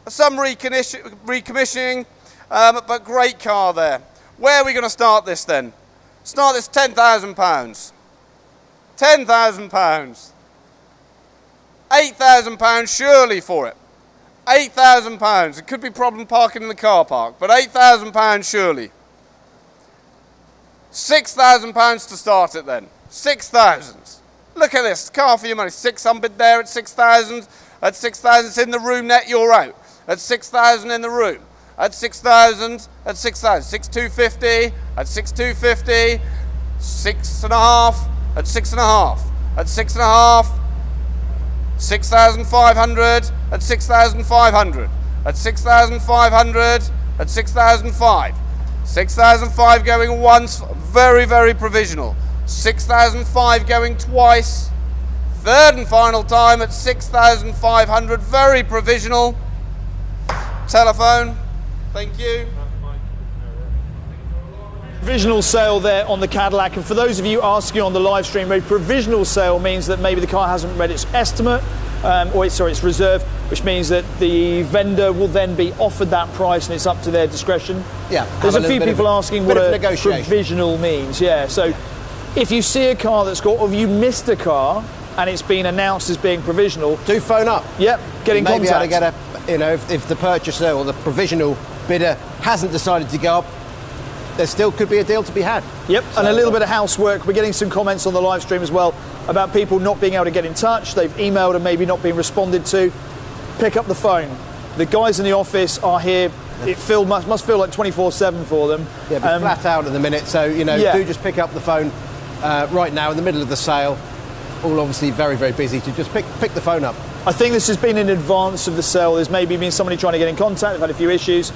some recommissioning, but great car there. Where are we going to start this then? Start this £10,000. £10,000. £8,000 surely for it. £8,000. It could be problem parking in the car park, but £8,000 surely. £6,000 to start it then. 6,000. Look at this, car for your money. 600 there at 6,000. At 6,000, it's in the room net, you're out. At 6,000 in the room. At 6,000, at 6,000. 6,250, at 6,250. 6.5, at 6.5. At 6.5. 6,500 at 6,500 at 6,500 at 6,005. 6,005 going once, very, very provisional. 6,005 going twice. Third and final time at 6,500, very provisional. Telephone, thank you. Provisional sale there on the Cadillac, and for those of you asking on the live stream, a provisional sale means that maybe the car hasn't read its estimate, its reserve, which means that the vendor will then be offered that price and it's up to their discretion. Yeah. There's a few people asking what a provisional means. Yeah. So if you see a car that's got, or if you missed a car and it's been announced as being provisional, do phone up. Yep. Get in contact. Maybe to get if the purchaser or the provisional bidder hasn't decided to go up, there still could be a deal to be had. Yep, so, and a little bit of housework. We're getting some comments on the live stream as well about people not being able to get in touch. They've emailed and maybe not being responded to. Pick up the phone. The guys in the office are here. It must feel like 24/7 for them. Yeah, but flat out at the minute. So, do just pick up the phone right now in the middle of the sale. All obviously very, very busy, to just pick the phone up. I think this has been in advance of the sale. There's maybe been somebody trying to get in contact. We've had a few issues.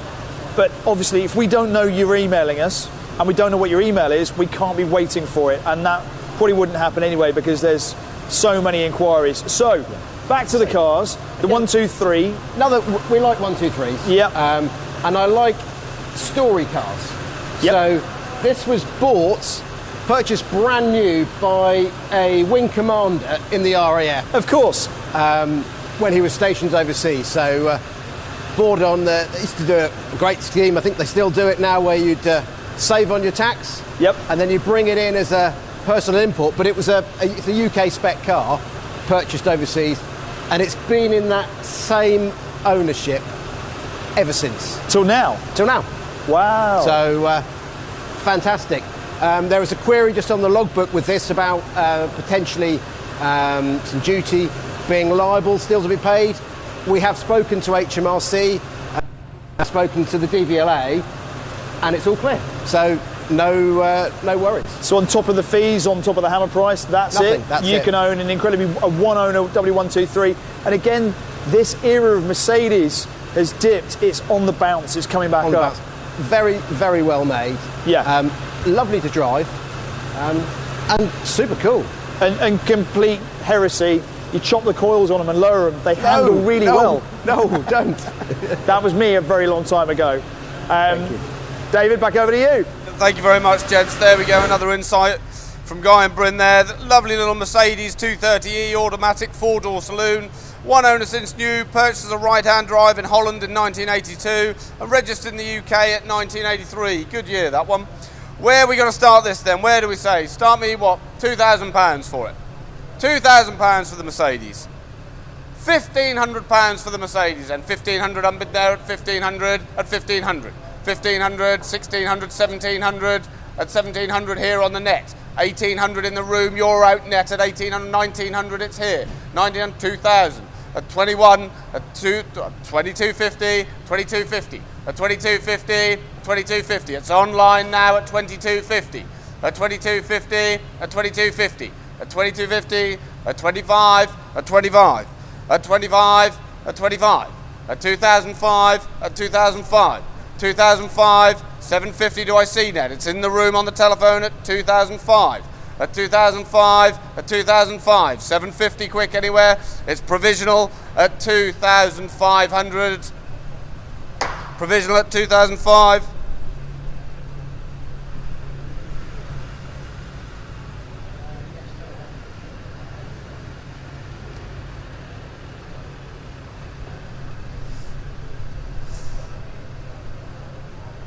But obviously, if we don't know you're emailing us and we don't know what your email is, we can't be waiting for it. And that probably wouldn't happen anyway because there's so many inquiries. So, back to the cars, the 123. We like 123s. Yeah. And I like story cars. Yep. So, this was purchased brand new by a wing commander in the RAF. Of course. When he was stationed overseas. So, board on they used to do a great scheme. I think they still do it now, where you'd save on your tax. Yep. And then you bring it in as a personal import. But it was it's a UK spec car purchased overseas, and it's been in that same ownership ever since. Till now. Wow. So fantastic. There was a query just on the logbook with this about potentially some duty being liable still to be paid. We have spoken to HMRC, spoken to the DVLA, and it's all clear. So no worries. So on top of the fees, on top of the hammer price, that's Nothing, it. that's you it. can own an incredibly one-owner W123. And again, this era of Mercedes has dipped. It's on the bounce. It's coming back up. Very, very well made. Yeah. Lovely to drive, and super cool. And complete heresy. You chop the coils on them and lower them. They handle really well. No, don't. That was me a very long time ago. Thank you. David, back over to you. Thank you very much, gents. There we go, another insight from Guy and Bryn there. The lovely little Mercedes 230e automatic 4-door saloon. One owner since new, purchased as a right-hand drive in Holland in 1982 and registered in the UK at 1983. Good year, that one. Where are we going to start this then? Where do we say? Start me, what, £2,000 for it? £2,000 for the Mercedes. £1,500 for the Mercedes, and 1,500 unbid there at 1,500 at 1,500. 1,500, 1,600, 1,700 at 1,700 here on the net. 1,800 in the room, you're out net at 1,800, 1,900 it's here. 1,900, 2,000. At 21, at 22.50, 22.50. At 22.50, 22.50. It's online now at 22.50. a 2250, a 2250, a 2250, a 25, a 25, a 25, a 25, a 2005, a 2005, 2005, 750 do I see net? It's in the room on the telephone at 2005. At 2005, at 2005, 750 quick anywhere. It's provisional at 2,500. Provisional at 2005.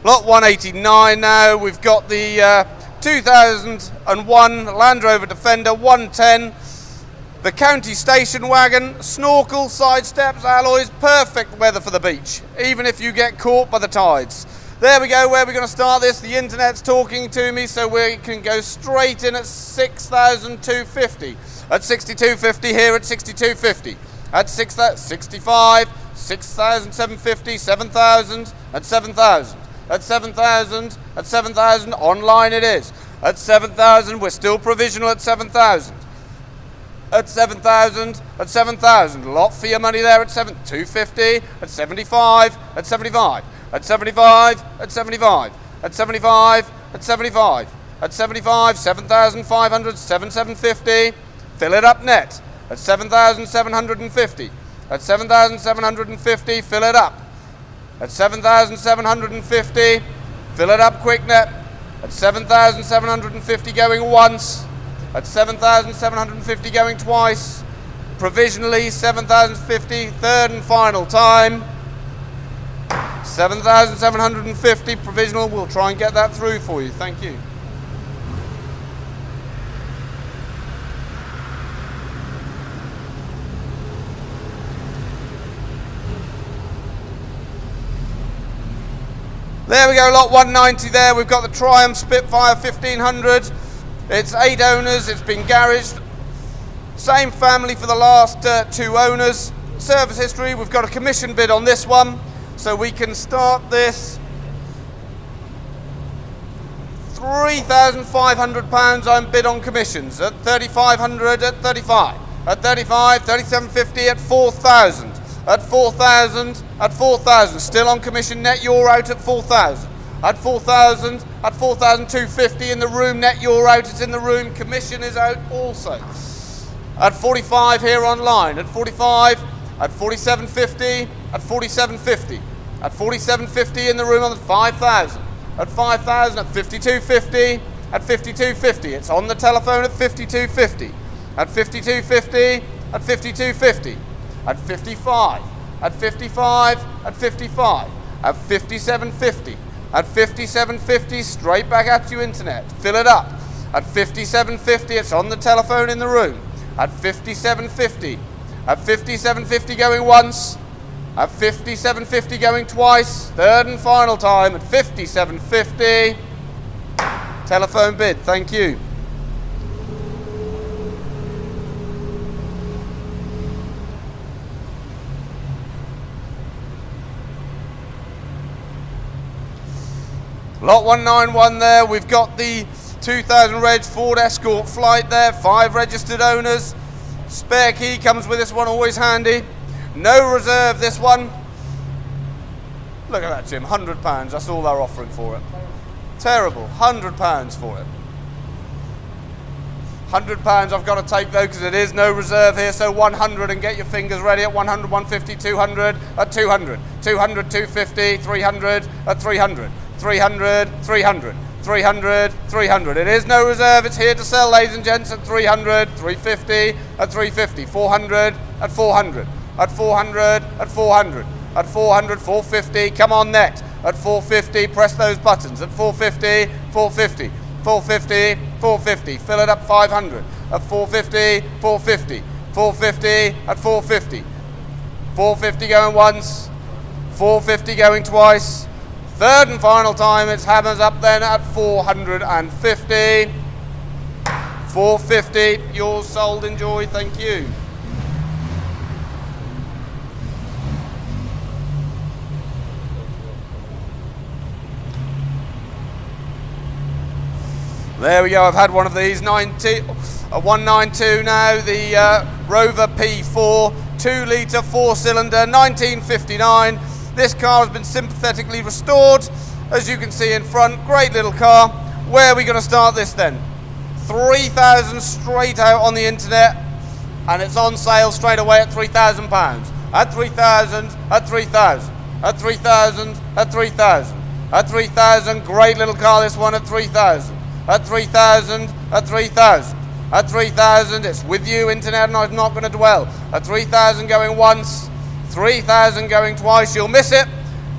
Lot 189 now. We've got the 2001 Land Rover Defender 110. The county station wagon, snorkel, side steps, alloys, perfect weather for the beach, even if you get caught by the tides. There we go, where we're going to start this. The internet's talking to me, so we can go straight in at 6,250. At 6,250 here at 6,250. At 6,65, 6,750, 7,000, at 7,000. At 7,000, at 7,000, online it is. At 7,000, we're still provisional at 7,000. At 7,000, at 7,000, a lot for your money there at 250, at 75, at 75, at 75, at 75, at 75, at 75, at 75, 7,500, 7,750, fill it up net. At 7,750, at 7,750, fill it up. At 7,750, fill it up quick net. At 7,750 going once. At 7,750 going twice. Provisionally 7,050, third and final time. 7,750 provisional. We'll try and get that through for you. Thank you. There we go, lot 190 there. We've got the Triumph Spitfire 1500. It's 8 owners, it's been garaged. Same family for the last 2 owners. Service history, we've got a commission bid on this one. So we can start this. £3,500 I'm bid on commissions. At 3,500, at 35. At 35, 3,750, at 4,000. At 4,000, at 4,000, still on commission net, you're out at 4,000. At 4,000, at 4,250 in the room, net you're out, it's in the room, commission is out also. At 45 here online, at 45, at 47.50, at 47.50, at 47.50 in the room on the 5,000. At 5,000, at 52.50, at 52.50, it's on the telephone at 52.50. At 52.50, at 52.50. At 55, at 55, at 55, at 57.50, at 57.50, straight back at you internet, fill it up. At 57.50, it's on the telephone in the room. At 57.50, at 57.50 going once, at 57.50 going twice, third and final time at 57.50, telephone bid, thank you. Lot 191 there, we've got the 2000 reg Ford Escort Flight there, 5 registered owners. Spare key comes with this one, always handy. No reserve this one. Look at that, Jim, £100, that's all they're offering for it. Terrible, £100 for it. £100 I've got to take though, because it is no reserve here, so 100 and get your fingers ready at 100, 150, 200, at 200, 200, 250, 300, at 300. 300, 300, 300, 300. It is no reserve, it's here to sell, ladies and gents, at 300, 350, at 350, 400, at 400, at 400, at 400, at 400, 450, come on net, at 450, press those buttons, at 450, 450, 450, 450, fill it up 500, at 450, 450, 450, at 450, 450 going once, 450 going twice, third and final time, it's hammers up then at 450. 450, yours sold, enjoy, thank you. There we go, I've had one of these, 192 now, the Rover P4, 2 litre, 4-cylinder, 1959. This car has been sympathetically restored, as you can see in front, great little car. Where are we going to start this then? 3,000 straight out on the internet, and it's on sale straight away at £3,000. At 3,000, at 3,000, at 3,000, at 3,000, at 3,000, great little car this one at 3,000. At 3,000, at 3,000, at 3,000, it's with you internet and I'm not going to dwell. At 3,000 going once, 3,000 going twice, you'll miss it.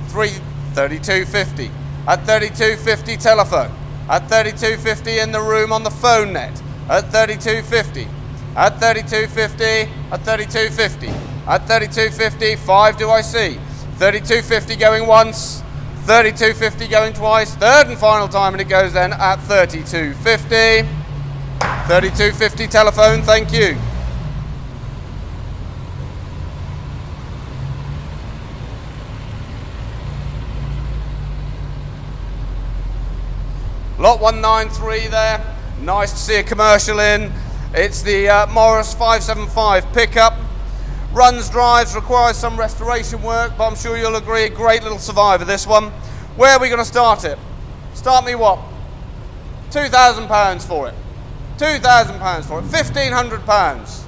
32.50. At 32.50 telephone. At 32.50 in the room on the phone net. At 32.50. At 32.50. At 32.50. At 32.50, 5 do I see. 32.50 going once. 32.50 going twice, third and final time, and it goes then at 32.50. 32.50 telephone, thank you. Lot 193 there, nice to see a commercial in. It's the Morris 575 pickup. Runs, drives, requires some restoration work, but I'm sure you'll agree, a great little survivor this one. Where are we going to start it? Start me what? £2,000 for it. £2,000 for it. £1,500.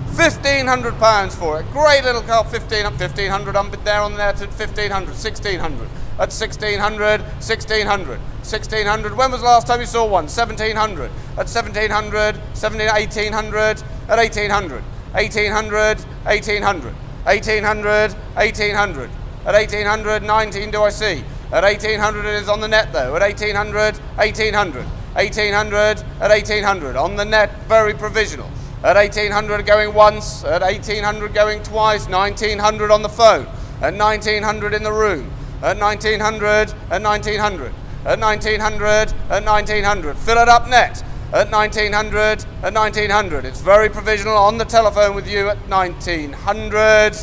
£1,500 for it. Great little car. 1,500. I'm there on there to 1,500. 1,600. At 1,600. 1,600. 1,600. When was the last time you saw one? 1,700. At 1,700. 1,800. At 1,800. 1,800, 1,800, 1,800, 1,800. At 1,800, 19 do I see. At 1,800 it is on the net though. At 1,800, 1,800, 1,800, at 1,800. On the net, very provisional. At 1,800 going once, at 1,800 going twice, 1,900 on the phone. At 1,900 in the room. At 1,900, at 1,900, at 1,900, at 1,900. Fill it up net. At 1,900, at 1,900. It's very provisional on the telephone with you at 1,900.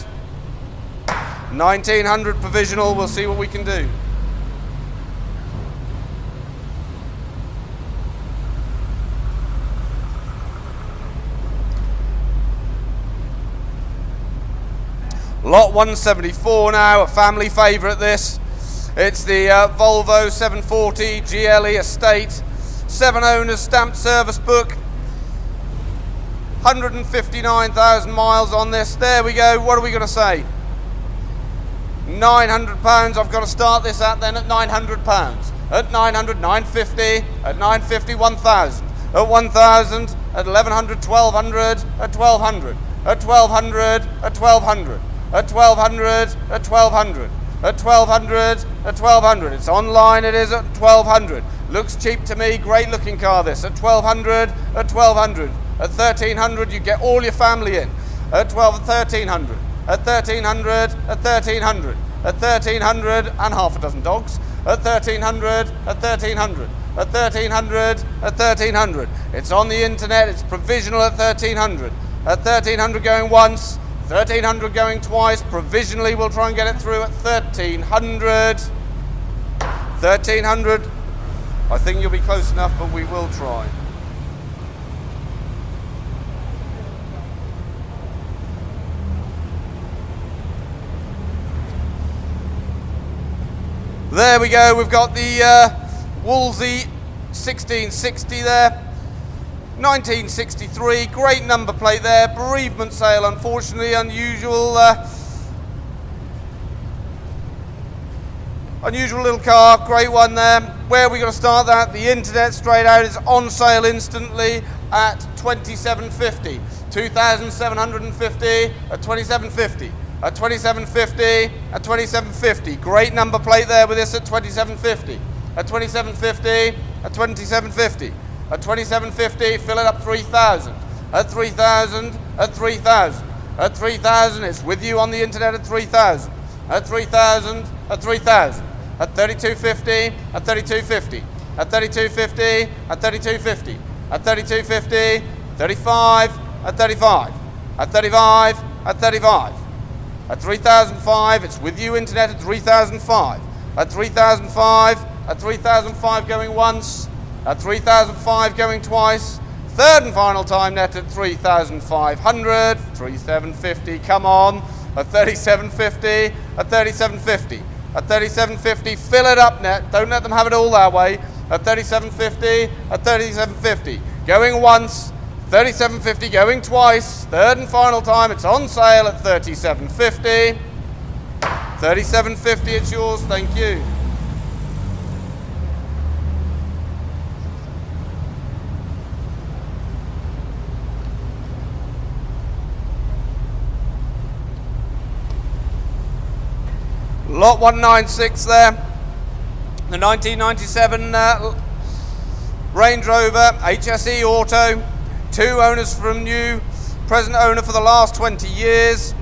1,900 provisional, we'll see what we can do. Lot 174 now, a family favourite this. It's the Volvo 740 GLE Estate. 7 owners, stamped service book, 159,000 miles on this. There we go. What are we going to say? £900. I've got to start this at then at £900. At 900, 950. At 950, 1,000. At 1,000, at 1,100, 1,200. At 1,200. At 1,200. At 1,200. At 1,200. At 1,200. At 1,200. At 1,200. It's online. It is at 1,200. Looks cheap to me, great looking car this. At 1,200, at 1,200, at 1,300 you get all your family in. At 1,300, at 1,300, at 1,300, at 1,300 and half a dozen dogs. At 1,300, at 1,300, at 1,300, at 1,300. It's on the internet, it's provisional at 1,300. At 1,300 going once, 1,300 going twice, provisionally we'll try and get it through at 1,300. 1,300. I think you'll be close enough, but we will try. There we go, we've got the Woolsey 1660 there. 1963, great number plate there, bereavement sale, unfortunately, unusual little car, great one there. Where are we going to start that? The internet straight out is on sale instantly at 2,750. 2,750 at 2,750. At 2,750. At 2,750. Great number plate there with this at 2,750. At 2,750. At 2,750. At 2,750. Fill it up 3,000. At 3,000. At 3,000. At 3,000. It's with you on the internet at 3,000. At 3,000. At 3,000. At 3,250, at 3,250, at 3,250, at 3,250, at 3,250, 35, at 35, at 35, at 35, at 3,005, it's with you internet at 3,005, at 3,005, at 3,005 going once, at 3,005 going twice. Third and final time net at 3,500, 3,750, come on, at 3,750, at 3,750, at 3,750, fill it up net, don't let them have it all that way, at 3,750, at 3,750, going once, 3,750, going twice, third and final time, it's on sale at 3,750, 3,750, it's yours, thank you. Lot 196 there, the 1997 Range Rover HSE Auto, 2 owners from new, present owner for the last 20 years.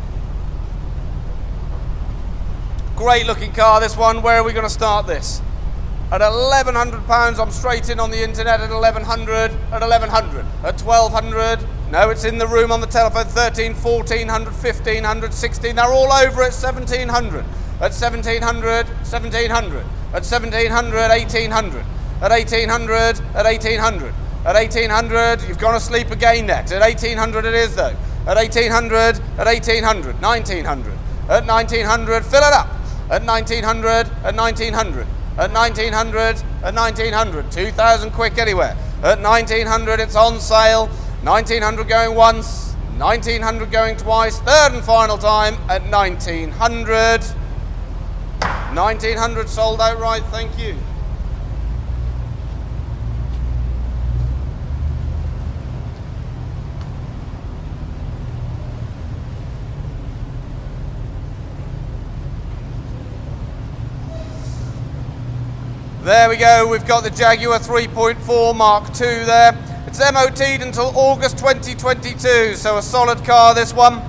Great looking car this one. Where are we going to start this? At £1,100, I'm straight in on the internet at 1,100, at 1,100, at 1,200, no, it's in the room on the telephone, 1,300, 1,400, 1,500, 1,600, they're all over at 1,700. At 1,700, 1,700, at 1,700, 1,800, at 1,800, at 1,800, at 1,800, you've gone to sleep again net, at 1,800 it is though, at 1,800, at 1,800, 1,900, at 1,900, fill it up, at 1,900, at 1,900, at 1,900, at 1,900, 2,000 quick anywhere, at 1,900 it's on sale, 1,900 going once, 1,900 going twice, third and final time at 1,900. 1,900 sold outright, thank you. There we go, we've got the Jaguar 3.4 Mark II there. It's MOT'd until August 2022, so a solid car this one.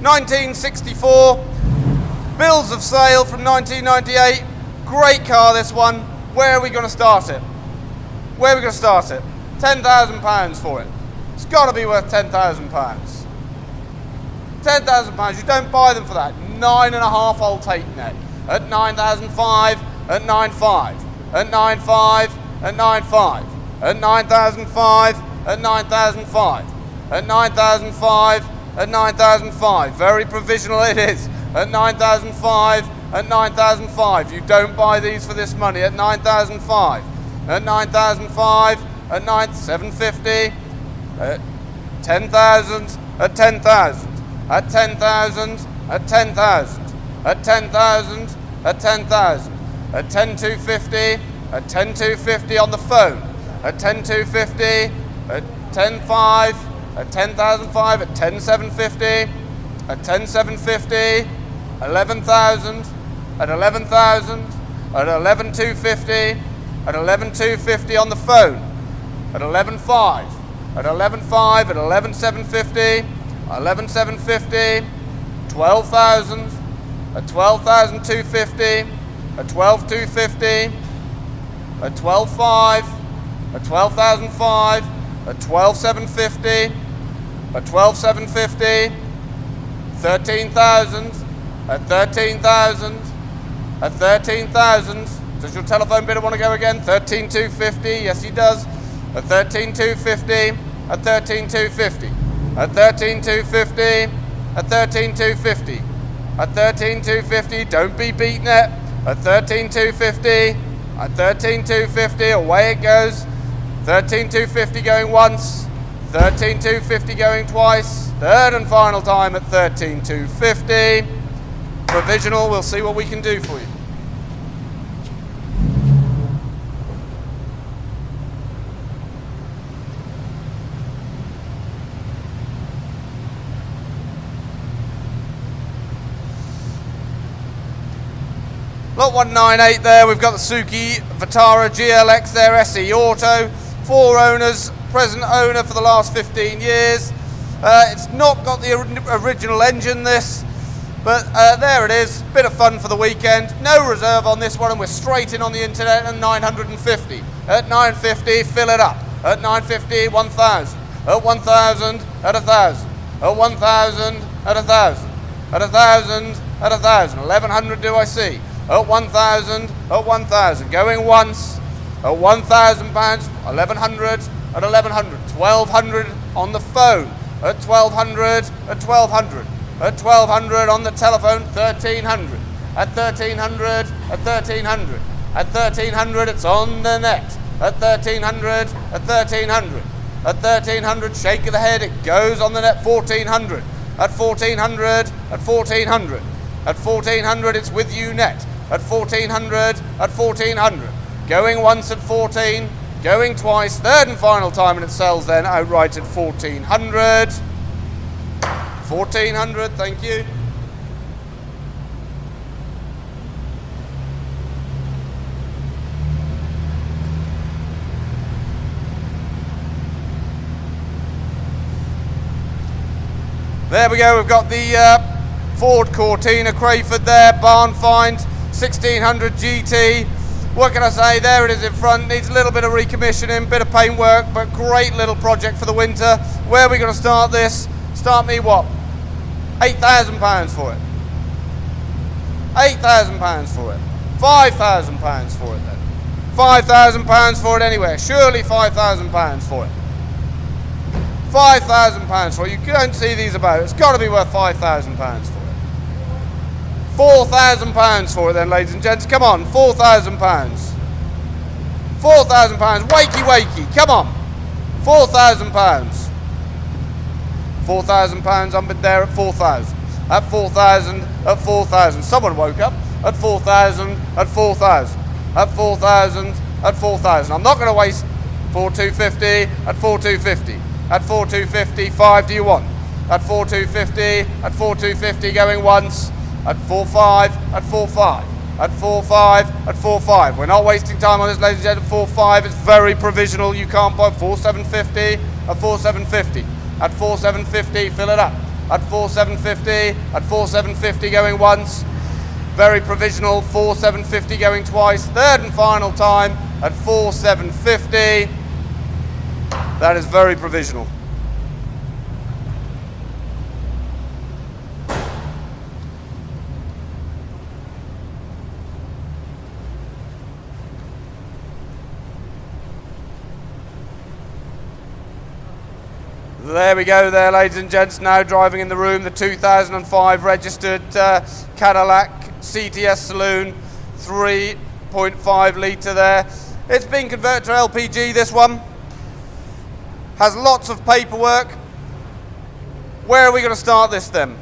1964. Bills of sale from 1998, great car this one. Where are we going to start it? Where are we going to start it? £10,000 for it. It's got to be worth £10,000. £10,000, you don't buy them for that. 9.5 I'll take net. At 9,005, at 9.5, at 9.5, at 9.5, at 9,005, at 9,005, at 9,005, at 9,005. Very provisional it is. At 9,005, at 9,005. You don't buy these for this money. At 9,005, at 9,005, at 9,750, at 10,000, at 10,000, at 10,000, at 10,000, at 10,000, at 10,000, at 10,250, at 10,250 on the phone, at 10,250, at 10,5, at 10,005, at 10,750, at 10,750, 11,000, at 11,000, at 11,250, at 11,250 on the phone, at 11,5, at 11,5, at 11,750, 11,750, 12,000, at 12,250, at 12,250, at 12,5, at 12,005, at 12,750, at 12,750, 13,000, at 13,000, at 13,000. Does your telephone bidder want to go again? 13,250, yes he does. At 13,250, at 13,250, at 13,250, at 13,250, at 13,250, don't be beaten it. At 13,250, at 13,250, away it goes. 13,250 going once, 13,250 going twice, third and final time at 13,250. Provisional, we'll see what we can do for you. Lot 198 there, we've got the Suzuki Vitara GLX there, SE Auto, 4 owners, present owner for the last 15 years. It's not got the original engine this, but there it is, bit of fun for the weekend. No reserve on this one and we're straight in on the internet at 950. At 950, fill it up. At 950, 1,000. At 1,000, at 1,000. At 1,000, at 1,000. At 1,000, at 1,000. 1,100 do I see? At 1,000, at 1,000. Going once, at £1,000, 1,100, at 1,100, 1,200 on the phone, at 1,200, at 1,200, at 1,200 on the telephone, 1,300, at 1,300, at 1,300, at 1,300 it's on the net, at 1,300, at 1,300, at 1,300 shake of the head, it goes on the net, 1,400, at 1,400, at 1,400, at 1,400 it's with you net, at 1,400, at 1,400, going once at 14, going twice, third and final time, and it sells then outright at 1,400. 1,400, thank you. There we go, we've got the Ford Cortina Crayford there, barn find, 1600 GT. What can I say, there it is in front, needs a little bit of recommissioning, bit of paint work, but great little project for the winter. Where are we going to start this? Start me what? £8,000 for it. £8,000 for it. £5,000 for it then. £5,000 for it anywhere, surely £5,000 for it. £5,000 for it, you don't see these about, it's got to be worth £5,000 for it. £4,000 for it then, ladies and gents, come on, £4,000. £4,000, wakey, come on, £4,000. £4,000, I'm there at 4,000, at 4,000, at 4,000, someone woke up, at 4,000, at 4,000, at 4,000, at 4,000, I'm not going to waste 4,250, at 4,250. At 4,250, 5 do you want? At 4,250, at 4,250 going once, at 4,5, at 4,5, at 4,5, at 4,5. We're not wasting time on this, ladies and gentlemen. 4,5, it's very provisional, you can't buy 4,750, at 4,750, at 4,750, fill it up. At 4,750, at 4,750 going once, very provisional, 4,750 going twice, third and final time at 4,750. That is very provisional. There we go there, ladies and gents, now driving in the room, the 2005 registered Cadillac CTS Saloon, 3.5 litre there. It's been converted to LPG, this one. Has lots of paperwork. Where are we going to start this then?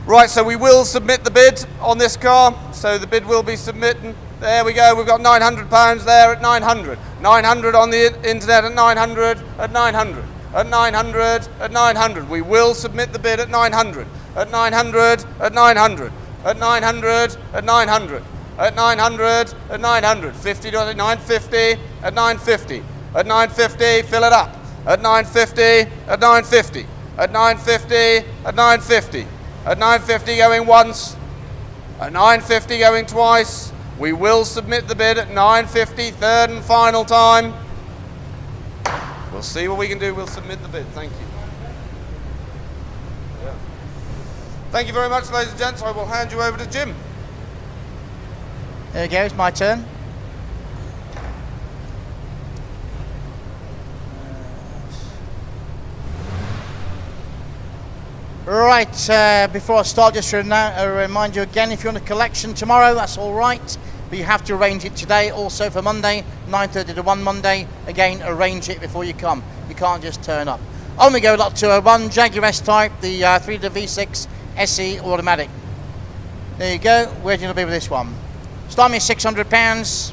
Right, so we will submit the bid on this car. So the bid will be submitted. There we go, we've got £900 there at 900. 900 on the internet at 900, at 900, at 900, at 900. We will submit the bid at 900, at 900, at 900, at 900, at 900. At 900, at 900, 50 to 950, at 950, at 950, fill it up, at 950, at 950, at 950, at 950, at 950 going once, at 950 going twice. We will submit the bid at 950, third and final time. We'll see what we can do, we'll submit the bid, thank you. Yeah. Thank you very much, ladies and gents, I will hand you over to Jim. There we go, it's my turn. Right, before I start, just to remind you again, if you want a collection tomorrow, that's all right, but you have to arrange it today. Also for Monday, 9:30 to 1 Monday, again, arrange it before you come. You can't just turn up. On we go, lot 201, Jaguar S-Type, the 3-litre V6 SE automatic. There you go, where do you want to be with this one? Start me at £600.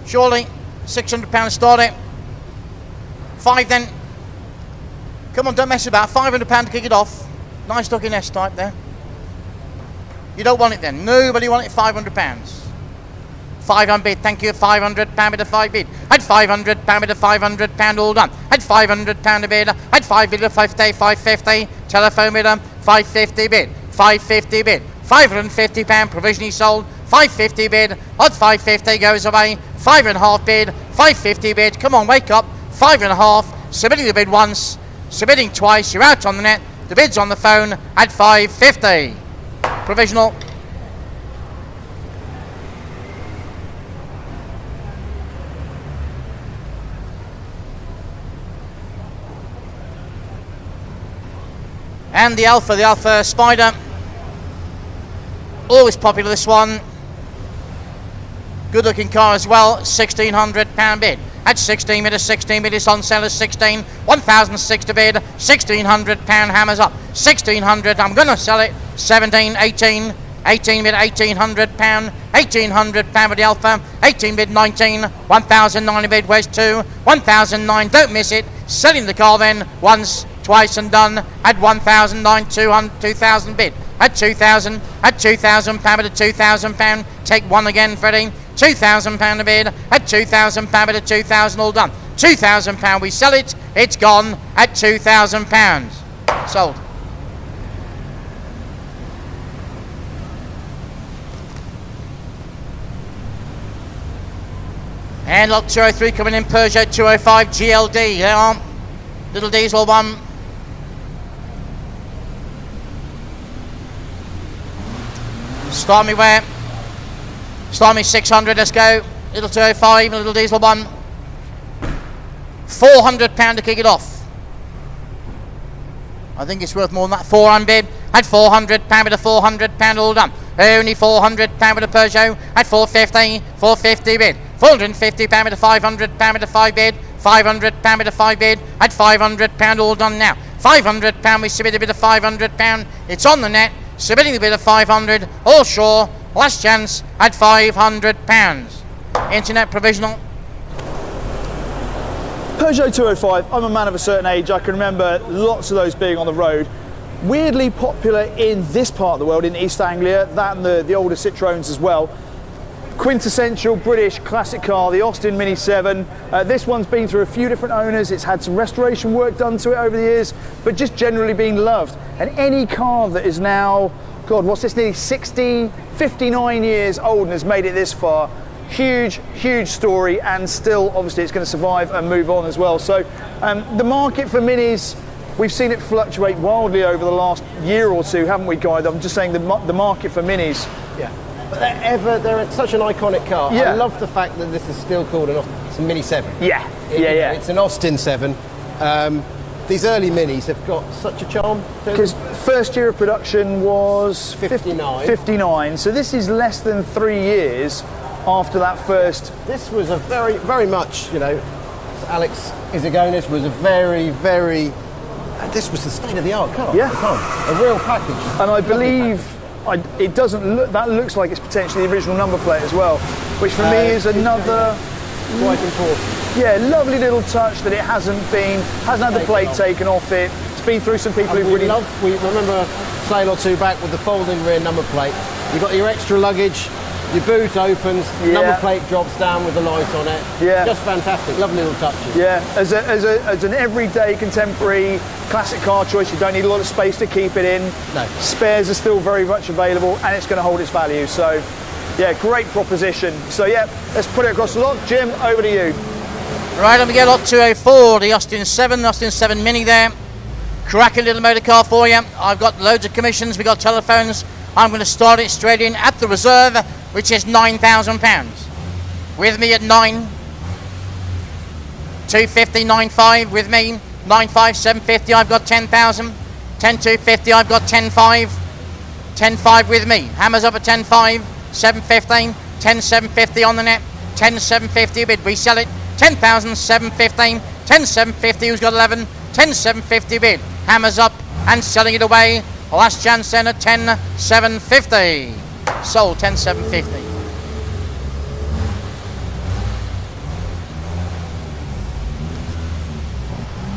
Surely, £600 start it. 5 then. Come on, don't mess about. £500 to kick it off. Nice looking S-Type there. You don't want it then. Nobody want it, £500. 500 bid, thank you, £500 bid, a 5 bid. Had £500 bid, a £500 all done. Had £500 a bid, had 5 bid, a 50, 550. Telephone bidder, 550 bid, 550 bid. £550 provisionally sold, 550 bid, odd 550 goes away, 5.5 bid, 550 bid, come on, wake up, 5.5, submitting the bid once, submitting twice, you're out on the net, The bid's on the phone at 550. Provisional. And the Alpha Spider. Always popular, this one. Good looking car as well. £1,600 bid. At 16 bid, 16 bid is on sale at 16. 1,006 to bid. £1,600 hammers up. 1,600. I'm gonna sell it. 17, 18. 18 bid, £1,800. £1,800 with the Alpha. 18 bid, 19. 1,009 bid. Where's 2? 1,009. Don't miss it. Selling the car then once, twice and done. At 1,009, 2,000 bid. At 2,000. At £2,000 with a £2,000. Take one again, Freddie. £2,000 a bid. At £2,000 with a 2,000 all done. £2,000 we sell it. It's gone at £2,000. Sold. And lot 203 coming in, Peugeot 205 GLD. There are little diesel one. Start me where? Start me 600, let's go. Little 205, little diesel one. £400 to kick it off. I think it's worth more than that. 400 bid at £400 with a £400 all done. Only £400 with a Peugeot at 450, 450 bid. £450 with a £500 with a 5 bid. £500 with a 5 bid at £500 all done now. £500 we submitted a bid of £500. It's on the net. Submitting the bid of 500. All sure. Last chance at £500. Internet provisional. Peugeot 205, I'm a man of a certain age. I can remember lots of those being on the road. Weirdly popular in this part of the world, in East Anglia, that and the older Citroens as well. Quintessential British classic car, the Austin Mini 7. This one's been through a few different owners. It's had some restoration work done to it over the years, but just generally been loved. And any car that is now, God, what's this, nearly 59 years old and has made it this far, huge, huge story, and still, obviously, it's going to survive and move on as well. So the market for minis, we've seen it fluctuate wildly over the last year or two, haven't we, Guy? I'm just saying the market for minis. Yeah. But they're such an iconic car. Yeah. I love the fact that this is still called it's a Mini 7. Yeah, It's an Austin 7. These early Minis have got such a charm. Because first year of production was 59. 59. So this is less than 3 years after that first. This was a very, very much, Alex Izagonis was a very, very. This was the state-of-the-art car. Yeah. At the time. A real package. And I believe it doesn't look. That looks like it's potentially the original number plate as well, which for me is another. Quite important. Yeah, lovely little touch that it hasn't had the plate taken off it. It's been through some people who really. We remember a sale or two back with the folding rear number plate. You've got your extra luggage, your boot opens, number plate drops down with the light on it. Yeah. Just fantastic, lovely little touches. Yeah, as an everyday contemporary classic car choice, you don't need a lot of space to keep it in. No. Spares are still very much available, and it's going to hold its value. So, yeah, great proposition. So, yeah, let's put it across the lot. Jim, over to you. Right, and we get lot 204, the Austin 7 Mini there. Cracking little motor car for you. I've got loads of commissions, we've got telephones. I'm going to start it straight in at the reserve, which is £9,000. With me at 9. 250, 9.5 with me. 9.5, 750, I've got 10,000. 10,250, I've got 10.5. 10.5 with me. Hammers up at 10.5. 7.15. 10,750 on the net. 10,750 bid. We sell it. 10,715. 10,750. Who's got 11? 10,750 bid. Hammers up and selling it away. Last chance then at 10,750. Sold 10,750.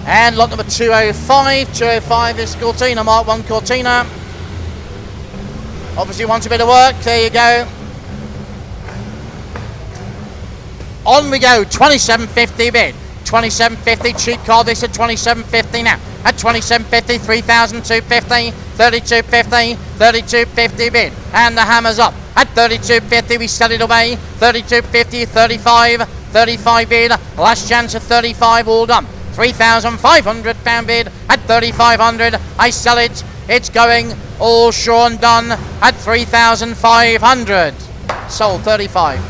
And lot number 205. 205 is Cortina, Mark 1 Cortina. Obviously wants a bit of work. There you go. On we go. 2750 bid. 2750 cheap car. This at 2750 now. At 2750, 3,250, 3250, 3250 bid. And the hammer's up. At 3250 we sell it away. 3250, 35, 35 bid. Last chance at 35 all done. £3,500 bid at 3,500. I sell it. It's going all sure and done at 3,500. Sold 35.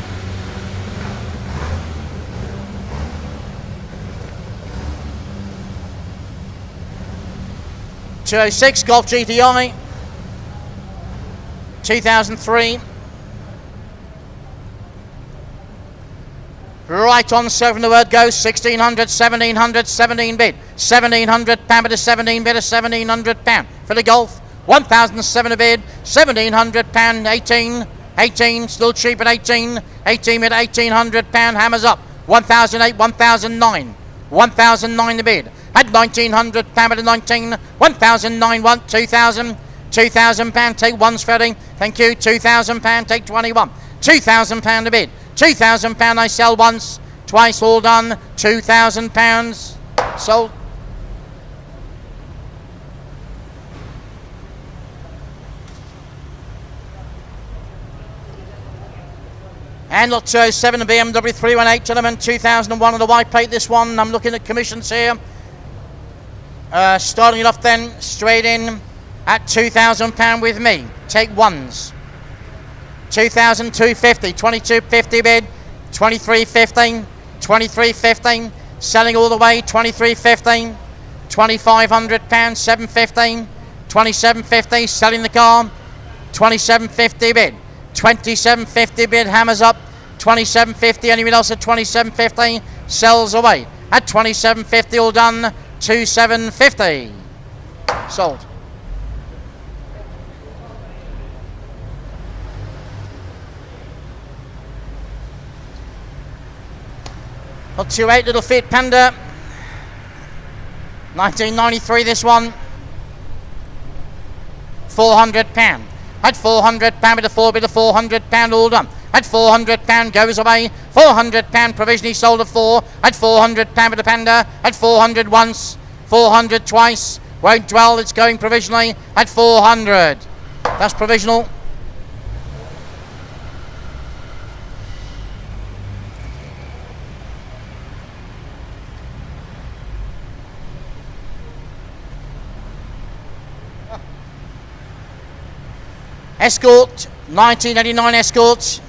.206 Golf GTI, 2003. Right on, so from the word go, 1,600, 1,700, 17 bid. £1,700 bid, a 17 bid, a £1,700 for the Golf. 1,007 bid, £1,700, 18, still cheap at 18 bid, £1,800, hammers up. 1,008, 1,009, 1,009 the bid. At £1,900 bid, a 19, 1,009, 2,000, £2,000, take one's Freddie, thank you, £2,000, take 21, £2,000 a bid. £2,000 I sell once, twice all done, £2,000 sold. And lot 207, the BMW 318, gentlemen, 2001 on the white plate. This one, I'm looking at commissions here. Starting it off then, straight in at £2,000 with me. Take ones. 2,250, 2250 bid, 2315, 2315, selling all the way, 2315, 2,500 715, 2750, selling the car, 2750 bid, 2750 bid, hammers up, 2750, anyone else at 2750, sells away, at 2750, all done, 2750, sold. Lot 28 little Fiat Panda, 1993 this one, £400. At £400 with a 4 bid of £400 all done. At £400 goes away, £400 provisionally sold at 4, at £400 with a Panda, at 400 once, 400 twice, won't dwell, it's going provisionally at 400. That's provisional. Escort, 1989 Escort.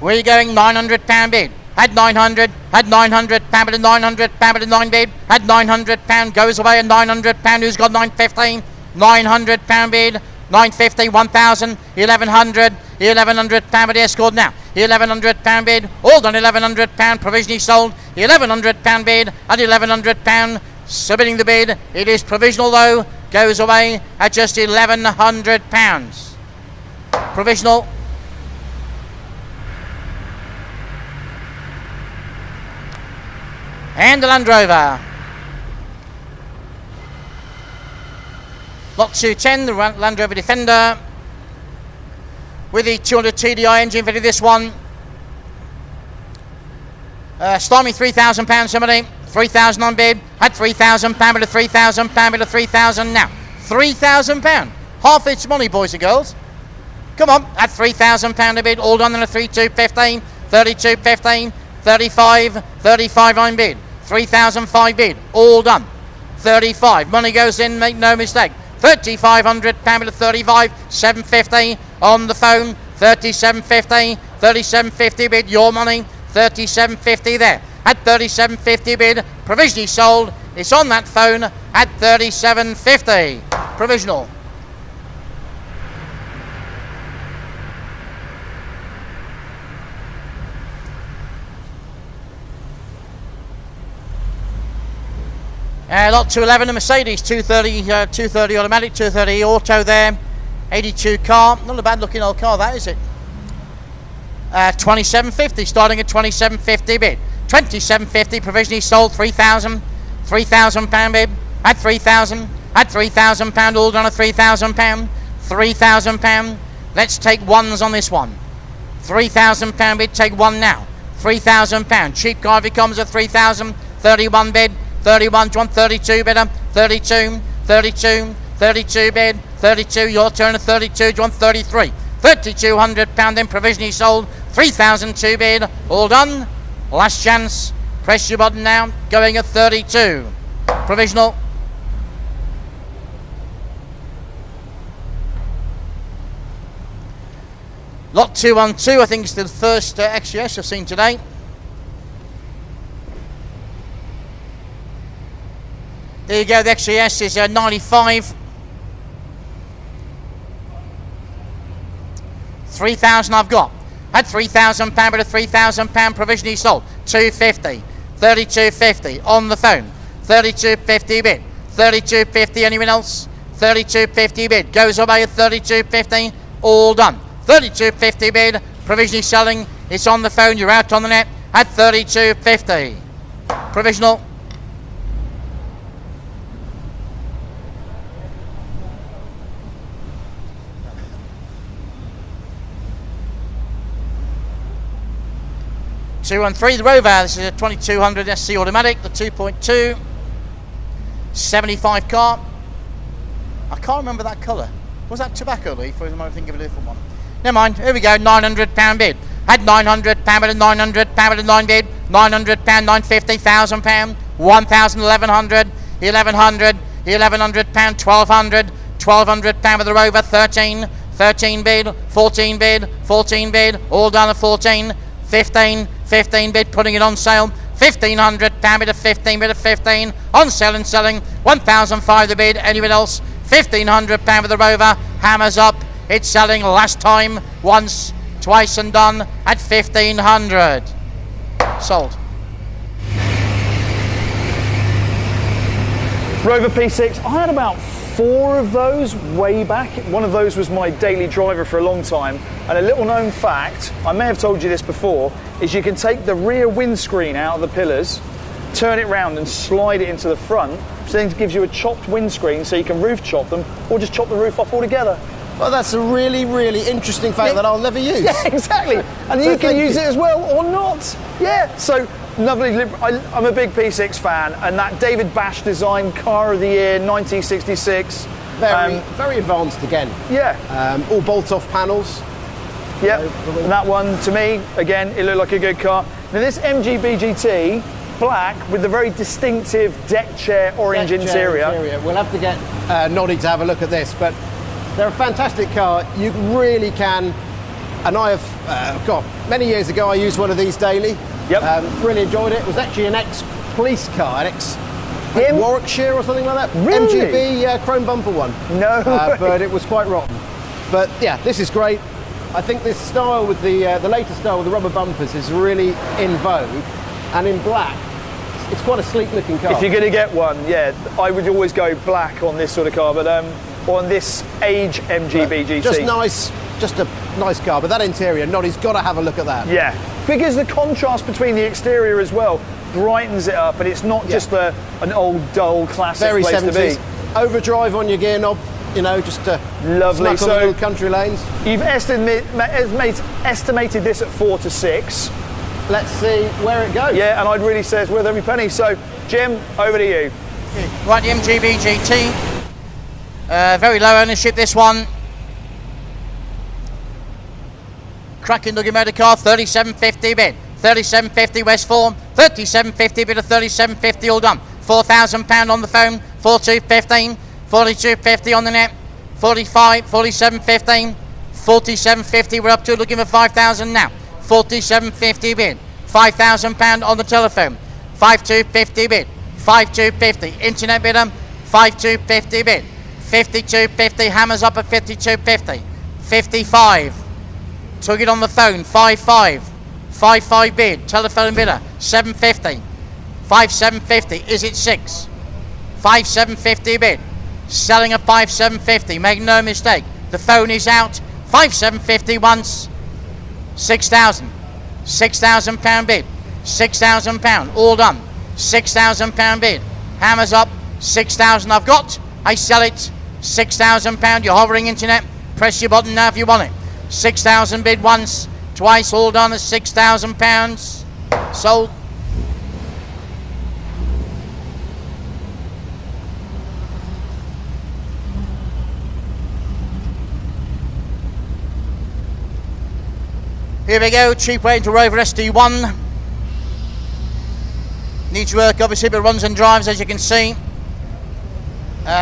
Where are you going? £900 bid. At 900, at 900 pound, at 900 pound, at 9 bid. At 900 pound goes away. At 900 pound, who's got 915? 900 pound bid. 950, 1,000, 1,100, 1,100 pound, but the Escort now. 1,100 pound bid. All done. 1,100 pound provisionally sold. 1,100 pound bid at 1,100 pound. Submitting the bid. It is provisional though. Goes away at just £1,100. Provisional. And the Land Rover. Lot 210, the Land Rover Defender. With the 200 TDI engine fitted this one. Stormy £3,000 somebody. 3,000 on bid, at £3,000 bid, a £3,000 bid, a 3,000 now. £3,000, half its money, boys and girls. Come on, at £3,000 a bid, all done in a 3215, 3215, 35, 35 on bid, 3,005 bid, all done. 35, money goes in, make no mistake. £3,500 bid, a 35, 750 on the phone, 3750, 3750 bid, your money, 3750 there. At 3750 bid, provisionally sold. It's on that phone at 3750. Provisional. Lot 211, a Mercedes 230 automatic, 230 auto there. 82 car. Not a bad looking old car, that is it? 2750, starting at 2750 bid. 2750 provisionally sold. 3,000 £3,000 bid at 3,000 at £3,000 all done at £3,000 £3,000. Let's take ones on this one. £3,000 bid, take one now. £3,000 cheap car if it comes at 3,000. 31 bid, 31, do you want 32 bidder? 32 32 bid, 32, your turn at 32, do you want 33? £3,200 then provisionally sold. 3,002 bid, all done. Last chance. Press your button now. Going at 32. Provisional. Lot 212, I think it's the first XGS I've seen today. There you go, the XGS is 95. 3,000 I've got. Had £3,000, but a £3,000 provisionally sold. 250, 32.50 on the phone. 32.50 bid. 32.50. Anyone else? 32.50 bid. Goes away at 32.50. All done. 32.50 bid. Provisionally selling. It's on the phone. You're out on the net at 32.50. Provisional. Two and three, the Rover. This is a 2200 SC automatic, the 2.2, 75 car. I can't remember that colour. Was that tobacco leaf, or am I thinking of a different one? Never mind. Here we go. £900 bid. Had £900, but a £900, but a 9 bid. £900, £950, £1,000, £1,000, £1,100, £1,100, £1,100, £1,200, £1,200 with the Rover. 13, 13 bid, 14 bid, 14 bid. All done at 14. 15, 15 bid, putting it on sale. £1,500 bid of 15, bid of 15. On sale and selling. 1,005 the bid. Anyone else? £1,500 with the Rover. Hammers up. It's selling last time. Once, twice and done at 1,500. Sold. Rover P6, I had about 4 of those way back. One of those was my daily driver for a long time. And a little known fact, I may have told you this before, is you can take the rear windscreen out of the pillars, turn it round and slide it into the front, which then gives you a chopped windscreen so you can roof chop them or just chop the roof off altogether. Well, that's a really, really interesting fact that I'll never use. Yeah, exactly. And so you can use it as well or not. Yeah, so lovely. I'm a big P6 fan, and that David Bash design car of the year, 1966. Very advanced again. Yeah. All bolt-off panels. Yep, and that one, to me, again, it looked like a good car. Now this MG BGT, black, with the very distinctive deck chair orange interior. We'll have to get Noddy to have a look at this, but they're a fantastic car. You really can, and I have, many years ago I used one of these daily. Yep. Really enjoyed it. It was actually an ex-police car, Warwickshire or something like that. Really? MGB chrome bumper one. No. But it was quite rotten. But yeah, this is great. I think this style with the latest style with the rubber bumpers is really in vogue, and in black, it's quite a sleek looking car. If you're going to get one, yeah, I would always go black on this sort of car, but on this age MG BGT. Just a nice car, but that interior, Noddy's got to have a look at that. Yeah, because the contrast between the exterior as well brightens it up, and it's not just an old dull classic Very place 70s. to be. Overdrive on your gear knob. You know, just lovely. So little country lanes. You've estimated this at 4 to 6. Let's see where it goes. Yeah, and I'd really say it's worth every penny. So, Jim, over to you. Right, the MG BGT. Very low ownership, this one. Cracking looking motor car, 3750 bid. 3750 Westfall. 3750 bid of 3750 all done. £4,000 on the phone. 4215. 42.50 on the net, 45, 47.15, 47.50. We're up to looking for 5,000 now. 47.50 bid, £5,000 on the telephone. 52.50 bid, 52.50. Internet bidder, 52.50 bid, 52.50. Hammers up at 52.50, 55. Took it on the phone, 55, 55 bid. Telephone bidder, 7.50, 5.750. Is it 6? 5.750 bid. Selling at 5,750. Make no mistake. The phone is out. 5,750 once. 6,000. £6,000 bid. £6,000. All done. £6,000 bid. Hammers up. 6,000 I've got. I sell it. £6,000. You're hovering internet. Press your button now if you want it. 6,000 bid once. Twice. All done at £6,000. Sold. Here we go, cheap way into Rover SD1. Needs work, obviously, but runs and drives, as you can see.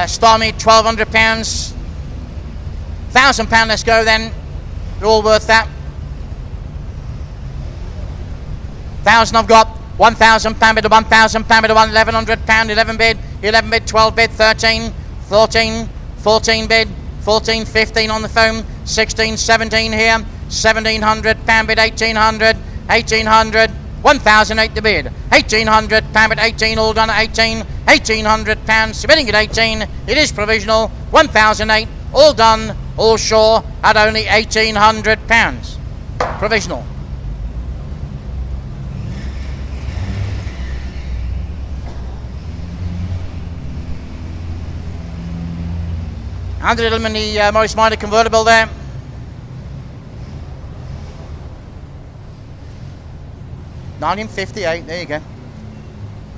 Start me at £1,200. £1,000, let's go then. They're all worth that. 1,000 I've got. £1,000 bid, £1,000 bid, £1,100, 11 bid, 11 bid, 12 bid, 13, 14, 14 bid, 14, 15 on the phone, 16, 17 here, £1,700 bid, 1,800, 1,800, 1,008 the bid, £1,800 bid, 18, all done at 18, £1,800, submitting at 18, it is provisional, 1,008, all done, all sure, at only £1,800, provisional. Handed him in the Morris Minor convertible there. $1958, there you go.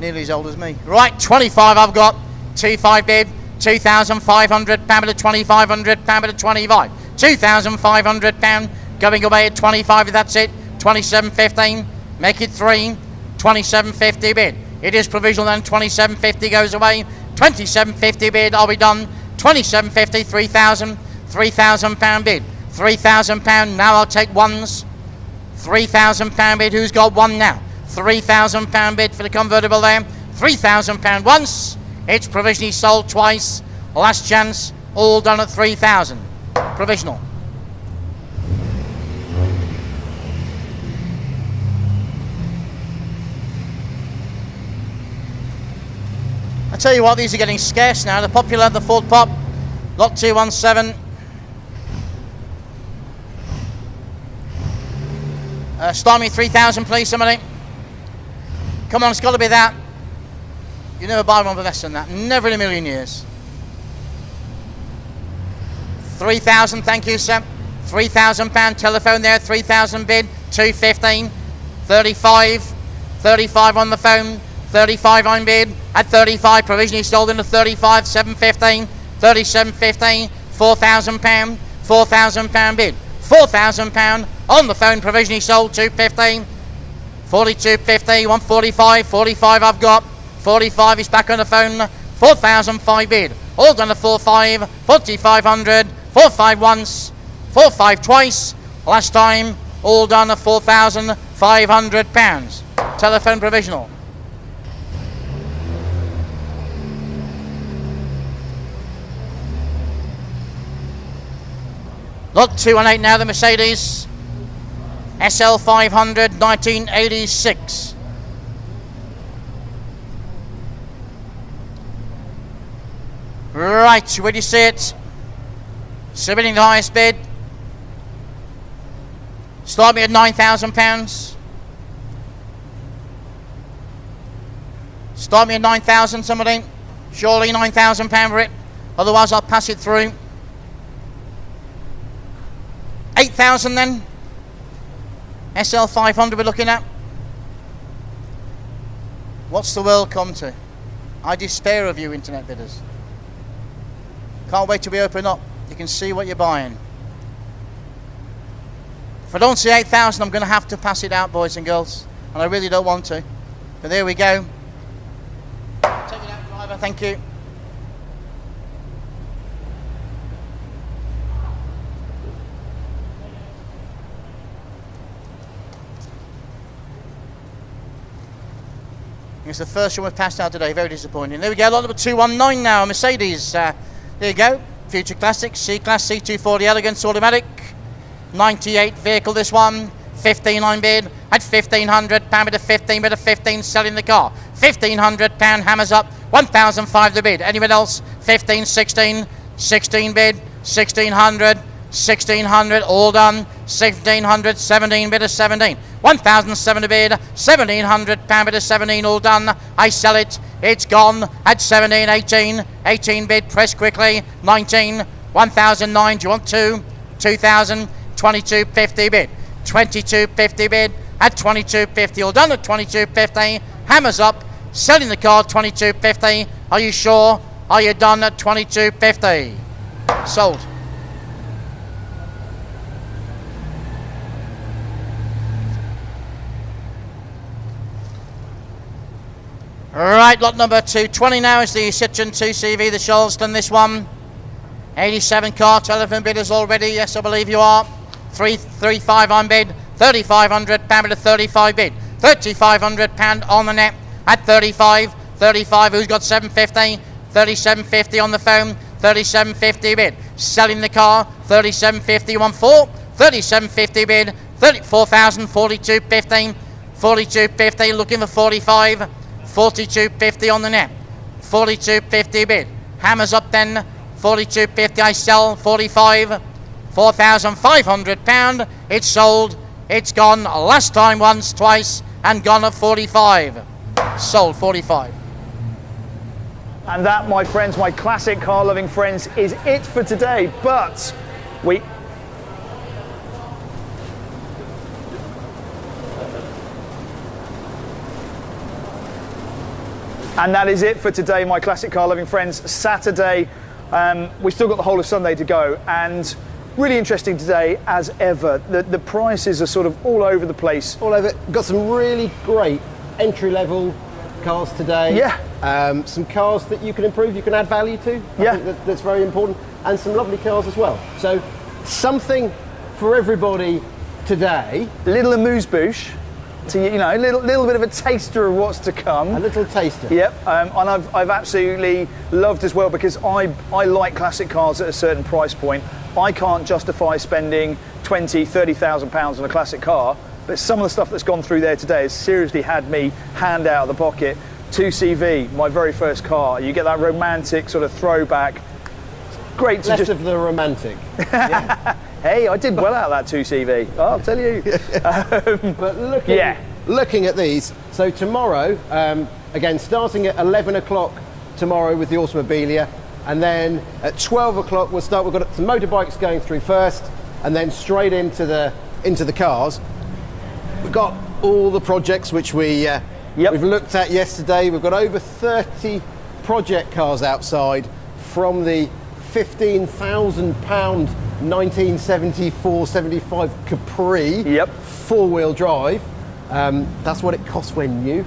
Nearly as old as me. Right, 25 I've got. 25 bid, £2,500 bid at £2,500 bid at 25. £2,500 going away at 25 if that's it. 27.15, make it 3. 27.50 bid. It is provisional then, 27.50 goes away. 27.50 bid, are we done? 27.50, 3,000, £3,000 bid, £3,000, now I'll take ones, £3,000 bid, who's got one now? £3,000 bid for the convertible there, £3,000 once, it's provisionally sold twice, last chance, all done at 3,000, provisional. I tell you what, these are getting scarce now. They're popular, the Ford Pop, lot 217. Start me 3,000, please, somebody. Come on, it's got to be that. You never buy one for less than that, never in a million years. 3,000, thank you, sir. £3,000 telephone there, 3,000 bid, 215, 35, 35 on the phone. 35 on bid, at 35, provisionally sold into 35, 715, 37.15, £4,000, £4,000 bid, £4,000 on the phone, provisionally sold, 215, 42.50, 145, 45 I've got, 45 is back on the phone, 4,005 bid, all done at 45, 4,500, 45 once, 45 twice, last time, all done at £4,500, telephone provisional. Lot 218 now, the Mercedes SL500 1986. Right, where do you see it? Submitting the highest bid. Start me at £9,000. Start me at 9,000, somebody. Surely £9,000 for it. Otherwise, I'll pass it through. 8,000 then. SL500 we're looking at. What's the world come to? I despair of you, internet bidders. Can't wait till we open up. You can see what you're buying. If I don't see 8,000, I'm going to have to pass it out, boys and girls. And I really don't want to. But there we go. Take it out, driver. Thank you. It's the first one we've passed out today, very disappointing. There we go, lot number 219 now, Mercedes. There you go, Future Classic, C-Class, C240 Elegance Automatic. 98 vehicle this one, 15 on bid, at £1,500, bid of 15, bid of 15, selling the car. £1,500, hammers up, 1,005 the bid. Anyone else? 15, 16, 16 bid, 1,600, 1,600, all done. 1,600, 17 bid of 17. 1,007 to bid, £1,700 bid of 17, all done. I sell it, it's gone at 17, 18, 18 bid, press quickly, 19, 1,009, do you want 2? 2,000, 22.50 bid, 22.50 bid at 22.50, all done at 22.50, hammers up, selling the car 22.50, are you sure? Are you done at 22.50? Sold. Right, lot number 220 now is the Citroen 2CV, the Charleston, this one. 87 car, telephone bidders already, yes I believe you are. 335 on bid, £3,500 with a 35 bid. £3,500 on the net at 35. 35, who's got 750? 37.50 on the phone, 37.50 bid. Selling the car, 37.50 on 4, 37.50 bid, 34,000, 42.15, 42.50, looking for 45, 42.50 on the net, 42.50 bid. Hammers up then, 42.50 I sell, 45, £4,500, it's sold, it's gone, last time once, twice, and gone at 45, sold 45. And that, my friends, my classic car-loving friends, is it for today. But we... And that is it for today, my classic car-loving friends. Saturday, we've still got the whole of Sunday to go. And really interesting today, as ever. The prices are sort of all over the place. All over. Got some really great entry-level cars today. Yeah. Some cars that you can improve, you can add value to. I think that's very important. And some lovely cars as well. So something for everybody today. Little amuse-bouche, to, you know, a little bit of a taster of what's to come. A little taster. Yep, and I've absolutely loved as well, because I like classic cars at a certain price point. I can't justify spending £20,000, £30,000 on a classic car, but some of the stuff that's gone through there today has seriously had me hand out of the pocket. 2CV, my very first car. You get that romantic sort of throwback. Great to Less of the romantic. Yeah. Hey, I did well out of that 2CV, I'll tell you. But looking at these, so tomorrow, again, starting at 11 o'clock tomorrow with the Automobilia, and then at 12 o'clock we've got some motorbikes going through first, and then straight into the cars. We've got all the projects which we've looked at yesterday. We've got over 30 project cars outside, from the £15,000 1974-75 Capri, four-wheel drive. That's what it costs when new.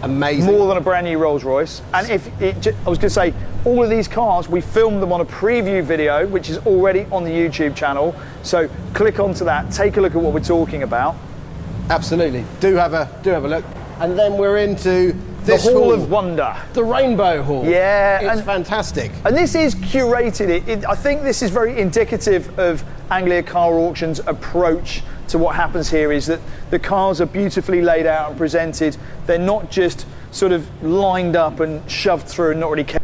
Amazing. More than a brand new Rolls-Royce. And I was going to say, all of these cars, we filmed them on a preview video, which is already on the YouTube channel. So click onto that, take a look at what we're talking about. Absolutely. Do have a look. And then we're into this the Hall of Wonder. The Rainbow Hall. Yeah. It's fantastic. And this is curated. I think this is very indicative of Anglia Car Auction's approach to what happens here, is that the cars are beautifully laid out and presented. They're not just sort of lined up and shoved through and not really cared.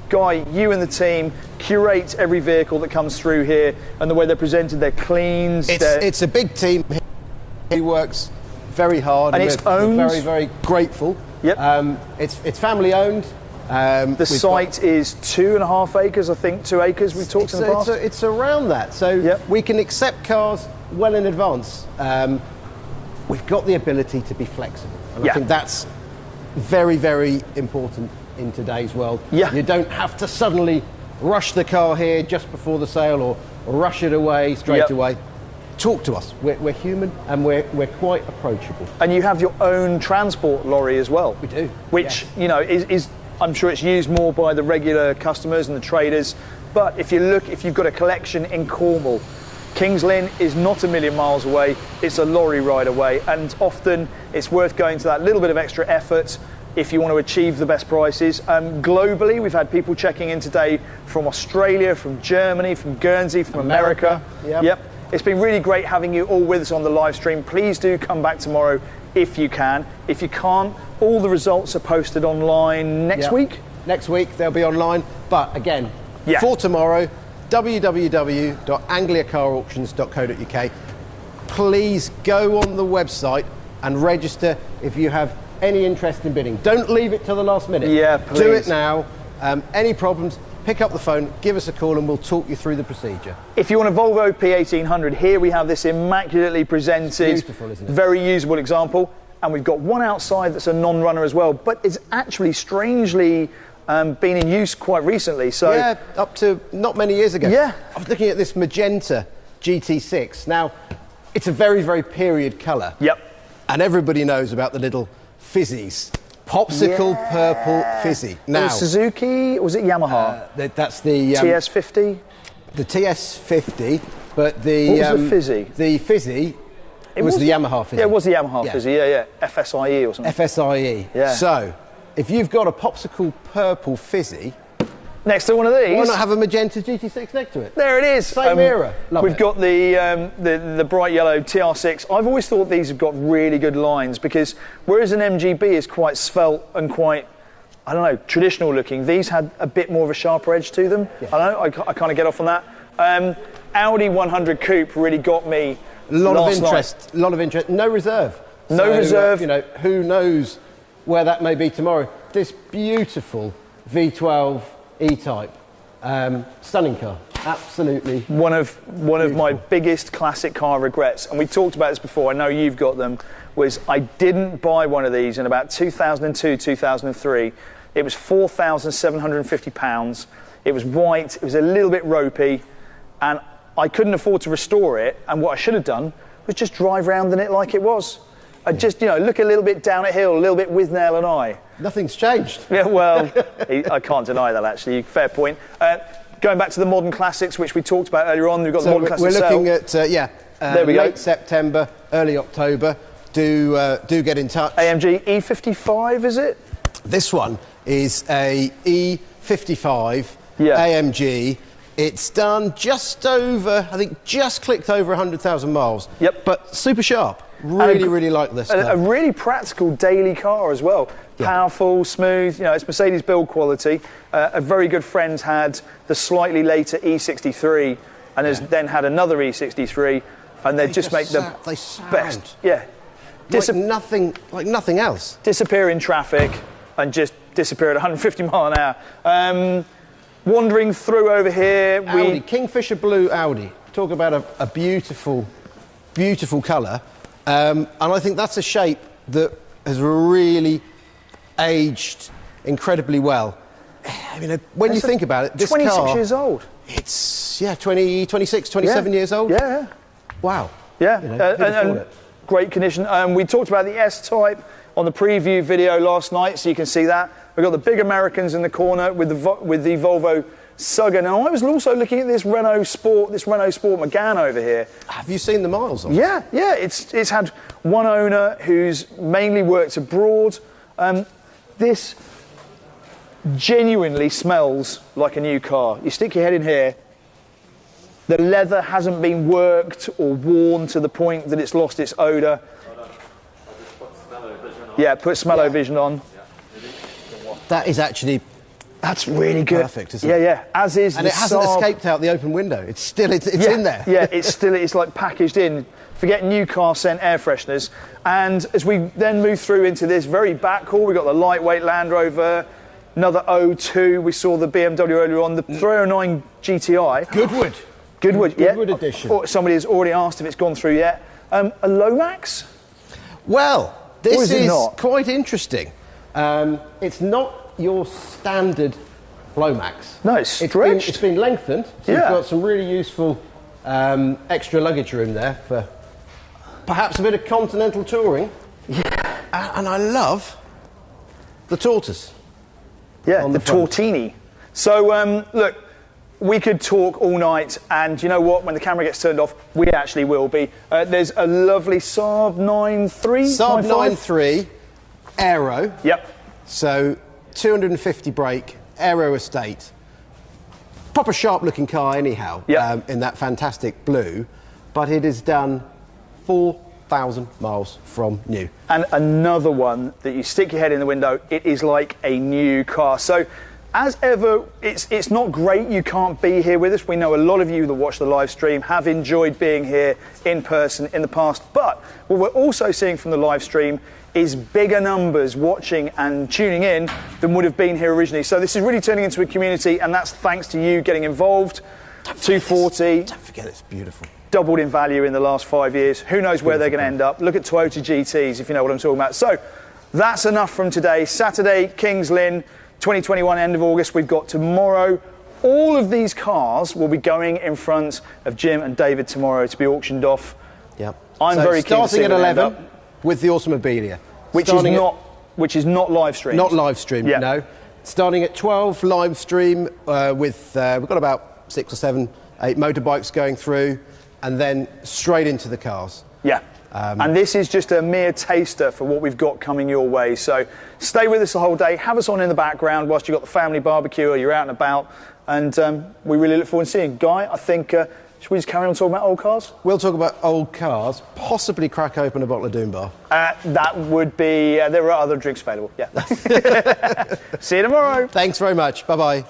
Guy, you and the team curate every vehicle that comes through here, and the way they're presented, they're clean. It's a big team. He works very hard, and it's owned. We're very, very grateful. Yep. It's family owned. The site is 2.5 acres, I think, 2 acres. We've talked in the past. It's around that, so we can accept cars well in advance. We've got the ability to be flexible, and I think that's very, very important in today's world. You don't have to suddenly rush the car here just before the sale, or rush it away straight away. Talk to us. We're human, and we're quite approachable. And you have your own transport lorry as well. We do. Which you know is I'm sure it's used more by the regular customers and the traders. But if you've got a collection in Cornwall, Kings Lynn is not a million miles away. It's a lorry ride away, and often it's worth going to that little bit of extra effort if you want to achieve the best prices. Globally, we've had people checking in today from Australia, from Germany, from Guernsey, from America. Yep. It's been really great having you all with us on the live stream. Please do come back tomorrow if you can. If you can't, all the results are posted online next week. Next week they'll be online. But again, for tomorrow, www.angliacarauctions.co.uk. Please go on the website and register if you have any interest in bidding. Don't leave it till the last minute. Please. Do it now. Any problems, pick up the phone, give us a call, and we'll talk you through the procedure. If you want a Volvo P1800, here we have this immaculately presented, beautiful, isn't it? Very usable example. And we've got one outside that's a non-runner as well, but it's actually strangely been in use quite recently. So up to not many years ago. I was looking at this magenta GT6. Now, it's a very, very period colour. And everybody knows about the little fizzies Popsicle purple fizzy. It Now, was Suzuki, or was it Yamaha? that's the TS50? the TS50, but the What was the fizzy? The fizzy was the Yamaha fizzy. Yeah, it was the Yamaha fizzy, yeah. FSIE or something. FSIE. Yeah. So, if you've got a popsicle purple fizzy, next to one of these. why not have a magenta GT6 next to it? There it is. Same era. Love We've it. got the bright yellow TR6. I've always thought these have got really good lines because whereas an MGB is quite svelte and quite, I don't know, traditional looking, these had a bit more of a sharper edge to them. Yeah. I don't know, I kind of get off on that. Audi 100 Coupe really got me. A lot of last interest. night. A lot of interest. No reserve. No reserve. You know, who knows where that may be tomorrow. This beautiful V12 E-Type. Stunning car. Absolutely. One of my biggest classic car regrets, and we talked about this before, I know you've got them, was I didn't buy one of these in about 2002, 2003. It was £4,750. It was white, it was a little bit ropey, and I couldn't afford to restore it, and what I should have done was just drive around in it like it was. I just, look a little bit down a hill, a little bit with Nail and I. Nothing's changed. Yeah, well, I can't deny that actually. Fair point. Going back to the modern classics, which we talked about earlier on, we've got the modern classics. We're looking at there we go. Late September, early October. Do get in touch. AMG E55, is it? This one is a E55 AMG. It's done just over, I think, just clicked over 100,000 miles. Yep. But super sharp. Really like this stuff. A really practical daily car as well. Yeah. Powerful, smooth, it's Mercedes build quality. A very good friend had the slightly later E63 and has then had another E63 and they just make the best. Yeah. Like nothing else. Disappear in traffic and just disappear at 150 mile an hour. Wandering through over here, Audi, Kingfisher Blue Audi. Talk about a beautiful, beautiful colour. And I think that's a shape that has really aged incredibly well. I mean, when you think about it, this 26 car, years old. It's 26, 27 years old. Yeah. Wow. Yeah, who'd have thought it? Great condition. We talked about the S-Type on the preview video last night, so you can see that. We've got the big Americans in the corner with the Volvo Sugger. Now, I was also looking at this Renault Sport Megane over here. Have you seen the miles on it? Yeah. It's had one owner who's mainly worked abroad. This genuinely smells like a new car. You stick your head in here. The leather hasn't been worked or worn to the point that it's lost its odour. Yeah, put smell-o-vision on. That is actually That's really good. Perfect, isn't it? Yeah. As is and the it hasn't Saab. escaped out the open window. It's still it's in there. Yeah, it's like packaged in. Forget new car scent air fresheners. And as we then move through into this very back hall, we've got the lightweight Land Rover, another O2. We saw the BMW earlier on, the 309 GTI. Goodwood edition. Or somebody has already asked if it's gone through yet. A Lomax? Well, this is not? quite interesting. It's not your standard Lomax. No, it's stretched. It's been lengthened, so you've got some really useful extra luggage room there for perhaps a bit of continental touring. Yeah. And I love the tortoise. Yeah, the Tortini. So, look, we could talk all night, and you know what? When the camera gets turned off, we actually will be. There's a lovely Saab 9.3. Saab 9.3 Aero. Yep. So 250 brake, Aero estate. Proper sharp-looking car, anyhow. Yep. In that fantastic blue, but it is done 4,000 miles from new. And another one that you stick your head in the window, it is like a new car. So, as ever, it's not great you can't be here with us. We know a lot of you that watch the live stream have enjoyed being here in person in the past. But what we're also seeing from the live stream is bigger numbers watching and tuning in than would have been here originally. So this is really turning into a community, and that's thanks to you getting involved. 240. Don't forget it's beautiful. Doubled in value in the last 5 years. Who knows where they're going to end up? Look at Toyota GTs, if you know what I'm talking about. So that's enough from today. Saturday, Kings Lynn, 2021, end of August. We've got tomorrow. All of these cars will be going in front of Jim and David tomorrow to be auctioned off. Yep. I'm very keen to see starting at where they end 11 up. with the Automobilia. Which Starting is not which is not live streamed. Not live streamed, Yeah. no. Starting at 12 live stream with, we've got about 6 or 7, 8 motorbikes going through, and then straight into the cars. Yeah. And this is just a mere taster for what we've got coming your way. So stay with us the whole day. Have us on in the background whilst you've got the family barbecue or you're out and about. And we really look forward to seeing you. Guy, I think, should we just carry on talking about old cars? We'll talk about old cars, possibly crack open a bottle of Doombar. That would be, there are other drinks available. Yeah. See you tomorrow. Thanks very much. Bye-bye.